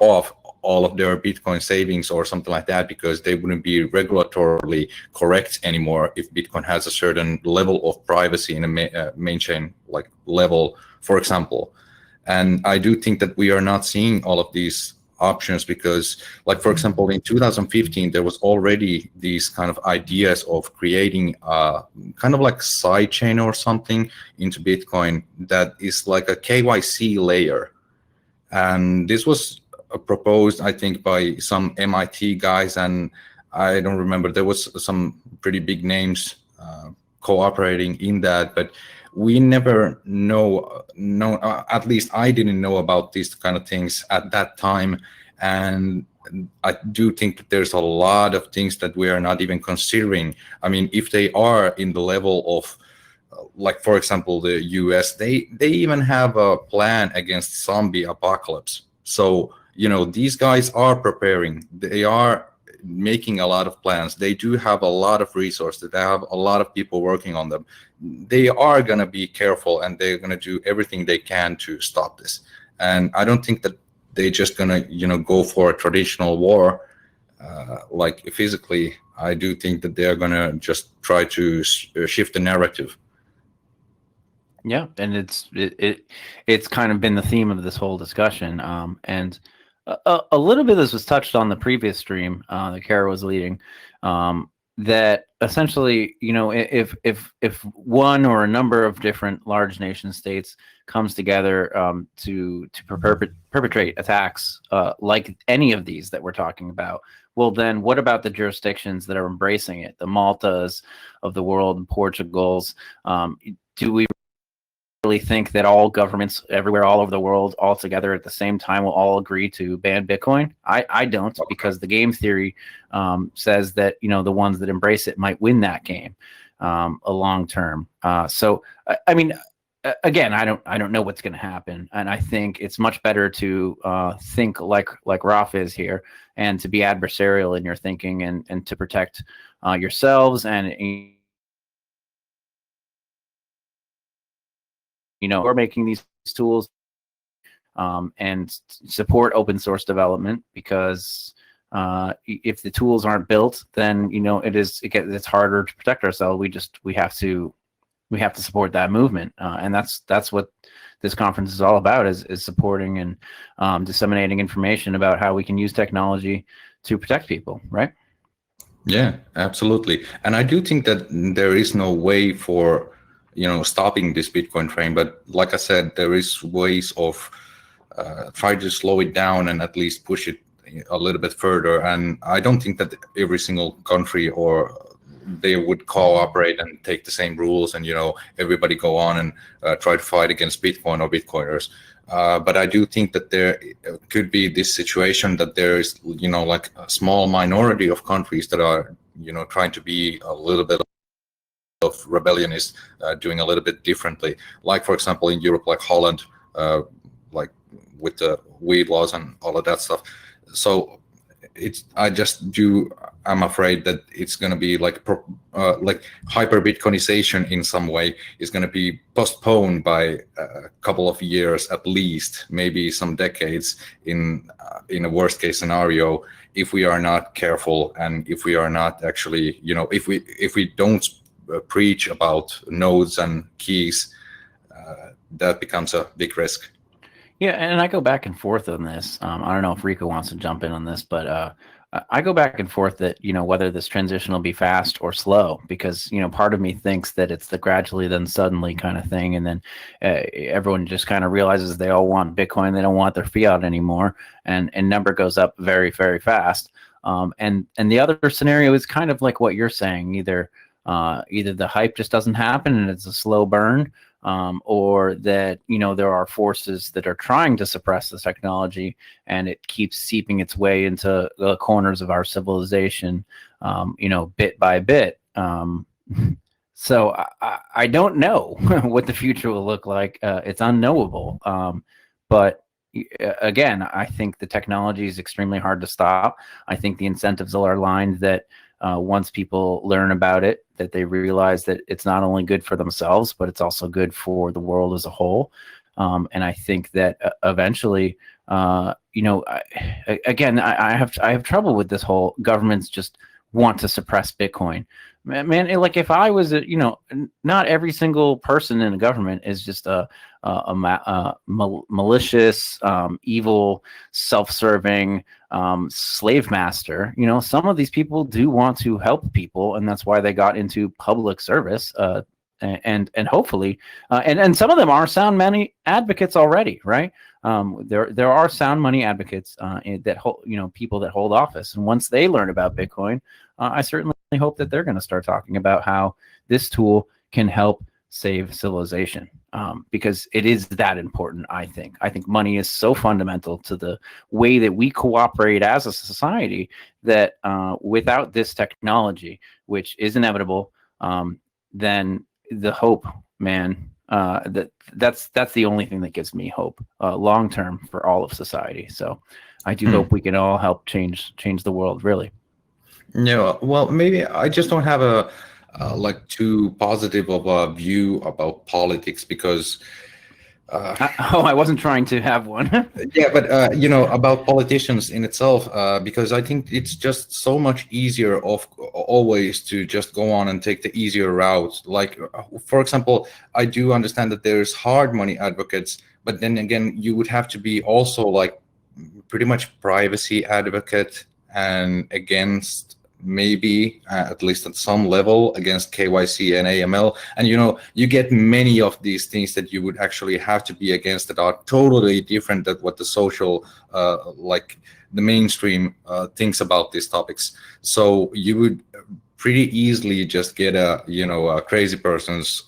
off all of their Bitcoin savings or something like that, because they wouldn't be regulatorily correct anymore if Bitcoin has a certain level of privacy in a main chain like level, for example. And I do think that we are not seeing all of these options because, like, for example, in 2015 there was already these kind of ideas of creating a kind of like side chain or something into Bitcoin that is like a KYC layer. And this was proposed, I think, by some MIT guys, and I don't remember, there was some pretty big names cooperating in that, but we never know, at least I didn't know about these kind of things at that time. And I do think that there's a lot of things that we are not even considering. I mean, if they are in the level of, like, for example, the US, they even have a plan against zombie apocalypse. So, you know, these guys are preparing. They are making a lot of plans. They do have a lot of resources. They have a lot of people working on them. They are going to be careful, and they're going to do everything they can to stop this. And I don't think that they're just going to, you know, go for a traditional war, like physically. I do think that they're going to just try to shift the narrative. Yeah, and it's kind of been the theme of this whole discussion. And a little bit of this was touched on the previous stream that Kara was leading. That essentially, you know, if one or a number of different large nation states comes together to perpetrate attacks like any of these that we're talking about, well, then what about the jurisdictions that are embracing it? The Maltas of the world, and Portugals. Do we really think that all governments everywhere, all over the world, all together at the same time will all agree to ban Bitcoin? I don't, because the game theory says that, you know, the ones that embrace it might win that game a long term. So I mean, again, I don't know what's going to happen, and I think it's much better to think like Raf is here, and to be adversarial in your thinking, and to protect yourselves and, you know, we're making these tools and support open source development, because if the tools aren't built, then, you know, it's harder to protect ourselves. We have to support that movement, and that's what this conference is all about, is supporting and disseminating information about how we can use technology to protect people, right? Yeah, absolutely. And I do think that there is no way for, you know, stopping this Bitcoin train, but like I said, there is ways of try to slow it down and at least push it a little bit further. And I don't think that every single country or they would cooperate and take the same rules, and, you know, everybody go on and try to fight against Bitcoin or Bitcoiners. But I do think that there could be this situation that there is, you know, like a small minority of countries that are, you know, trying to be a little bit of rebellionists, doing a little bit differently. Like, for example, in Europe, like Holland, like with the weed laws and all of that stuff. So I'm afraid that it's going to be like hyper Bitcoinization in some way is going to be postponed by a couple of years at least, maybe some decades in a worst case scenario, if we are not careful, and if we are not actually, you know, if we don't preach about nodes and keys, that becomes a big risk. Yeah, and I go back and forth on this. I don't know if Rico wants to jump in on this, but I go back and forth that, you know, whether this transition will be fast or slow, because, you know, part of me thinks that it's the gradually then suddenly kind of thing, and then everyone just kind of realizes they all want Bitcoin, they don't want their fiat anymore, and number goes up very, very fast. And the other scenario is kind of like what you're saying, either the hype just doesn't happen and it's a slow burn, or that, you know, there are forces that are trying to suppress the technology and it keeps seeping its way into the corners of our civilization, you know, bit by bit. So I don't know what the future will look like. It's unknowable. But again, I think the technology is extremely hard to stop. I think the incentives are aligned that once people learn about it, that they realize that it's not only good for themselves, but it's also good for the world as a whole. And I think that eventually, you know, I have trouble with this whole governments just want to suppress Bitcoin. Man, like if I was, you know, not every single person in the government is just a malicious, evil, self-serving slave master. You know, some of these people do want to help people, and that's why they got into public service. And hopefully, and some of them are sound money advocates already, right? There are sound money advocates people that hold office, and once they learn about Bitcoin, I certainly hope that they're going to start talking about how this tool can help save civilization. because it is that important. I think money is so fundamental to the way that we cooperate as a society that without this technology, which is inevitable, then the hope, man, that's the only thing that gives me hope long term for all of society. So I do hope we can all help change the world, really. Yeah, well, maybe I just don't have a like too positive of a view about politics because I wasn't trying to have one. yeah, but about politicians in itself, because I think it's just so much easier always to just go on and take the easier route. Like, for example, I do understand that there's hard money advocates, but then again, you would have to be also like pretty much privacy advocate and against maybe at least at some level against KYC and AML, and you get many of these things that you would actually have to be against that are totally different than what the social like the mainstream thinks about these topics. So you would pretty easily just get a crazy person's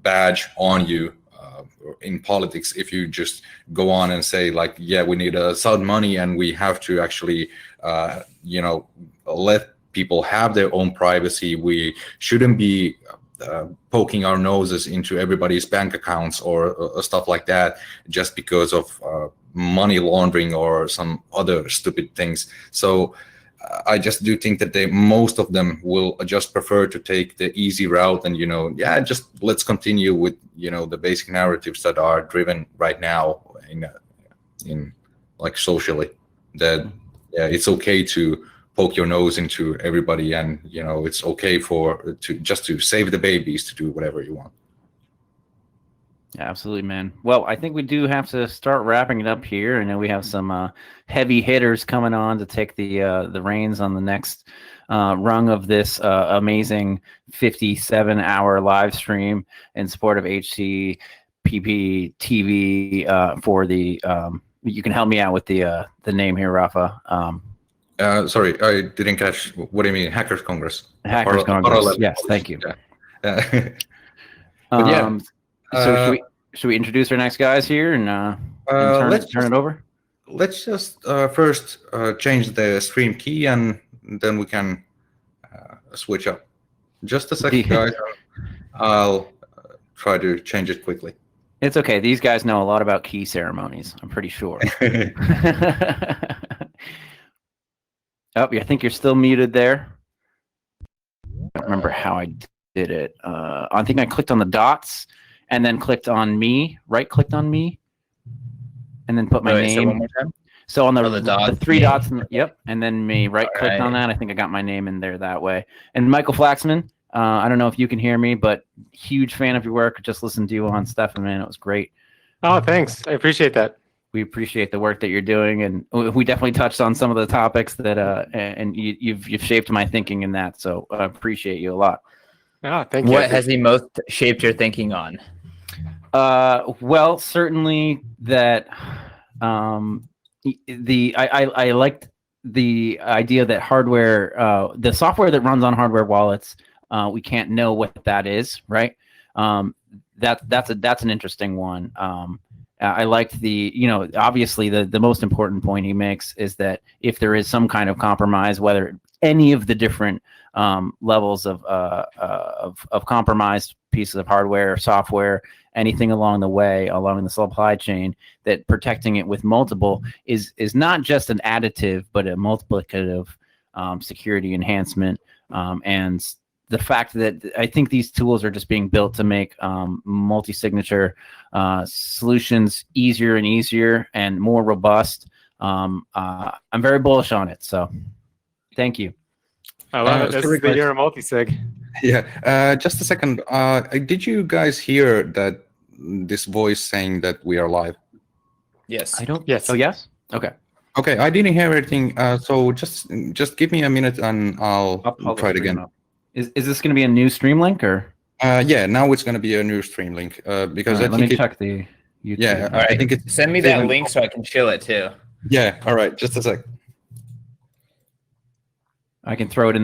badge on you in politics if you just go on and say like, yeah, we need sound money and we have to actually let people have their own privacy. We shouldn't be poking our noses into everybody's bank accounts or stuff like that just because of money laundering or some other stupid things. So I just do think that most of them will just prefer to take the easy route and just let's continue with the basic narratives that are driven right now in like socially, that it's okay to poke your nose into everybody and it's okay to save the babies, to do whatever you want. Yeah, absolutely, man. Well, I think we do have to start wrapping it up here. I know we have some heavy hitters coming on to take the reins on the next rung of this amazing 57-hour live stream in support of HCPP TV for the. You can help me out with the name here, Rafa. Sorry, I didn't catch. What do you mean, Hackers Congress? Hackers Congress. Yes, thank you. Yeah. But yeah. So should we introduce our next guys here and turn it over? Let's just first change the stream key and then we can switch up. Just a second, guys. I'll try to change it quickly. It's okay. These guys know a lot about key ceremonies, I'm pretty sure. Oh, I think you're still muted there. I don't remember how I did it. I think I clicked on the dots and then clicked on me, right-clicked on me, and then put my name. So one more time? So on the three dots, and then me, right-clicked on that. I think I got my name in there that way. And Michael Flaxman, I don't know if you can hear me, but huge fan of your work. Just listened to you on Stefan, man. It was great. Oh, thanks. I appreciate that. We appreciate the work that you're doing, and we definitely touched on some of the topics that and you've shaped my thinking in that. So I appreciate you a lot. Oh, thank you. What has he most shaped your thinking on? Well, certainly that I liked the idea that hardware, the software that runs on hardware wallets, we can't know what that is, right? That's an interesting one. I liked obviously the most important point he makes is that if there is some kind of compromise, whether any of the different levels of compromised pieces of hardware or software, anything along the way, along the supply chain, that protecting it with multiple is not just an additive, but a multiplicative security enhancement. And the fact that I think these tools are just being built to make multi-signature solutions easier and easier and more robust. I'm very bullish on it. So thank you. I love it. This is the year of multi-sig. Yeah. Just a second. Did you guys hear that this voice saying that we are live? Yes. I don't. Yes. Oh, yes. Okay. Okay. I didn't hear anything. So just give me a minute and I'll try it again. Is this going to be a new stream link or? Yeah. Now it's going to be a new stream link because let me check the YouTube. Yeah. All right. I think it's send me that link so I can chill it too. Yeah. All right. Just a sec. I can throw it in